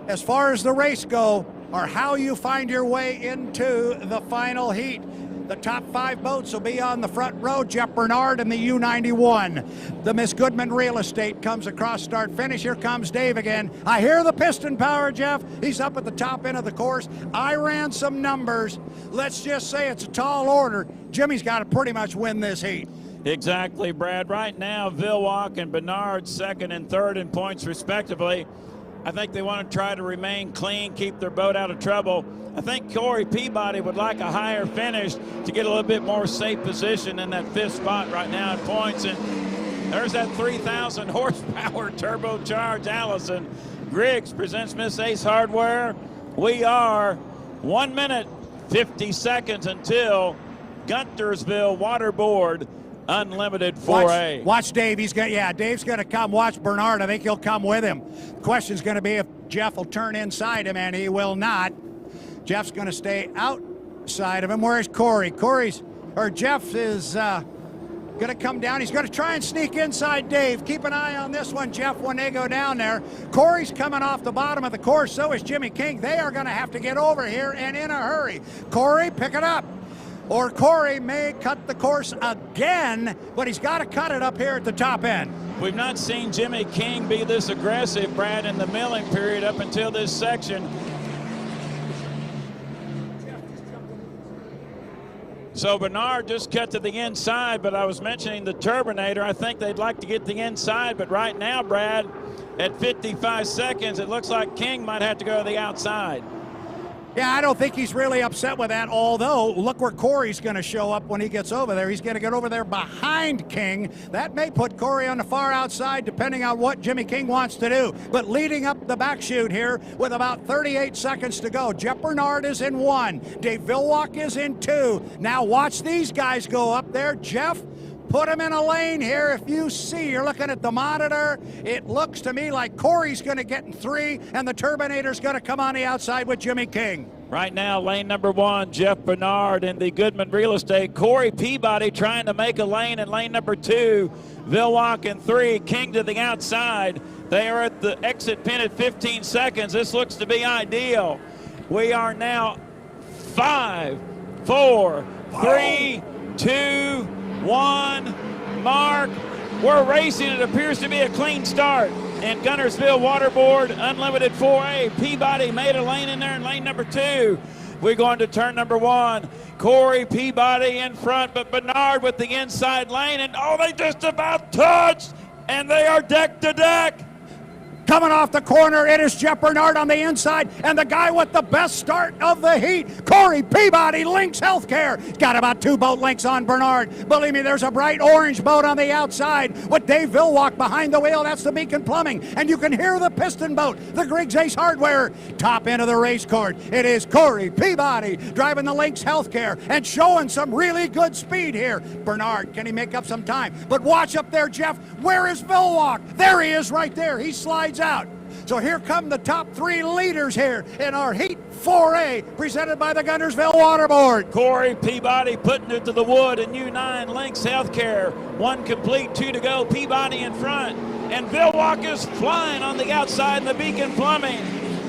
as far as the race go, are how you find your way into the final heat. The top 5 boats will be on the front row. Jeff Bernard in the U91. The Miss Goodman Real Estate comes across start finish. Here comes Dave again. I hear the piston power, Jeff. He's up at the top end of the course. I ran some numbers. Let's just say it's a tall order. Jimmy's got to pretty much win this heat. Exactly, Brad. Right now, Vilwalk and Bernard second and third in points respectively. I think they want to try to remain clean, keep their boat out of trouble. I think Corey Peabody would like a higher finish to get a little bit more safe position in that 5th spot right now in points. And there's that 3,000 horsepower turbocharged Allison. Griggs presents Miss Ace Hardware. We are 1 minute, 50 seconds until Guntersville Waterboard Unlimited 4A. Watch Dave. Dave's going to come. Watch Bernard. I think he'll come with him. The question's going to be if Jeff will turn inside him, and he will not. Jeff's going to stay outside of him. Where's Corey? Jeff is going to come down. He's going to try and sneak inside Dave. Keep an eye on this one, Jeff, when they go down there. Corey's coming off the bottom of the course. So is Jimmy King. They are going to have to get over here and in a hurry. Corey, pick it up. Or Corey may cut the course again, but he's got to cut it up here at the top end. We've not seen Jimmy King be this aggressive, Brad, in the milling period up until this section. So Bernard just cut to the inside, but I was mentioning the Turbinator. I think they'd like to get the inside, but right now, Brad, at 55 seconds, it looks like King might have to go to the outside. Yeah, I don't think he's really upset with that, although look where Corey's going to show up when he gets over there. He's going to get over there behind King. That may put Corey on the far outside, depending on what Jimmy King wants to do. But leading up the back chute here with about 38 seconds to go, Jeff Bernard is in 1. Dave Vilwalk is in 2. Now watch these guys go up there. Jeff, put him in a lane here. If you see, you're looking at the monitor, it looks to me like Corey's going to get in 3, and the Turbinator's going to come on the outside with Jimmy King. Right now, lane number 1, Jeff Bernard in the Goodman Real Estate. Corey Peabody trying to make a lane in lane number 2. Vilwalk in 3, King to the outside. They are at the exit pin at 15 seconds. This looks to be ideal. We are now 5, 4, 3, 2, 1, mark. We're racing. It appears to be a clean start. And Guntersville Waterboard Unlimited 4A. Peabody made a lane in there in lane number 2. We're going to turn number 1. Corey Peabody in front, but Bernard with the inside lane. And they just about touched. And they are deck to deck. Coming off the corner, it is Jeff Bernard on the inside, and the guy with the best start of the heat, Corey Peabody, Lynx Healthcare. Got about 2 boat lengths on Bernard. Believe me, there's a bright orange boat on the outside with Dave Vilwalk behind the wheel. That's the Beacon Plumbing, and you can hear the piston boat, the Griggs Ace Hardware. Top end of the race course, it is Corey Peabody driving the Lynx Healthcare and showing some really good speed here. Bernard, can he make up some time? But watch up there, Jeff. Where is Vilwalk? There he is right there. He slides out. So here come the top 3 leaders here in our Heat 4A, presented by the Guntersville Waterboard. Corey Peabody putting it to the wood in U9 Lynx Healthcare. 1 complete, 2 to go. Peabody in front. And Vilwalk is flying on the outside in the Beacon Plumbing.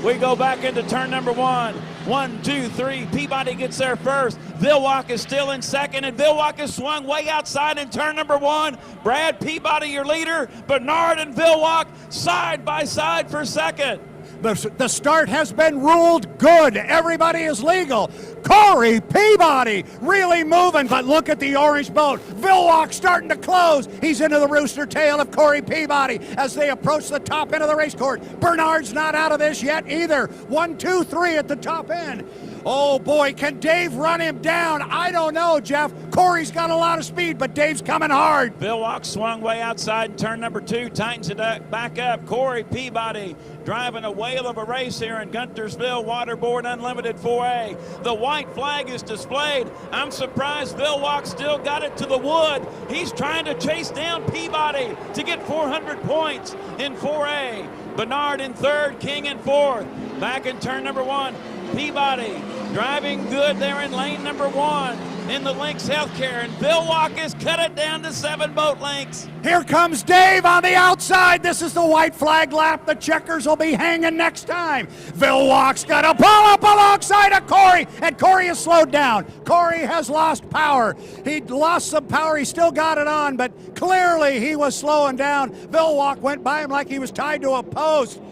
We go back into turn number 1. 1, 2, 3. Peabody gets there first. Vilwalk is still in second, and Vilwalk is swung way outside in turn number 1. Brad Peabody, your leader. Bernard and Vilwalk side by side for second. The start has been ruled good. Everybody is legal. Corey Peabody really moving, but look at the orange boat. Vilwalk starting to close. He's into the rooster tail of Corey Peabody as they approach the top end of the race course. Bernard's not out of this yet either. 1, 2, 3 at the top end. Oh boy, can Dave run him down? I don't know, Jeff. Corey's got a lot of speed, but Dave's coming hard. Vilwalk swung way outside in turn number 2, tightens it back up. Corey Peabody driving a whale of a race here in Guntersville Waterboard Unlimited 4A. The white flag is displayed. I'm surprised Vilwalk still got it to the wood. He's trying to chase down Peabody to get 400 points in 4A. Bernard in third, King in fourth. Back in turn number 1. Peabody driving good there in lane number 1 in the Lynx Healthcare, and Vilwalk has cut it down to 7 boat lengths. Here comes Dave on the outside. This is the white flag lap. The checkers will be hanging next time. Vilwalk's got to pull up alongside of Corey, and Corey is slowed down. Corey has lost power. He lost some power. He still got it on, but clearly he was slowing down. Vilwalk went by him like he was tied to a post.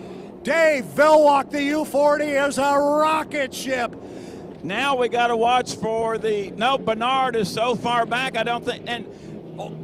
Dave Vilwalk, the U40 is a rocket ship. Now we got to watch for Bernard is so far back, I don't think, and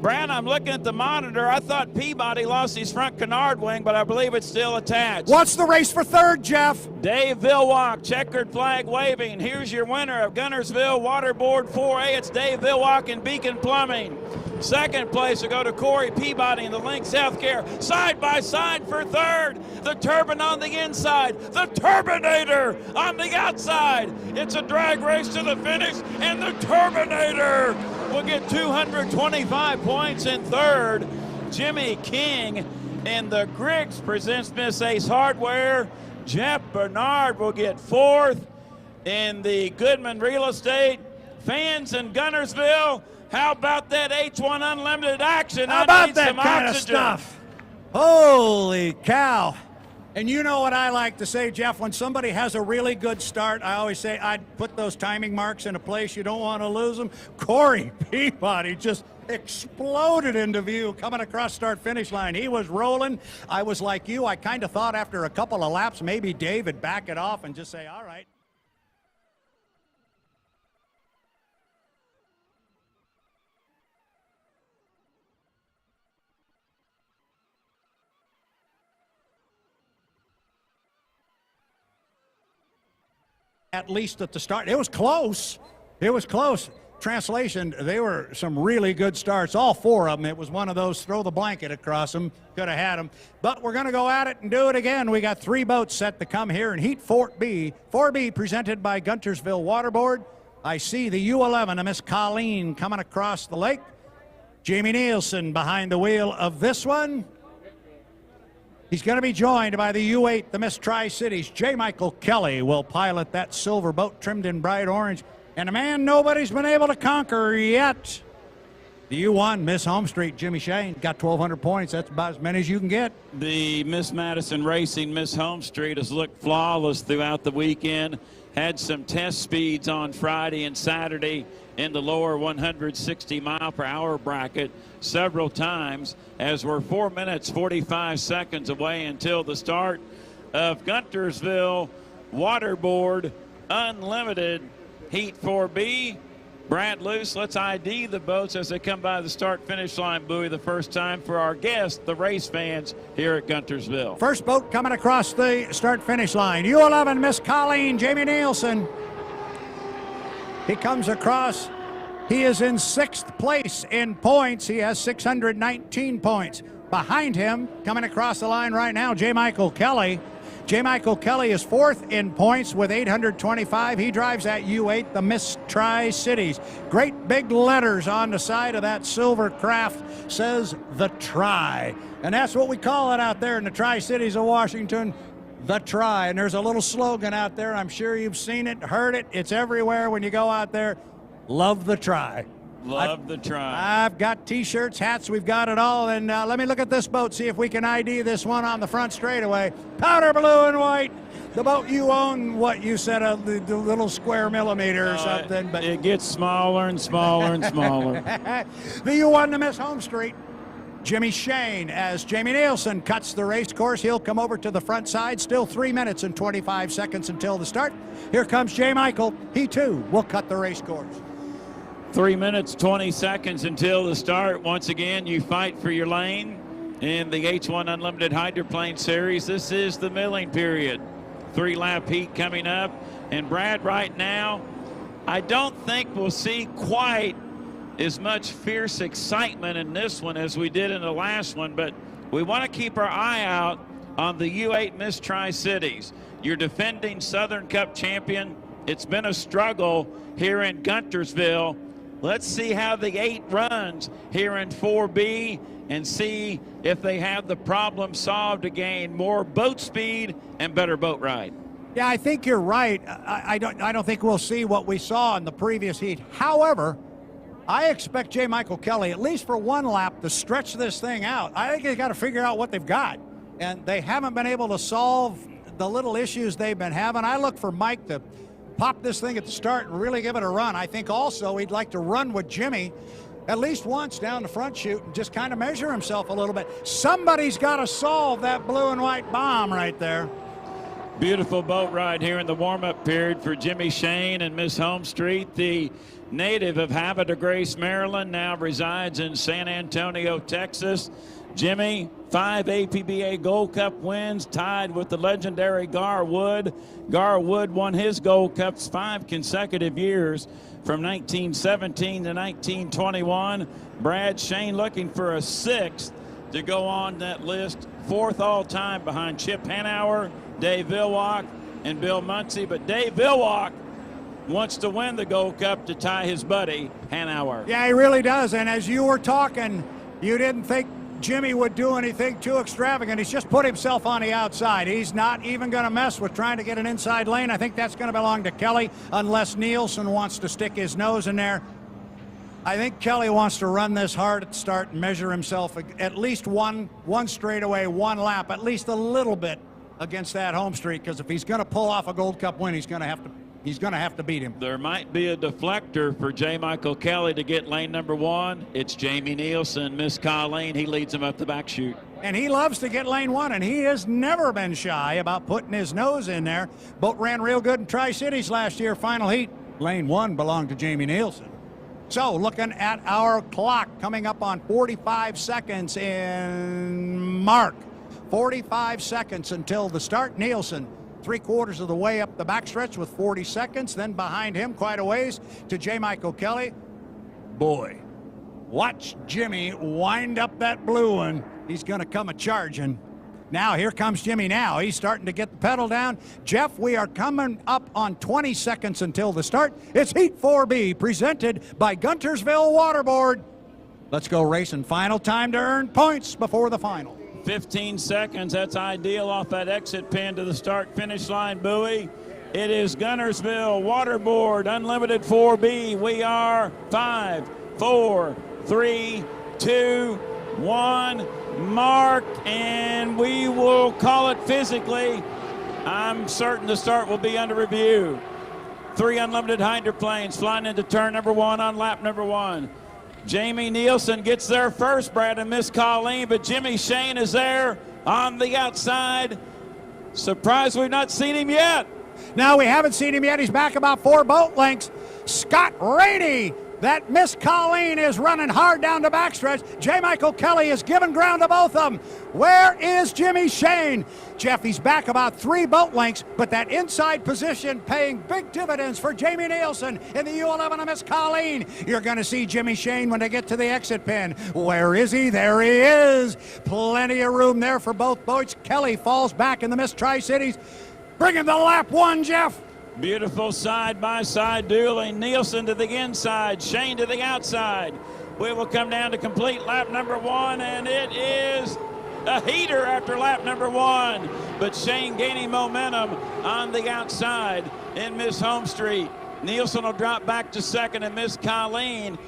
Brad, I'm looking at the monitor. I thought Peabody lost his front canard wing, but I believe it's still attached. What's the race for third, Jeff? Dave Vilwalk, checkered flag waving. Here's your winner of Guntersville Waterboard 4A. It's Dave Vilwalk and Beacon Plumbing. Second place will go to Corey Peabody in the Lynx Healthcare. Side by side for third. The Turbine on the inside. The Turbinator on the outside. It's a drag race to the finish, and the Turbinator will get 225 points in third. Jimmy King and the Griggs presents Miss Ace Hardware. Jeff Bernard will get fourth in the Goodman Real Estate. Fans in Guntersville, how about that H1 Unlimited action? How about that kind of stuff? Holy cow. And you know what I like to say, Jeff, when somebody has a really good start, I always say I'd put those timing marks in a place you don't want to lose them. Corey Peabody just exploded into view coming across start-finish line. He was rolling. I was like you. I kind of thought after a couple of laps maybe Dave would back it off and just say, all right. At least at the start. It was close. It was close. Translation, they were some really good starts, all 4 of them. It was one of those throw the blanket across them. Could have had them. But we're going to go at it and do it again. We got 3 boats set to come here in Heat 4B. 4B presented by Guntersville Waterboard. I see the U11 of Miss Colleen coming across the lake. Jamie Nielsen behind the wheel of this one. He's going to be joined by the U8, the Miss Tri-Cities. J. Michael Kelly will pilot that silver boat trimmed in bright orange. And a man nobody's been able to conquer yet. The U1, Miss Home Street, Jimmy Shane, got 1,200 points. That's about as many as you can get. The Miss Madison Racing, Miss Home Street, has looked flawless throughout the weekend. Had some test speeds on Friday and Saturday in the lower 160 mile per hour bracket several times, as we're 4 minutes 45 seconds away until the start of Guntersville Waterboard Unlimited Heat 4B. Brad Luce, let's ID the boats as they come by the start-finish line buoy the first time for our guests, the race fans here at Guntersville. First boat coming across the start-finish line. U11, Miss Colleen, Jamie Nielsen. He comes across. He is in 6th place in points. He has 619 points. Behind him, coming across the line right now, J. Michael Kelly. J. Michael Kelly is 4th in points with 825. He drives that U8, the Miss Tri-Cities. Great big letters on the side of that silver craft says the Tri. And that's what we call it out there in the Tri-Cities of Washington, the Tri. And there's a little slogan out there. I'm sure you've seen it, heard it. It's everywhere when you go out there. Love the Tri. Love the Tri. I've got T-shirts, hats, we've got it all. And let me look at this boat, see if we can ID this one on the front straightaway. Powder blue and white. the boat you own, what you said, the little square millimeter or something. But it gets smaller and smaller and smaller. The U1 to Miss Home Street. Jimmy Shane as Jamie Nielsen cuts the race course. He'll come over to the front side. Still 3 minutes and 25 seconds until the start. Here comes J. Michael. He too will cut the race course. 3 minutes, 20 seconds until the start. Once again, you fight for your lane in the H1 Unlimited Hydroplane Series. This is the milling period. 3-lap heat coming up. And Brad, right now, I don't think we'll see quite as much fierce excitement in this one as we did in the last one, but we want to keep our eye out on the U8 Miss Tri-Cities. You're defending Southern Cup champion. It's been a struggle here in Guntersville. Let's see how the 8 runs here in 4B and see if they have the problem solved to gain more boat speed and better boat ride. Yeah, I think you're right. I don't think we'll see what we saw in the previous heat. However, I expect J. Michael Kelly, at least for one lap, to stretch this thing out. I think they got to figure out what they've got. And they haven't been able to solve the little issues they've been having. I look for Mike to pop this thing at the start and really give it a run. I think also he'd like to run with Jimmy at least once down the front chute and just kind of measure himself a little bit. Somebody's got to solve that blue and white bomb right there. Beautiful boat ride here in the warm-up period for Jimmy Shane and Miss Home Street. The native of Havre de Grace, Maryland, now resides in San Antonio, Texas. Jimmy, 5 APBA Gold Cup wins, tied with the legendary Gar Wood. Gar Wood won his Gold Cups 5 consecutive years from 1917 to 1921. Brad Shane looking for a 6th to go on that list, 4th all-time behind Chip Hanauer, Dave Vilwalk, and Bill Muncie. But Dave Vilwalk wants to win the Gold Cup to tie his buddy, Hanauer. Yeah, he really does. And as you were talking, you didn't think Jimmy would do anything too extravagant. He's just put himself on the outside. He's not even going to mess with trying to get an inside lane. I think that's going to belong to Kelly unless Nielsen wants to stick his nose in there. I think Kelly wants to run this hard at the start and measure himself at least one straightaway, one lap, at least a little bit against that Home Street, because if he's going to pull off a Gold Cup win, he's going to have to beat him. There might be a deflector for J. Michael Kelly to get lane number 1. It's Jamie Nielsen, Miss Colleen. He leads him up the back chute. And he loves to get lane 1, and he has never been shy about putting his nose in there. Boat ran real good in Tri-Cities last year. Final heat, lane 1 belonged to Jamie Nielsen. So looking at our clock, coming up on 45 seconds in mark. 45 seconds until the start. Nielsen 3/4 of the way up the backstretch with 40 seconds. Then behind him quite a ways to J. Michael Kelly. Boy, watch Jimmy wind up that blue one. He's going to come a-charging. Now here comes Jimmy now. He's starting to get the pedal down. Jeff, we are coming up on 20 seconds until the start. It's Heat 4B presented by Guntersville Waterboard. Let's go racing. Final time to earn points before the final. 15 seconds, that's ideal off that exit pin to the start-finish line buoy. It is Guntersville Waterboard Unlimited 4B. We are 5, 4, 3, 2, 1, marked, and we will call it physically. I'm certain the start will be under review. 3 unlimited hydroplanes flying into turn number 1 on lap number 1. Jamie Nielsen gets there first, Brad, and Miss Colleen, but Jimmy Shane is there on the outside. Surprised we've not seen him yet. No, we haven't seen him yet. He's back about 4 boat lengths. Scott Rainey, that Miss Colleen is running hard down the backstretch. J. Michael Kelly is giving ground to both of them. Where is Jimmy Shane? Jeff, he's back about 3 boat lengths, but that inside position paying big dividends for Jamie Nielsen in the U11 of Miss Colleen. You're going to see Jimmy Shane when they get to the exit pin. Where is he? There he is. Plenty of room there for both boats. Kelly falls back in the Miss Tri-Cities. Bring him to lap 1, Jeff. Beautiful side-by-side dueling. Nielsen to the inside, Shane to the outside. We will come down to complete lap number 1, and it is a heater after lap number 1. But Shane gaining momentum on the outside in Miss Home Street. Nielsen will drop back to second and Miss Colleen.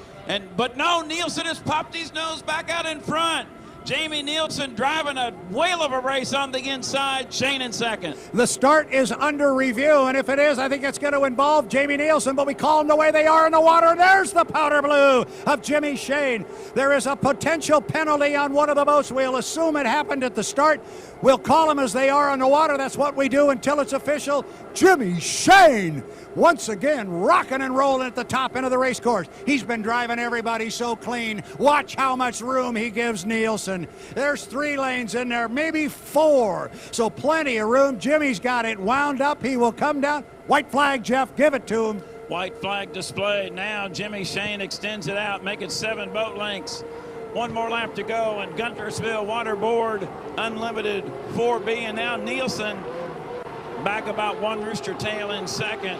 But no, Nielsen has popped his nose back out in front. Jamie Nielsen driving a whale of a race on the inside. Shane in second. The start is under review, and if it is, I think it's going to involve Jamie Nielsen, but we call them the way they are in the water. There's the powder blue of Jimmy Shane. There is a potential penalty on one of the boats. We'll assume it happened at the start. We'll call them as they are in the water. That's what we do until it's official. Jimmy Shane, once again, rocking and rolling at the top end of the race course. He's been driving everybody so clean. Watch how much room he gives Nielsen. There's 3 lanes in there, maybe 4. So plenty of room. Jimmy's got it wound up. He will come down. White flag, Jeff, give it to him. White flag displayed. Now Jimmy Shane extends it out, make it 7 boat lengths. 1 more lap to go, and Guntersville Waterboard Unlimited 4B, and now Nielsen back about 1 rooster tail in second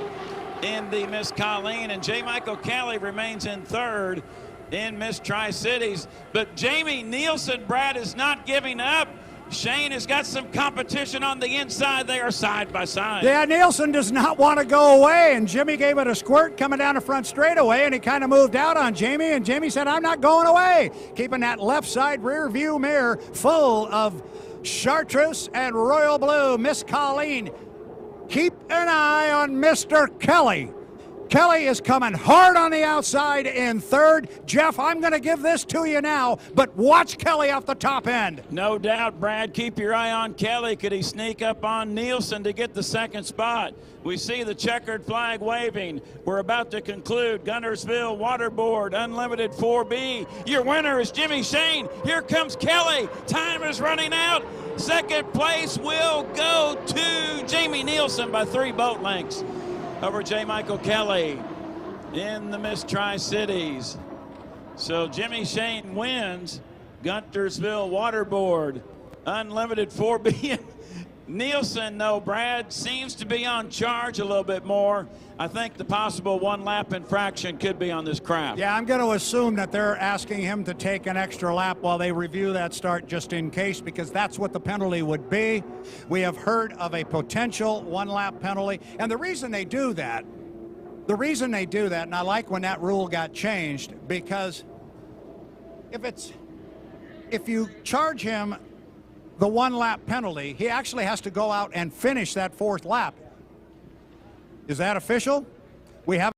in the Miss Colleen, and J. Michael Kelly remains in third in Miss Tri-Cities. But Jamie Nielsen, Brad, is not giving up. Shane has got some competition on the inside. They are side by side. Yeah, Nielsen does not want to go away, and Jimmy gave it a squirt coming down the front straightaway, and he kind of moved out on Jamie, and Jamie said, I'm not going away. Keeping that left side rear view mirror full of chartreuse and royal blue. Miss Colleen, keep an eye on Mr. Kelly. Kelly is coming hard on the outside in third. Jeff, I'm going to give this to you now, but watch Kelly off the top end. No doubt, Brad. Keep your eye on Kelly. Could he sneak up on Nielsen to get the second spot? We see the checkered flag waving. We're about to conclude Guntersville Waterboard Unlimited 4B. Your winner is Jimmy Shane. Here comes Kelly. Time is running out. Second place will go to Jamie Nielsen by 3 boat lengths over J. Michael Kelly in the Miss Tri-Cities. So Jimmy Shane wins Guntersville Waterboard Unlimited 4B. Nielsen, though, Brad, seems to be on charge a little bit more. I think the possible 1 lap infraction could be on this craft. Yeah, I'm going to assume that they're asking him to take an extra lap while they review that start just in case, because that's what the penalty would be. We have heard of a potential 1 lap penalty, and the reason they do that, and I like when that rule got changed, because if you charge him the 1 lap penalty, he actually has to go out and finish that 4th lap. Is that official? We have.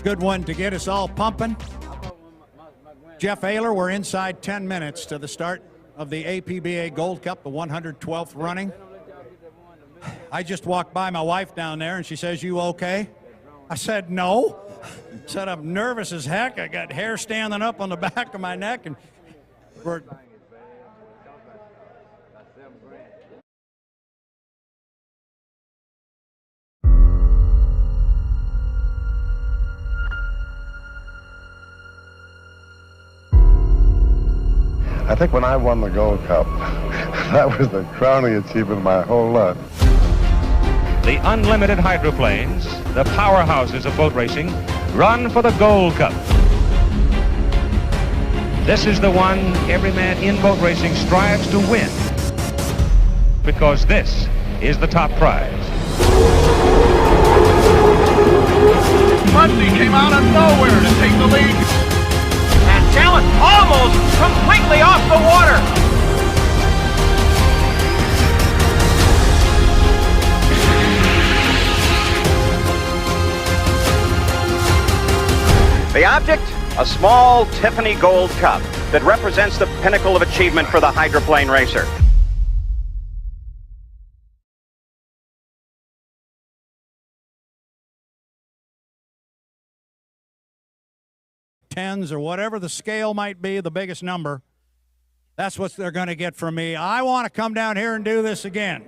Good one to get us all pumping. Jeff Ayler, we're inside 10 minutes to the start of the APBA Gold Cup, the 112th running. I just walked by my wife down there, and she says, "You okay?" I said, "No." Said, "I'm nervous as heck. I got hair standing up on the back of my neck." And we're I think when I won the Gold Cup, that was the crowning achievement of my whole life. The unlimited hydroplanes, the powerhouses of boat racing, run for the Gold Cup. This is the one every man in boat racing strives to win, because this is the top prize. Muncie came out of nowhere to take the lead. And Talent almost completely off the water. The object? A small Tiffany Gold Cup that represents the pinnacle of achievement for the hydroplane racer. tens or whatever the scale might be, the biggest number. That's what they're going to get from me. I want to come down here and do this again.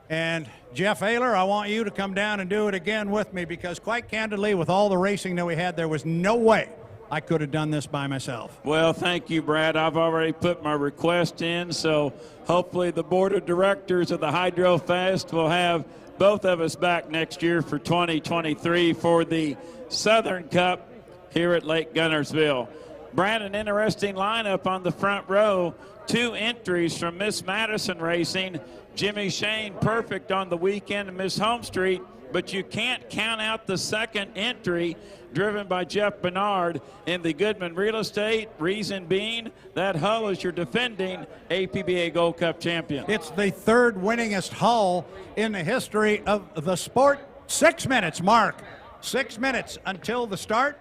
And Jeff Ayler, I want you to come down and do it again with me, because quite candidly, with all the racing that we had, there was no way I could have done this by myself. Well, thank you, Brad. I've already put my request in, so hopefully the board of directors of the Hydro Fest will have both of us back next year for 2023 for the Southern Cup here at Lake Gunnersville. Brad, an interesting lineup on the front row. 2 entries from Miss Madison Racing. Jimmy Shane perfect on the weekend in Miss Home Street, but you can't count out the second entry driven by Jeff Bernard in the Goodman Real Estate. Reason being, that hull is your defending APBA Gold Cup champion. It's the 3rd winningest hull in the history of the sport. 6 minutes, Mark. 6 minutes until the start.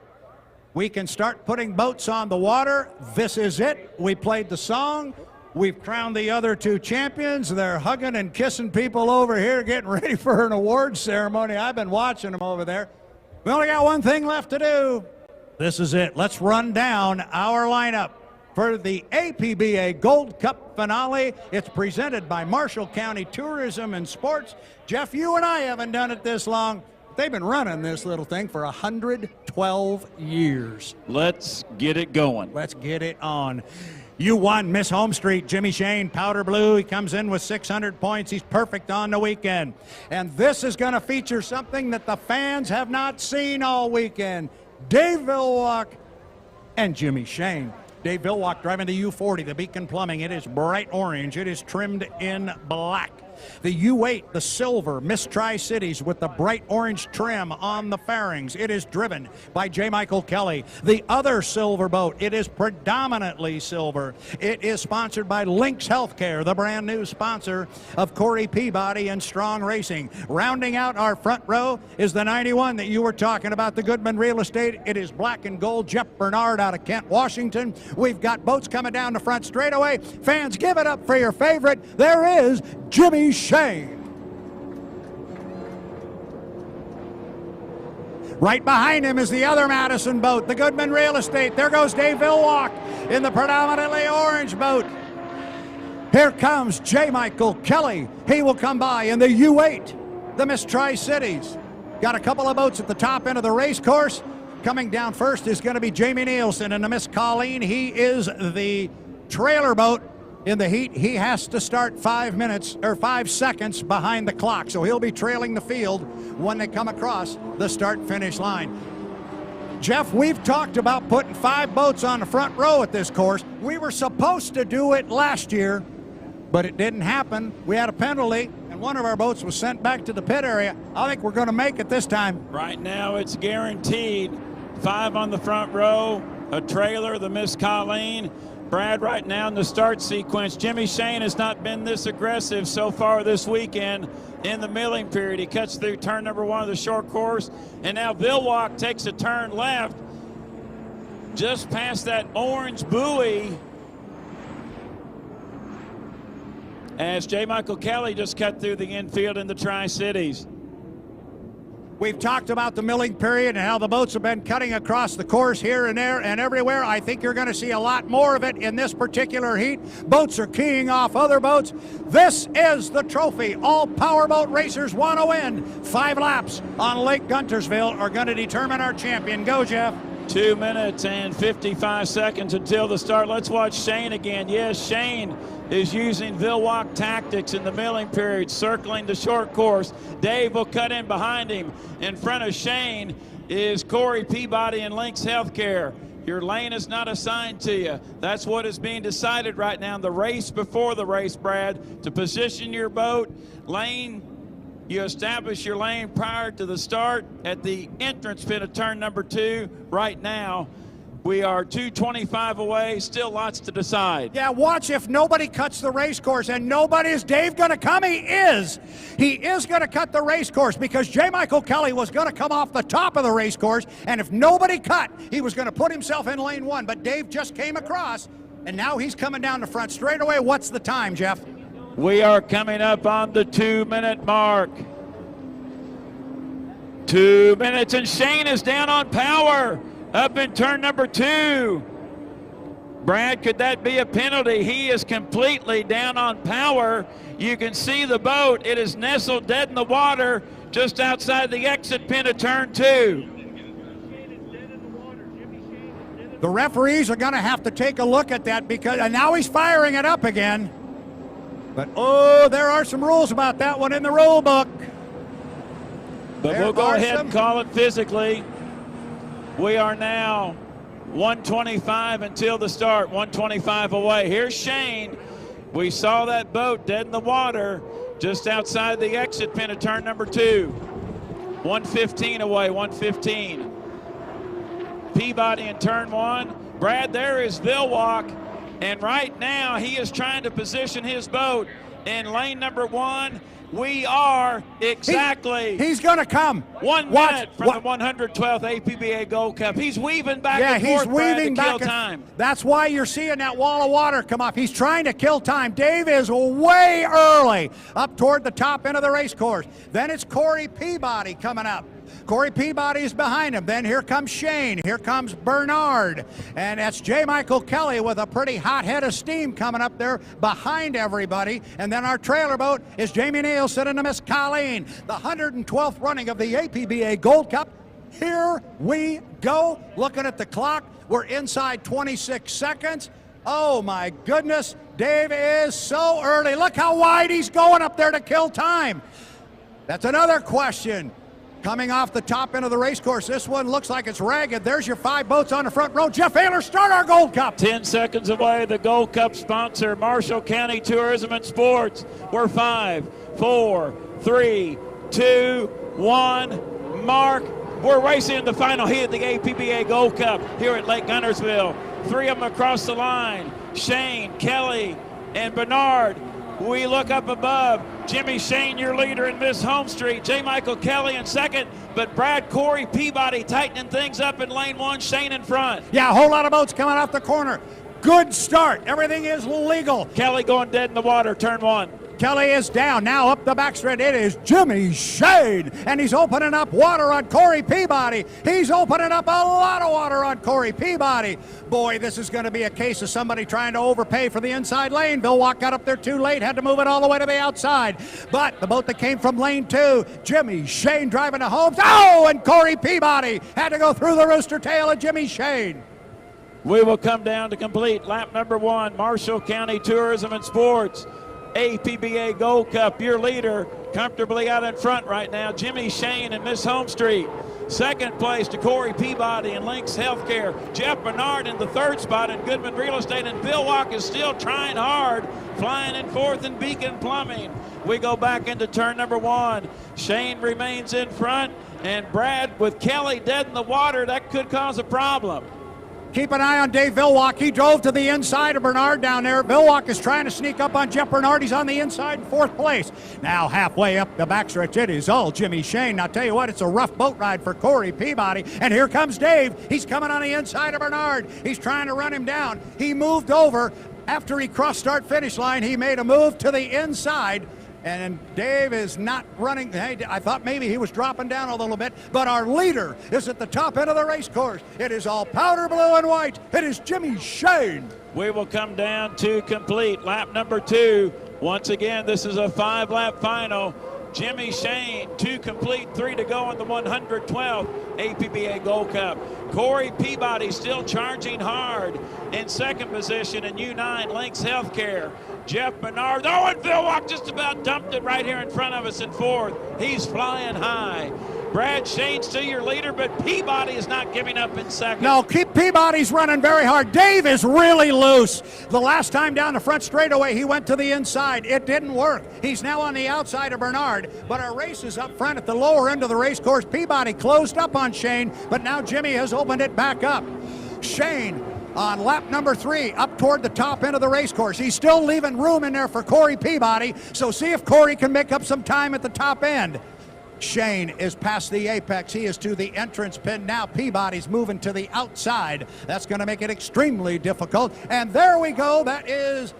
We can start putting boats on the water. This is it. We played the song. We've crowned the other 2 champions. They're hugging and kissing people over here, getting ready for an awards ceremony. I've been watching them over there. We only got one thing left to do. This is it. Let's run down our lineup for the APBA Gold Cup finale. It's presented by Marshall County Tourism and Sports. Jeff, you and I haven't done it this long. They've been running this little thing for 112 years. Let's get it going. Let's get it on. You won Miss Home Street, Jimmy Shane, powder blue. He comes in with 600 points. He's perfect on the weekend. And this is going to feature something that the fans have not seen all weekend. Dave Villwalk and Jimmy Shane. Dave Villwalk driving the U40, the Beacon Plumbing. It is bright orange. It is trimmed in black. The U8, the silver, Miss Tri-Cities with the bright orange trim on the fairings. It is driven by J. Michael Kelly. The other silver boat, it is predominantly silver. It is sponsored by Lynx Healthcare, the brand new sponsor of Corey Peabody and Strong Racing. Rounding out our front row is the 91 that you were talking about, the Goodman Real Estate. It is black and gold, Jeff Bernard out of Kent, Washington. We've got boats coming down the front straightaway. Fans, give it up for your favorite. There is Jimmy Shane. Right behind him is the other Madison boat, the Goodman Real Estate. There goes Dave Villwalk in the predominantly orange boat. Here comes J. Michael Kelly. He will come by in the U8, the Miss Tri-Cities. Got a couple of boats at the top end of the race course. Coming down first is going to be Jamie Nielsen in the Miss Colleen. He is the trailer boat in the heat. He has to start 5 seconds behind the clock, so he'll be trailing the field when they come across the start-finish line. Jeff, we've talked about putting 5 boats on the front row at this course. We were supposed to do it last year, but it didn't happen. We had a penalty, and one of our boats was sent back to the pit area. I think we're going to make it this time. Right now it's guaranteed. 5 on the front row, a trailer, the Miss Colleen. Brad, right now in the start sequence, Jimmy Shane has not been this aggressive so far this weekend in the milling period. He cuts through turn number 1 of the short course, and now Villwalk takes a turn left just past that orange buoy as J. Michael Kelly just cut through the infield in the Tri-Cities. We've talked about the milling period and how the boats have been cutting across the course here and there and everywhere. I think you're going to see a lot more of it in this particular heat. Boats are keying off other boats. This is the trophy all powerboat racers want to win. 5 laps on Lake Guntersville are going to determine our champion. Go, Jeff. 2 minutes and 55 seconds until the start. Let's watch Shane again. Yes, Shane is using Villwalk tactics in the milling period, circling the short course. Dave will cut in behind him. In front of Shane is Corey Peabody and Lynx Healthcare. Your lane is not assigned to you. That's what is being decided right now in the race before the race, Brad. To position your boat, lane, you establish your lane prior to the start at the entrance pit of turn number 2 right now. We are 2:25 away, still lots to decide. Yeah, watch if nobody cuts the race course, and nobody is Dave going to come? He is. He is going to cut the race course because J. Michael Kelly was going to come off the top of the race course, and if nobody cut, he was going to put himself in lane 1, but Dave just came across, and now he's coming down the front straightaway. What's the time, Jeff? We are coming up on the 2-minute mark. 2 minutes, and Shane is down on power. up in turn number 2. Brad, could that be a penalty? He is completely down on power. You can see the boat. It is nestled dead in the water just outside the exit pin of turn 2. The referees are going to have to take a look at that because and now he's firing it up again. But, oh, there are some rules about that one in the rule book. But we'll go ahead and call it physically. We are now 125 until the start, 125 away. Here's Shane. We saw that boat dead in the water just outside the exit pin of turn number 2. 115 away, 115. Peabody in turn 1. Brad, there is Vilwalk, and right now he is trying to position his boat in lane number 1. We are exactly. He's going to come. 1 minute from the 112th APBA Gold Cup. He's weaving back and forth, Brad, to kill time. That's why you're seeing that wall of water come up. He's trying to kill time. Dave is way early up toward the top end of the race course. Then it's Corey Peabody coming up. Corey Peabody is behind him. Then here comes Shane. Here comes Bernard. And that's J. Michael Kelly with a pretty hot head of steam coming up there behind everybody. And then our trailer boat is Jamie Nielsen and Miss Colleen. The 112th running of the APBA Gold Cup. Here we go. Looking at the clock, we're inside 26 seconds. Oh my goodness, Dave is so early. Look how wide he's going up there to kill time. That's another question. Coming off the top end of the race course, this one looks like it's ragged. There's your 5 boats on the front row. Jeff Ayler, start our Gold Cup. 10 seconds away, the Gold Cup sponsor, Marshall County Tourism and Sports. We're 5, 4, 3, 2, 1. Mark, we're racing in the final heat of the APBA Gold Cup here at Lake Guntersville. 3 of them across the line. Shane, Kelly, and Bernard. We look up above. Jimmy Shane, your leader in Miss Home Street. J. Michael Kelly in second. But Brad Corey Peabody tightening things up in lane 1. Shane in front. Yeah, a whole lot of boats coming off the corner. Good start. Everything is legal. Kelly going dead in the water, turn 1. Kelly is down. Now up the backstretch. It is Jimmy Shane. And he's opening up water on Corey Peabody. He's opening up a lot of water on Corey Peabody. Boy, this is going to be a case of somebody trying to overpay for the inside lane. Bill Watt got up there too late, had to move it all the way to the outside. But the boat that came from lane 2, Jimmy Shane driving to home. Oh, and Corey Peabody had to go through the rooster tail of Jimmy Shane. We will come down to complete lap number 1, Marshall County Tourism and Sports. APBA Gold Cup, your leader, comfortably out in front right now, Jimmy Shane and Miss Home Street. Second place to Corey Peabody and Lynx Healthcare. Jeff Bernard in the 3rd spot in Goodman Real Estate, and Bill Walk is still trying hard, flying in 4th in Beacon Plumbing. We go back into turn number 1. Shane remains in front, and Brad with Kelly dead in the water, that could cause a problem. Keep an eye on Dave Vilwalk. He drove to the inside of Bernard down there. Vilwalk is trying to sneak up on Jeff Bernard. He's on the inside in 4th place. Now halfway up the backstretch, it is all Jimmy Shane. Now tell you what, it's a rough boat ride for Corey Peabody. And here comes Dave. He's coming on the inside of Bernard. He's trying to run him down. He moved over. After he crossed start-finish line, he made a move to the inside. And Dave is not running. Hey, I thought maybe he was dropping down a little bit, but our leader is at the top end of the race course. It is all powder blue and white. It is Jimmy Shane. We will come down to complete lap number 2. Once again, this is a 5-lap final. Jimmy Shane, 2 complete, 3 to go on the 112th APBA Gold Cup. Corey Peabody still charging hard in 2nd position in U9 Lynx Healthcare. Jeff Bernard, oh, and Phil Walk just about dumped it right here in front of us in 4th. He's flying high. Brad Shane's still your leader, but Peabody is not giving up in 2nd. No, Peabody's running very hard. Dave is really loose. The last time down the front straightaway, he went to the inside. It didn't work. He's now on the outside of Bernard, but our race is up front at the lower end of the race course. Peabody closed up on Shane, but now Jimmy has opened it back up. Shane on lap number 3, up toward the top end of the race course. He's still leaving room in there for Corey Peabody, so see if Corey can make up some time at the top end. Shane is past the apex. He is to the entrance pin. Now Peabody's moving to the outside. That's going to make it extremely difficult. And there we go. That is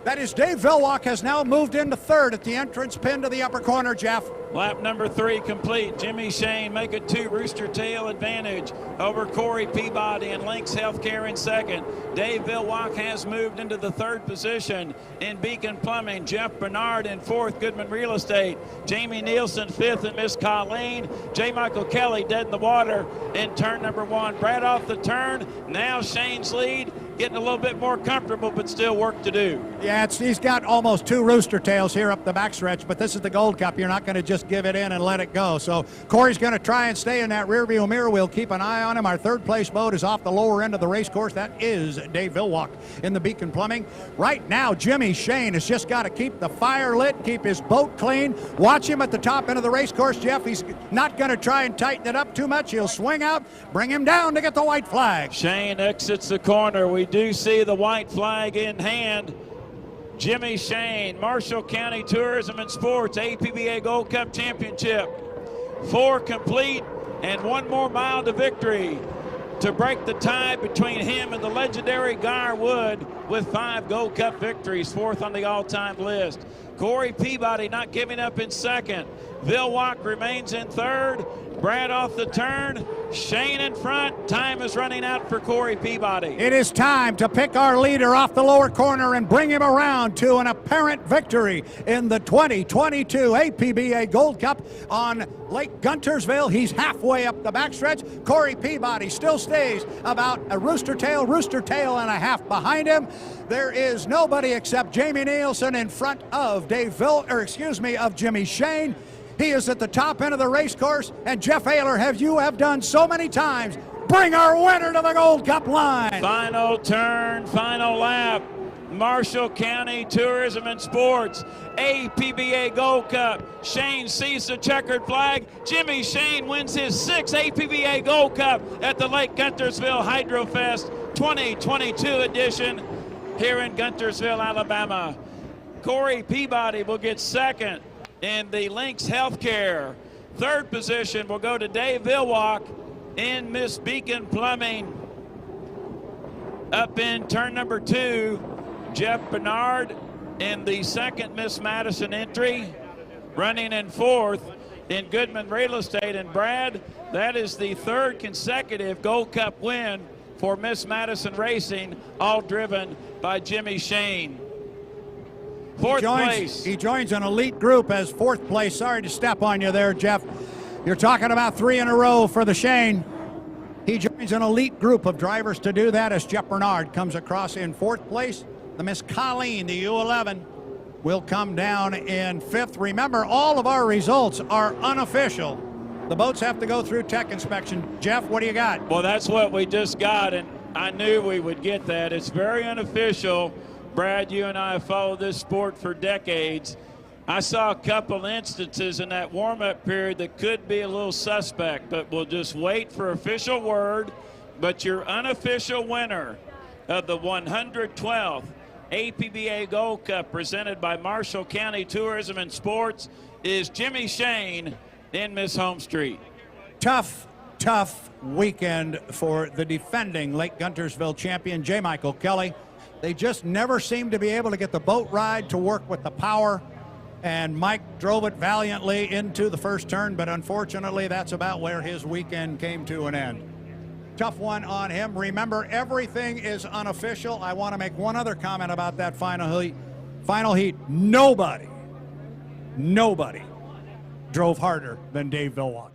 That is, Dave Vilwalk has now moved into third at the entrance pin to the upper corner, Jeff. Lap number 3 complete. Jimmy Shane make it 2 Rooster Tail advantage over Corey Peabody and Lynx Healthcare in second. Dave Vilwalk has moved into the third position in Beacon Plumbing. Jeff Bernard in fourth, Goodman Real Estate. Jamie Nielsen fifth, and Miss Colleen. J. Michael Kelly dead in the water in turn number 1. Brad off the turn. Now Shane's lead, getting a little bit more comfortable, but still work to do. Yeah, he's got almost 2 Rooster Tails here up the backstretch, but this is the Gold Cup. You're not going to just give it in and let it go. So Corey's going to try and stay in that rearview mirror. We'll keep an eye on him. Our third place boat is off the lower end of the race course. That is Dave Vilwalk in the Beacon Plumbing. Right now, Jimmy Shane has just got to keep the fire lit, keep his boat clean. Watch him at the top end of the race course, Jeff. He's not going to try and tighten it up too much. He'll swing out, bring him down to get the white flag. Shane exits the corner. We do see the white flag in hand. Jimmy Shane, Marshall County Tourism and Sports, APBA Gold Cup Championship. 4 complete and 1 more mile to victory to break the tie between him and the legendary Gar Wood with 5 Gold Cup victories, 4th on the all-time list. Corey Peabody not giving up in second. Vilwalk remains in third. Brad off the turn. Shane in front. Time is running out for Corey Peabody. It is time to pick our leader off the lower corner and bring him around to an apparent victory in the 2022 APBA Gold Cup on Lake Guntersville. He's halfway up the backstretch. Corey Peabody still stays about a rooster tail and a half behind him. There is nobody except Jamie Nielsen in front of of Jimmy Shane. He is at the top end of the race course, and Jeff Ayler, you have done so many times, bring our winner to the Gold Cup line. Final turn, final lap. Marshall County Tourism and Sports, APBA Gold Cup. Shane sees the checkered flag. Jimmy Shane wins his 6th APBA Gold Cup at the Lake Guntersville Hydrofest 2022 edition here in Guntersville, Alabama. Corey Peabody will get second in the Lynx Healthcare. Third position will go to Dave Vilwalk in Miss Beacon Plumbing. Up in turn number 2, Jeff Bernard in the second Miss Madison entry. Running in 4th in Goodman Real Estate. And Brad, that is the 3rd consecutive Gold Cup win for Miss Madison Racing, all driven by Jimmy Shane. 4th place. He joins an elite group as 4th place. Sorry to step on you there, Jeff. You're talking about 3 in a row for the Shane. He joins an elite group of drivers to do that as Jeff Bernard comes across in 4th place. The Miss Colleen, the U11, will come down in 5th. Remember, all of our results are unofficial. The boats have to go through tech inspection. Jeff, what do you got? Well, that's what we just got, and I knew we would get that. It's very unofficial. Brad, you and I have followed this sport for decades. I saw a couple instances in that warm-up period that could be a little suspect, but we'll just wait for official word. But your unofficial winner of the 112th APBA Gold Cup presented by Marshall County Tourism and Sports is Jimmy Shane in Miss Home Street. Tough weekend for the defending Lake Guntersville champion, J. Michael Kelly. They just never seemed to be able to get the boat ride to work with the power, and Mike drove it valiantly into the first turn, but unfortunately that's about where his weekend came to an end. Tough one on him. Remember, everything is unofficial. I want to make one other comment about that final heat. Nobody drove harder than Dave Vilwalk.